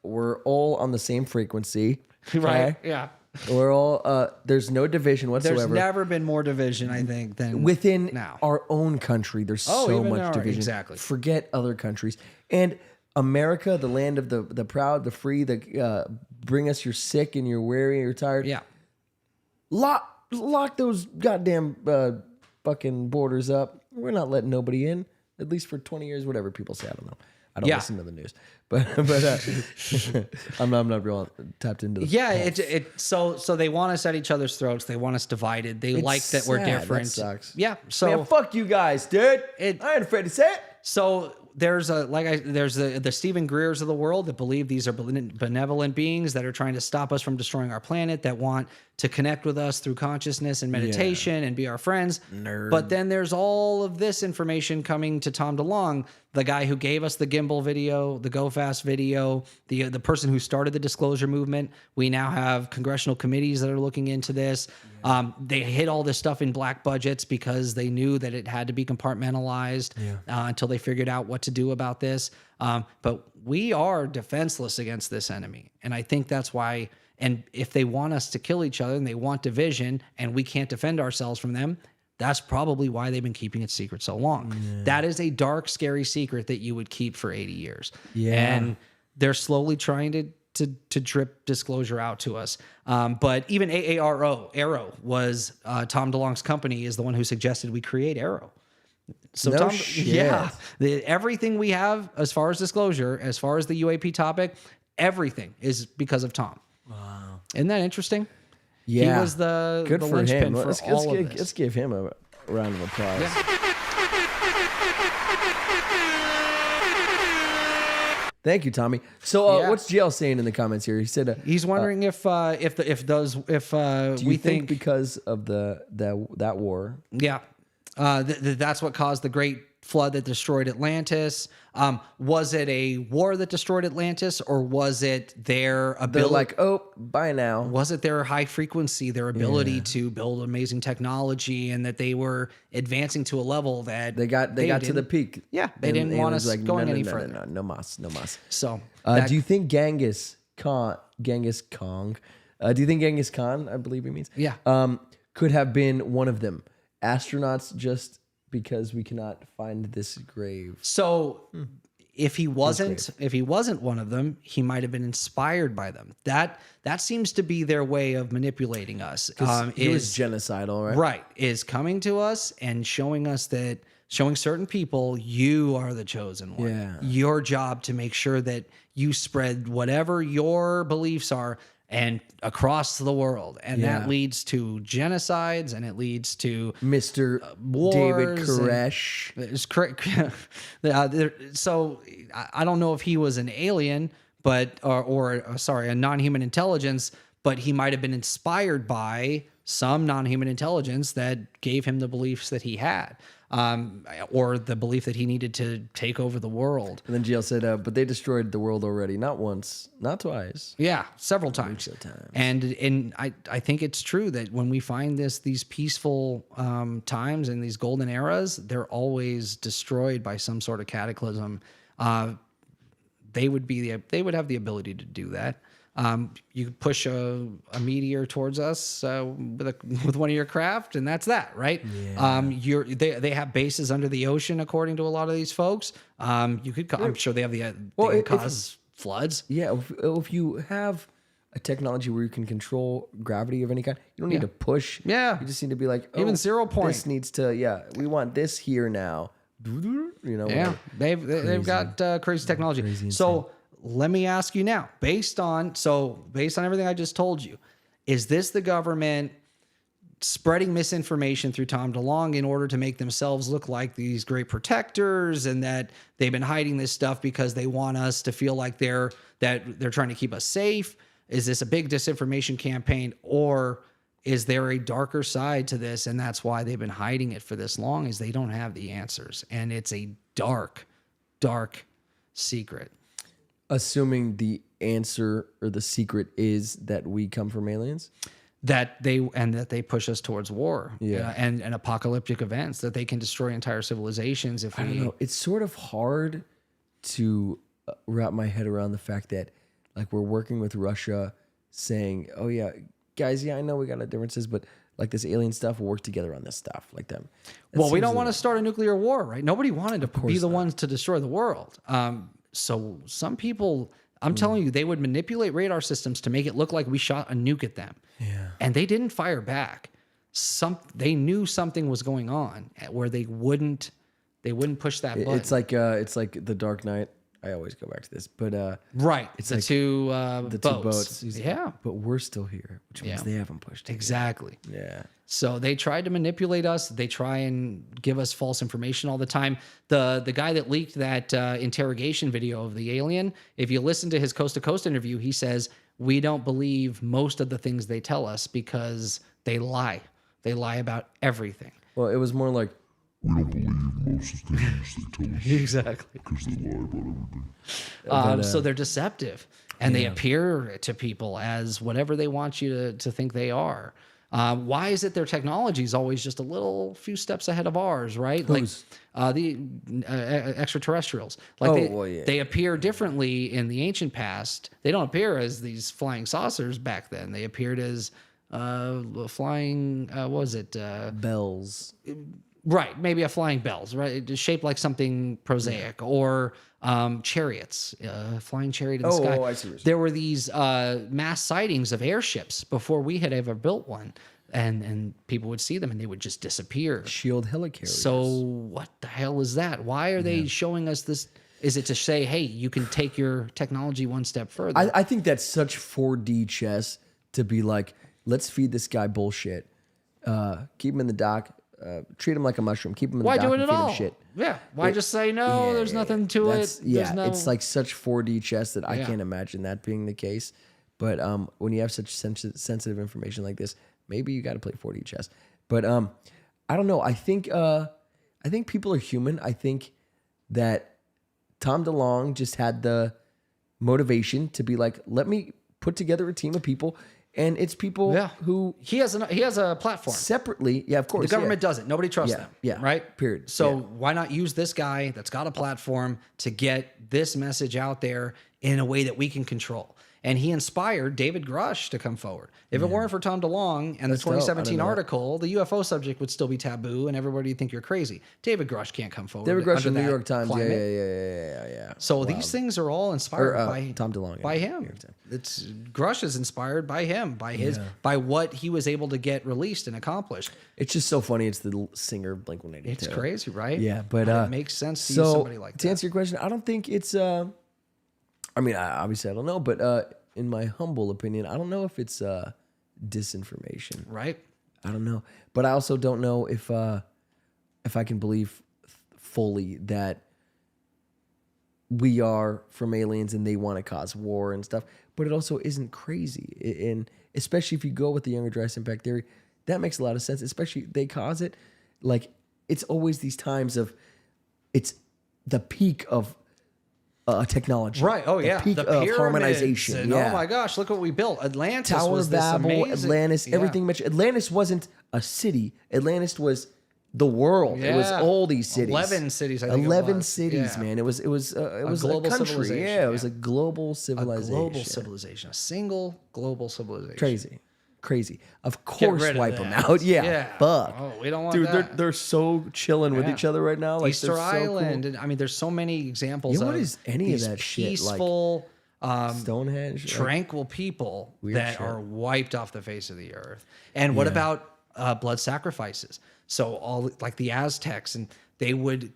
we're all on the same frequency. Right. okay? Yeah. We're all, there's no division whatsoever. There's never been more division, I think, than Within now. our own country, there's so even much division. Exactly. Forget other countries. And America, the land of the proud, the free, the bring us you're sick and you're weary, you're tired. Yeah. Lock those goddamn fucking borders up. We're not letting nobody in, at least for 20 years, whatever people say. I don't know. I don't listen to the news, but I'm not real tapped into the so they want us at each other's throats. They want us divided. They like that we're different. That sucks. Yeah. So man, fuck you guys, dude. I ain't afraid to say it. So there's the Stephen Greers of the world that believe these are benevolent beings that are trying to stop us from destroying our planet, that want to connect with us through consciousness and meditation and be our friends. Nerd. But then there's all of this information coming to Tom DeLonge, the guy who gave us the gimbal video, the Go Fast video, the person who started the disclosure movement. We now have congressional committees that are looking into this. They hid all this stuff in black budgets because they knew that it had to be compartmentalized until they figured out what to do about this. But we are defenseless against this enemy. And I think that's why, and if they want us to kill each other and they want division and we can't defend ourselves from them, that's probably why they've been keeping it secret so long. Yeah. That is a dark, scary secret that you would keep for 80 years. Yeah. And they're slowly trying to drip disclosure out to us. But even Arrow was Tom DeLonge's company is the one who suggested we create Arrow. So no shit. Everything we have as far as disclosure, as far as the UAP topic, everything is because of Tom. Wow. Isn't that interesting? Yeah. He was the linchpin for all of this. Let's give him a round of applause. Yeah. Thank you, Tommy. So, what's GL saying in the comments here? He said he's wondering if do you we think because of that war. Yeah, that's what caused the Great Flood that destroyed Atlantis. Was it a war that destroyed Atlantis, or was it their ability? They're like, oh, bye now. Was it their high frequency, their ability to build amazing technology, and that they were advancing to a level that they got to the peak? Yeah, they didn't want us going any further. No mas. So, do you think Genghis Khan? Do you think Genghis Khan? I believe he means. Yeah. Could have been one of them. Astronauts just because we cannot find this grave. So if he wasn't one of them, he might have been inspired by them. That seems to be their way of manipulating us. He was genocidal, right? Right. Is coming to us and showing certain people, you are the chosen one. Yeah. Your job to make sure that you spread whatever your beliefs are and across the world. And that leads to genocides, and it leads to Mr. David Koresh. So I don't know if he was an alien, but a non-human intelligence, but he might have been inspired by some non-human intelligence that gave him the beliefs that he had. Or the belief that he needed to take over the world. And then GL said, but they destroyed the world already. Not once, not twice. Yeah, several times. And I think it's true that when we find these peaceful times and these golden eras, they're always destroyed by some sort of cataclysm. They would have the ability to do that. You could push a meteor towards us with one of your craft, and that's that, right? Yeah. They have bases under the ocean, according to a lot of these folks. I'm sure they have they can cause floods. Yeah, if you have a technology where you can control gravity of any kind, you don't need to push. Yeah, you just need to be like, even 0 point. This needs to. We want this here now. You know. Yeah, they've got crazy technology. Crazy so. Let me ask you now, based on everything I just told you, is this the government spreading misinformation through Tom DeLonge in order to make themselves look like these great protectors, and that they've been hiding this stuff because they want us to feel like they're trying to keep us safe? Is this a big disinformation campaign, or is there a darker side to this, and that's why they've been hiding it for this long, is they don't have the answers, and it's a dark, dark secret. Assuming the answer or the secret is that we come from aliens? That they push us towards war, yeah, and apocalyptic events, that they can destroy entire civilizations. I don't know. It's sort of hard to wrap my head around the fact that like we're working with Russia, saying, "Oh yeah, guys, yeah, I know we got our differences, but like this alien stuff, we'll work together on this stuff." Like them. Well, we don't want to start a nuclear war, right? Nobody wanted to be the ones to destroy the world. So some people, I'm telling you, they would manipulate radar systems to make it look like we shot a nuke at them. Yeah. And they didn't fire back. They knew something was going on where they wouldn't push that button. It's like the Dark Knight. I always go back to this, but right, it's the like two boats. Yeah, but we're still here, which means they haven't pushed it. Exactly. Yeah. So they tried to manipulate us. They try and give us false information all the time. The guy that leaked that interrogation video of the alien, if you listen to his Coast to Coast interview, he says, we don't believe most of the things they tell us because they lie. They lie about everything. Well, it was more like, we don't believe most of the things they tell us. Exactly. Because they lie about everything. So they're deceptive. And they appear to people as whatever they want you to think they are. Why is it their technology is always just a few steps ahead of ours, right? Who's? Like the extraterrestrials. Like they appear differently in the ancient past. They don't appear as these flying saucers back then. They appeared as flying, what was it? bells. Right, maybe a flying bells, right? It's shaped like something prosaic, or chariots, flying chariot in the sky. Oh, I see what you're saying. There were these mass sightings of airships before we had ever built one, and people would see them and they would just disappear. Shield helicarriers. So what the hell is that? Why are they showing us this? Is it to say, hey, you can take your technology one step further? I think that's such 4D chess to be like, let's feed this guy bullshit, keep him in the dock. Treat him like a mushroom. Keep him in the dock and feed him shit. Yeah. Why just say no? There's nothing to it. It's like such 4D chess that I can't imagine that being the case. But when you have such sensitive information like this, maybe you got to play 4D chess. But I don't know. I think people are human. I think that Tom DeLonge just had the motivation to be like, let me put together a team of people. And it's people who he has a platform separately. Yeah, of course. The government doesn't. Nobody trusts them. Yeah. Right. Period. So why not use this guy that's got a platform to get this message out there in a way that we can control? And he inspired David Grush to come forward. If it weren't for Tom DeLonge and That's the 2017 dope. article, the UFO subject would still be taboo, and everybody would think you're crazy. David Grush can't come forward. David Grush under in the that New York Times. climate. Yeah. So these things are all inspired by Tom DeLonge. by him. It's Grush is inspired by him, by what he was able to get released and accomplished. It's just so funny. It's the singer of Blink-182. It's crazy, right? Yeah, but it makes sense to use somebody like that. To answer your question, I don't think it's. I mean, obviously I don't know, but in my humble opinion, I don't know if it's disinformation. Right. I don't know, but I also don't know if I can believe fully that we are from aliens and they want to cause war and stuff. But it also isn't crazy, and especially if you go with the younger dry impact theory, that makes a lot of sense. Especially they cause it, like it's always these times of, it's the peak of technology. Right. Oh, yeah. Peak the of harmonization. And, oh, my gosh, look what we built. Atlantis Tower was of this Babel, amazing. Atlantis, everything. Atlantis wasn't a city. Atlantis was the world. Yeah. It was all these cities. 11 cities, I think 11 cities, man. It was a global country. civilization. Yeah, it was a global civilization. A global civilization. A single global civilization. Crazy. Of course, wipe them out. Yeah. Fuck. Oh, we don't want Dude, that. they're so chilling with each other right now. Like, Easter they're so Island. cool. And, I mean, there's so many examples Yeah, of what is any of these that shit like? peaceful, Stonehenge, tranquil people weird that shit. are wiped off the face of the earth. And what about blood sacrifices? So all like the Aztecs, and they would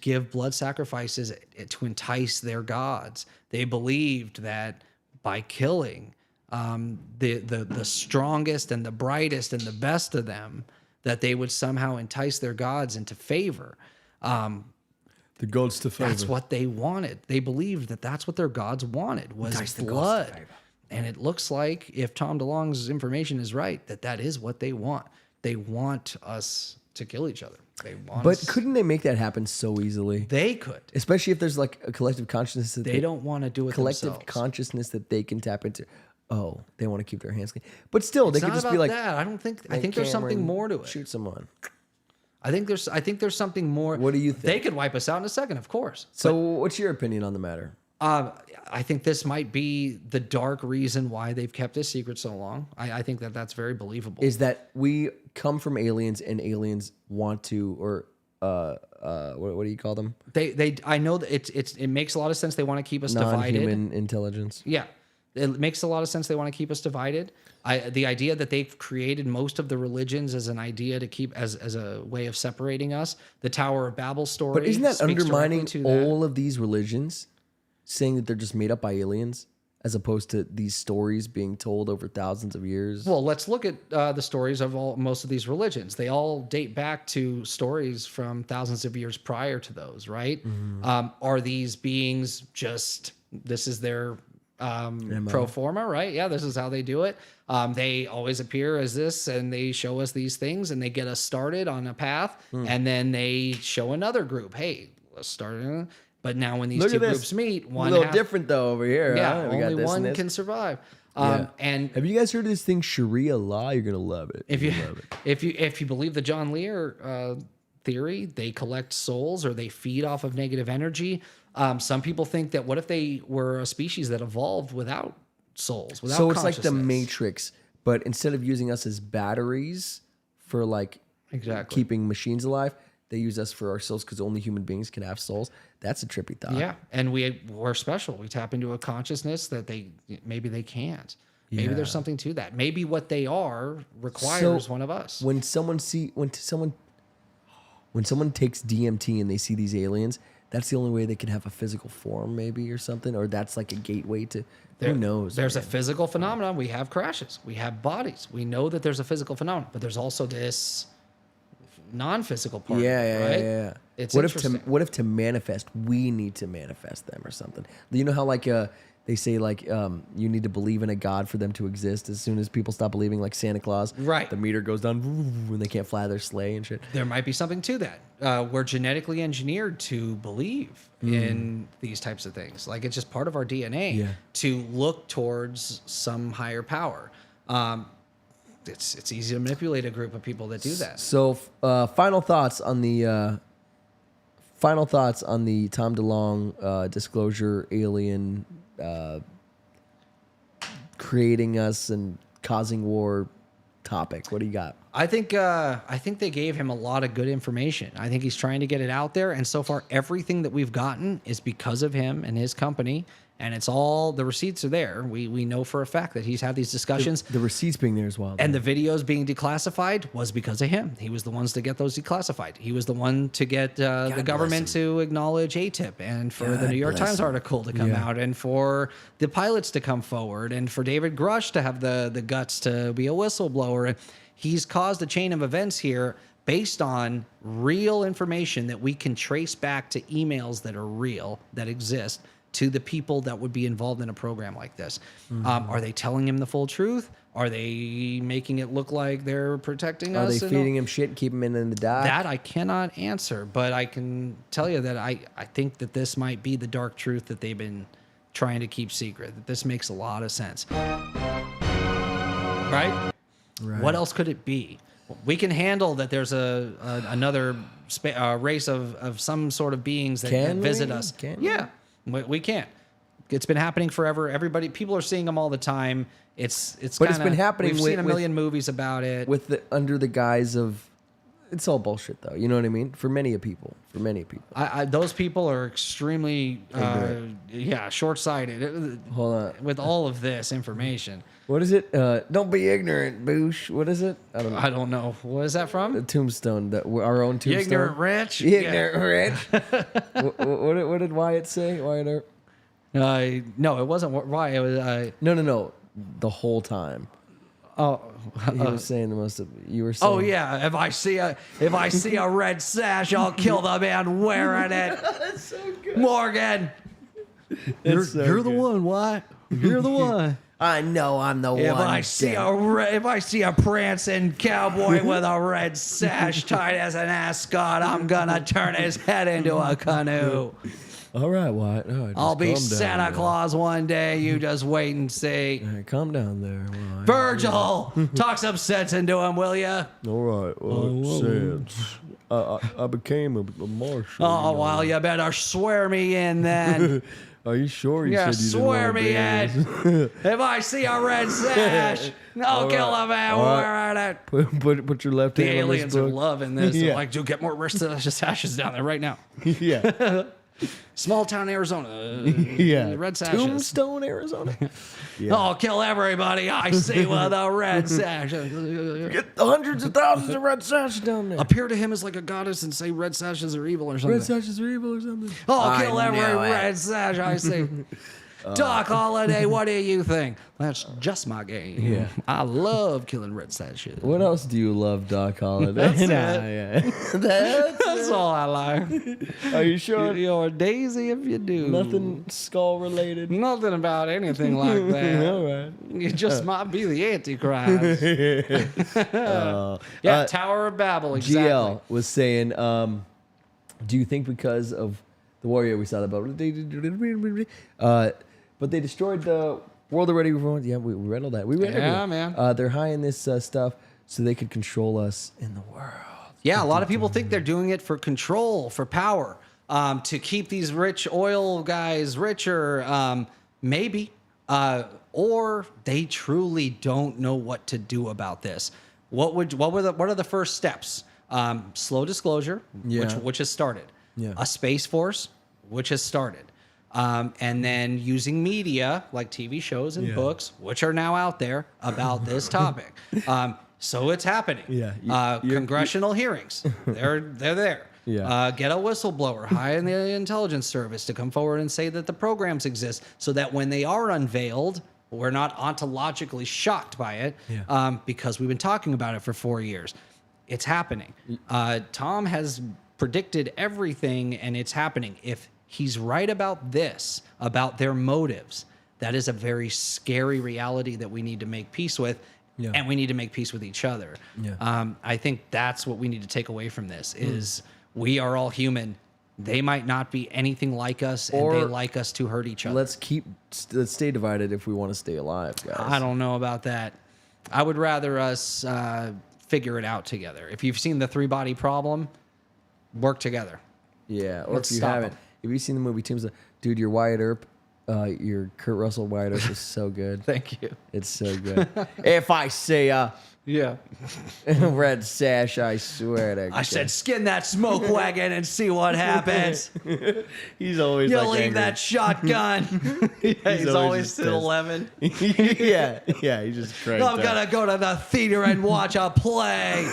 give blood sacrifices to entice their gods. They believed that by killing the strongest and the brightest and the best of them, that they would somehow entice their gods into favor. The gods to favor. That's what they wanted. They believed that that's what their gods wanted, was blood. And it looks like, if Tom DeLonge's information is right, that is what they want. They want us to kill each other. They want But us. couldn't they make that happen so easily? They could. Especially if there's like a collective consciousness that They don't want to do it collective themselves. consciousness that they can tap into. Oh, they want to keep their hands clean. But still, they It's could not just about be like, that. I think there's Cameron, something more to it. Shoot someone. I think there's something more. What do you think? They could wipe us out in a second, of course. So what's your opinion on the matter? I think this might be the dark reason why they've kept this secret so long. I think that that's very believable. Is that we come from aliens and aliens want to, or what do you call them? I know that it makes a lot of sense. They want to keep us divided. Non-human intelligence. Yeah. It makes a lot of sense. They want to keep us divided. The idea that they've created most of the religions as an idea to keep as a way of separating us. The Tower of Babel story. But isn't that speaks undermining directly to that. all of these religions, saying that they're just made up by aliens, as opposed to these stories being told over thousands of years? Well, let's look at the stories of most of these religions. They all date back to stories from thousands of years prior to those, right? Are these beings just, this is their pro forma, right? Yeah, this is how they do it. They always appear as this, and they show us these things, and they get us started on a path, and then they show another group. Hey, let's start. But now when these two groups meet, one a little different though over here. Yeah, huh? We got only this and one this. can survive. Yeah. And have you guys heard of this thing, Sharia law? You're gonna love it. if you believe the John Lear theory, they collect souls or they feed off of negative energy. Some people think that what if they were a species that evolved without souls, without so it's like the consciousness? Matrix, but instead of using us as batteries for like keeping machines alive, they use us for our souls because only human beings can have souls. That's a trippy thought. Yeah, and we're special. We tap into a consciousness that maybe they can't. Maybe there's something to that. Maybe what they are requires one of us. When someone takes DMT and they see these aliens, that's the only way they can have a physical form, maybe, or something, or that's like a gateway to who knows. There's a physical phenomenon. We have crashes. We have bodies. We know that there's a physical phenomenon, but there's also this non-physical part. Yeah. It's what if to manifest, we need to manifest them or something? You know how like they say like you need to believe in a god for them to exist. As soon as people stop believing, like Santa Claus, right, the meter goes down and they can't fly their sleigh and shit. There might be something to that. We're genetically engineered to believe in these types of things. Like it's just part of our DNA to look towards some higher power. It's easy to manipulate a group of people that do that. So, final thoughts on the Tom DeLonge disclosure, alien creating us and causing war topic. What do you got? I think they gave him a lot of good information. I think he's trying to get it out there, and so far everything that we've gotten is because of him and his company. And it's all, the receipts are there. We know for a fact that he's had these discussions. The receipts being there as well. And the videos being declassified was because of him. He was the ones to get those declassified. He was the one to get the government to acknowledge ATIP, and for the New York Times article to come out, and for the pilots to come forward, and for David Grush to have the guts to be a whistleblower. He's caused a chain of events here based on real information that we can trace back to emails that are real, that exist, to the people that would be involved in a program like this. Are they telling him the full truth? Are they making it look like they're protecting us? Are they feeding him shit and keeping him in the dark? That I cannot answer, but I can tell you that I think that this might be the dark truth that they've been trying to keep secret. That this makes a lot of sense. Right? What else could it be? We can handle that there's another race of some sort of beings that visit us. Yeah. We can't. It's been happening forever. People are seeing them all the time. It's been happening. We've seen a million movies about it. Under the guise of, it's all bullshit though. You know what I mean? For many people. Those people are extremely, short-sighted. Hold on. With all of this information. What is it? Don't be ignorant, Boosh. What is it? I don't know. What is that from? The Tombstone. Our own Tombstone. Ignorant Rich? Ignorant Rich. What did Wyatt say? Wyatt Earp? No, it wasn't Wyatt. It was No. The whole time. Oh, he was saying the most. You were saying. Oh yeah, if I see a red sash, I'll kill the man wearing it. That's so good, Morgan. You're the one, Wyatt. You're the one. I know I'm the one. If I see a prancing cowboy with a red sash tied as an ascot, I'm gonna turn his head into a canoe. All right, Wyatt. I'll be Santa Claus one day. You just wait and see. All right, calm down there. Virgil, talk some sense into him, will ya? All right. Well, sense. I became a marshal. Oh, well, you better swear me in then. Are you sure? You Yeah, said you swear didn't me want to in. If I see a red sash, I'll kill a man All right. wearing it. Put your left The hand on this aliens are book. loving this. They're Yeah. like, dude, get more red sashes down there right now. Yeah. Small town Arizona. Yeah. Red sashes. Tombstone, Arizona. I'll kill everybody I see with a red sash. Get hundreds of thousands of red sashes down there. Appear to him as like a goddess and say red sashes are evil or something. Red sashes are evil or something. I'll kill every red sash I see. Doc Holliday, what do you think? That's just my game. Yeah. I love killing red sashes. What else do you love, Doc Holliday? That's it. Yeah. That's all I like. Are you sure? You're a daisy if you do. Nothing skull related? Nothing about anything like that. All right. You just might be the Antichrist. Yeah, Tower of Babel, exactly. GL was saying, do you think because of the warrior we saw about, but they destroyed the world already? Yeah, we read all that. We read everything. man. They're hiding this stuff so they could control us in the world. Yeah, a lot of people think they're doing it for control, for power, to keep these rich oil guys richer, maybe. Or they truly don't know what to do about this. What are the first steps? Slow disclosure, which has started. Yeah. A space force, which has started. And then using media like TV shows and books, which are now out there about this topic. So it's happening. Yeah. Congressional hearings, they're there. Yeah. Get a whistleblower high in the intelligence service to come forward and say that the programs exist so that when they are unveiled, we're not ontologically shocked by it because we've been talking about it for 4 years. It's happening. Tom has predicted everything and it's happening. If he's right about this, about their motives, that is a very scary reality that we need to make peace with. Yeah. And we need to make peace with each other. Yeah. I think that's what we need to take away from this is we are all human. They might not be anything like us, and they like us to hurt each other. Let's stay divided if we want to stay alive, guys. I don't know about that. I would rather us figure it out together. If you've seen the 3-body problem, work together. Yeah, or Let's if you stop haven't, if you've seen the movie Tombstone, dude, your Wyatt Earp, your Kurt Russell Wyatt Earp is so good. Thank you. It's so good. If I say red sash, I swear to God. I said, skin that smoke wagon and see what happens. He's always You'll like leave angry. that shotgun. He's always just at 11. yeah, he just cranked I'm going to go to the theater and watch a play.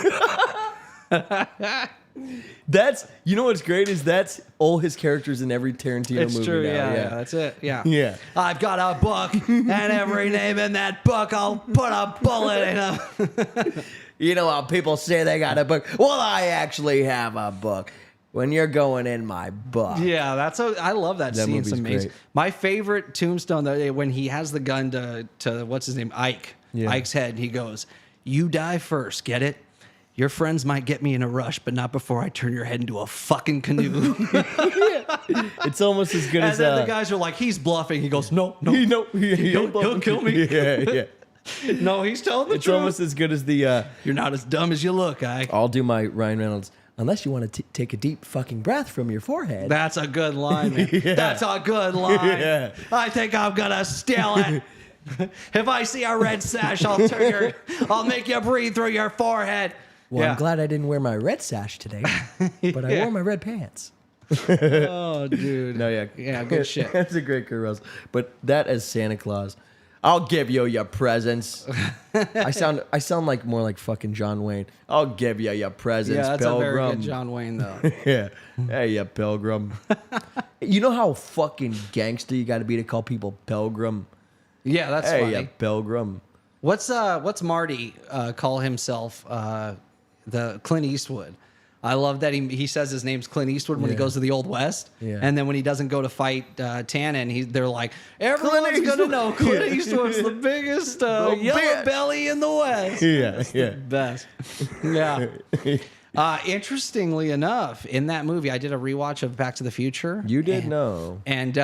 That's, you know what's great is that's all his characters in every Tarantino It's movie true, now. yeah, that's it, yeah. Yeah. I've got a book, and every name in that book, I'll put a bullet in them. You know how people say they got a book? Well, I actually have a book. When you're going in my book. Yeah, I love that scene. It's movie's amazing. great. My favorite Tombstone, when he has the gun to what's his name, Ike. Yeah. Ike's head. He goes, "You die first, get it? Your friends might get me in a rush, but not before I turn your head into a fucking canoe." It's almost as good And as then the guys are like, "He's bluffing." He goes, "No, he'll kill me." Yeah. No, he's telling the It's truth. almost as good as the. You're not as dumb as you look, Ike. I'll do my Ryan Reynolds. Unless you want to take a deep fucking breath from your forehead. That's a good line, man. Yeah. That's a good line. Yeah. I think I'm gonna steal it. If I see a red sash, I'll make you breathe through your forehead. Well, I'm glad I didn't wear my red sash today, but I wore my red pants. Oh, dude. No, yeah. Yeah, good shit. That's a great Kurt Russell. But that as Santa Claus. I'll give you your presents. I sound like more like fucking John Wayne. I'll give you your presents, Yeah, that's Pilgrim. a very good John Wayne, though. Yeah. Hey, you Pilgrim. You know how fucking gangster you got to be to call people Pilgrim? Yeah, that's hey, funny. you Pilgrim. What's Marty call himself? The Clint Eastwood. I love that he says his name's Clint Eastwood when he goes to the Old West. Yeah. And then when he doesn't go to fight Tannen, they're like, everyone's going to know Clint Eastwood's the biggest yellow belly in the West. Yeah, yeah. Best. Yeah. Interestingly enough, in that movie, I did a rewatch of Back to the Future. You did know. And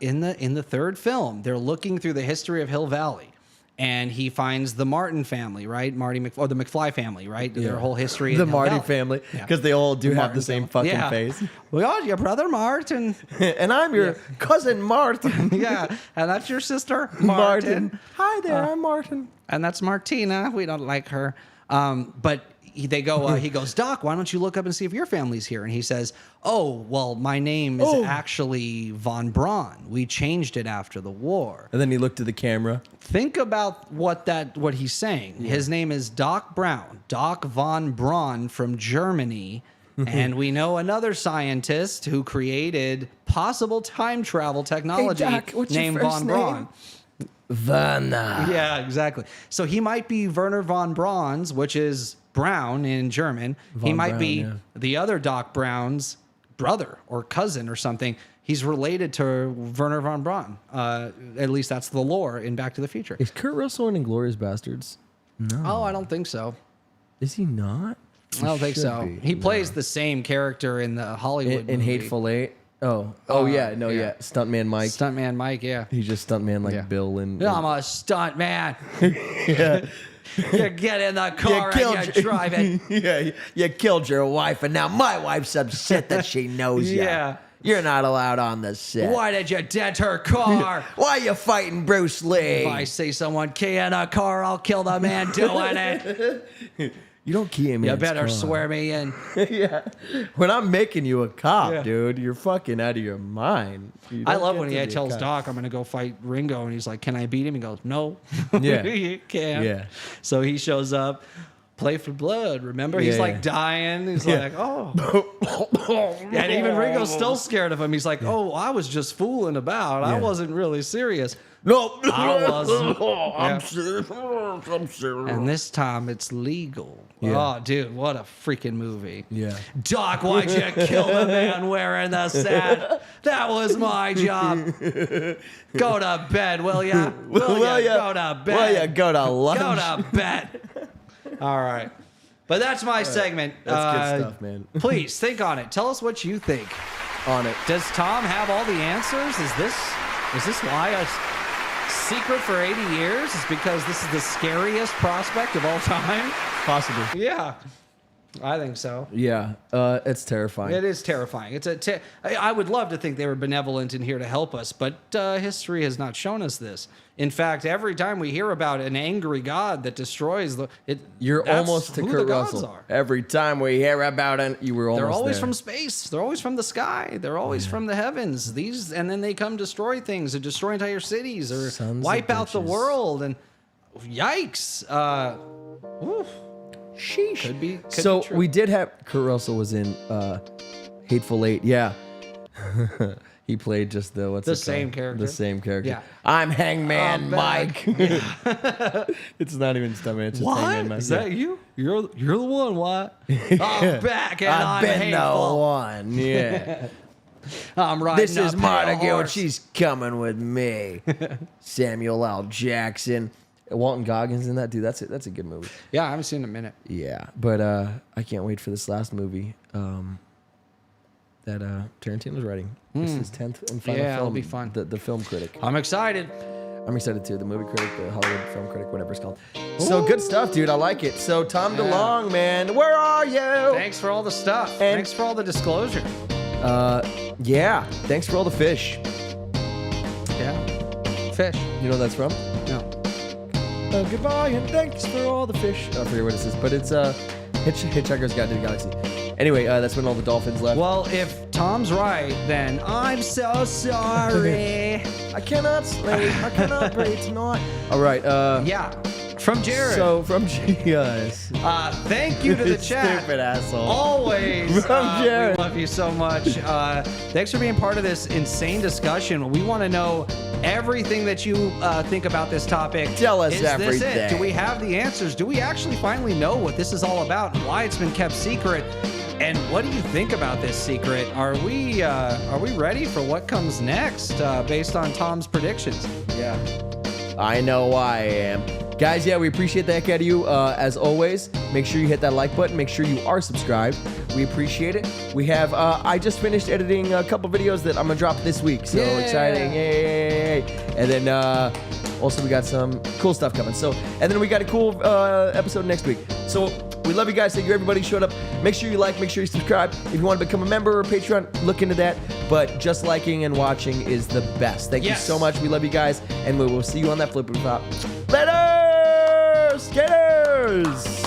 in the third film, they're looking through the history of Hill Valley. and he finds the Martin family, right? The McFly family, right? Their whole history. The in Hell Marty Valley. family, because they all do have the same fucking face. Well, your brother Martin. And I'm your cousin Martin. Yeah, and that's your sister Martin. Hi there, I'm Martin. And that's Martina. We don't like her. But he goes, Doc, why don't you look up and see if your family's here? And he says, oh, well, my name is actually Von Braun. We changed it after the war. And then he looked to the camera. Think about what he's saying. Yeah. His name is Doc Brown, Doc Von Braun from Germany. And we know another scientist who created possible time travel technology named Von Braun. Werner. Yeah, exactly. So he might be Werner von Braun's, which is Brown in German. He might be the other Doc Brown's brother or cousin or something. He's related to Werner von Braun. At least that's the lore in Back to the Future. Is Kurt Russell in Inglourious Bastards? No. Oh, I don't think so. Is he not? I don't think so. He plays the same character in the Hollywood in movie. Hateful Eight. Yeah. Stuntman Mike. Stuntman Mike, yeah. He's just stuntman like Bill and. I'm a stuntman. Yeah. You get in the car and you drive it. Yeah, you killed your wife, and now my wife's upset that she knows you. Yeah. You're not allowed on the set. Why did you dent her car? Why are you fighting Bruce Lee? If I see someone key in a car, I'll kill the man doing it. You don't key him in. You better swear me in. Yeah. When I'm making you a cop, dude, you're fucking out of your mind. I love when he tells Doc, I'm going to go fight Ringo. And he's like, can I beat him? He goes, no. Yeah. You can't. Yeah. So he shows up. Play for blood, remember? He's like dying. He's like, oh. And even Ringo's still scared of him. He's like, oh, I was just fooling about. I wasn't really serious. No, I wasn't. I'm serious. I'm serious. And this time it's legal. Yeah. Oh, dude, what a freaking movie. Yeah. Doc, why'd you kill the man wearing the set? That was my job. Go to bed, will ya? Will ya go to bed? Will ya go to lunch? Go to bed. All right. But that's my segment. That's good stuff, man. Please think on it. Tell us what you think. On it. Does Tom have all the answers? Is this why a secret for 80 years is because this is the scariest prospect of all time? Possibly. Yeah. I think so. Yeah, it's terrifying. It is terrifying. I would love to think they were benevolent and here to help us, but history has not shown us this. In fact, every time we hear about an angry God that destroys you're almost to who Kurt the gods Russell. are. Every time we hear about it, you were almost They're always there. from space. They're always from the sky. They're always from the heavens. And then they come destroy things or destroy entire cities or wipe out the world. And yikes. Oof. Sheesh. Could be So true. we did have Kurt Russell was in Hateful Eight. Yeah. He played just the same character. The same character. Yeah. I'm Hangman Mike. It's not even Stuntman. It's just Hangman Mike. Is that you? You're the one. What? I'm back and I've been hateful. the one. Yeah. I'm riding. This is a Marta pale Gill. horse. She's coming with me. Samuel L. Jackson. Walton Goggins in that, dude. That's a good movie. Yeah, I haven't seen it in a minute. Yeah, but I can't wait for this last movie that Tarantino was writing. This is his 10th and final film. it'll be fun. The film critic. I'm excited. I'm excited too. The movie critic, the Hollywood film critic, whatever it's called. So good stuff, dude. I like it. So Tom DeLonge, man, where are you? Thanks for all the stuff. And- Thanks for all the disclosure. Yeah. Thanks for all the fish. Yeah. Fish. You know what that's from? No. Goodbye and thanks for all the fish. I forget what it is, but it's Hitchhiker's Guide to the Galaxy. Anyway, that's when all the dolphins left. Well, if Tom's right, then I'm so sorry. I cannot sleep. I cannot breathe tonight. All right. Yeah. From Jared. So from yes. Thank you to the chat. Stupid asshole. Always. From Jared. We love you so much. Thanks for being part of this insane discussion. We want to know everything that you think about this topic. Tell us Is this everything. it? Do we have the answers? Do we actually finally know what this is all about and why it's been kept secret? And what do you think about this secret? Are we ready for what comes next based on Tom's predictions? Yeah. I know I am. Guys, yeah, we appreciate the heck out of you. As always, make sure you hit that like button. Make sure you are subscribed. We appreciate it. We have, I just finished editing a couple videos that I'm going to drop this week. So Yeah. exciting. Yay. And then Also, we got some cool stuff coming. So, and then we got a cool episode next week. So, we love you guys. Thank you, everybody who showed up. Make sure you like, make sure you subscribe. If you want to become a member or Patreon, look into that. But just liking and watching is the best. Thank you so much. We love you guys, and we will see you on that flipper top. Later, skaters!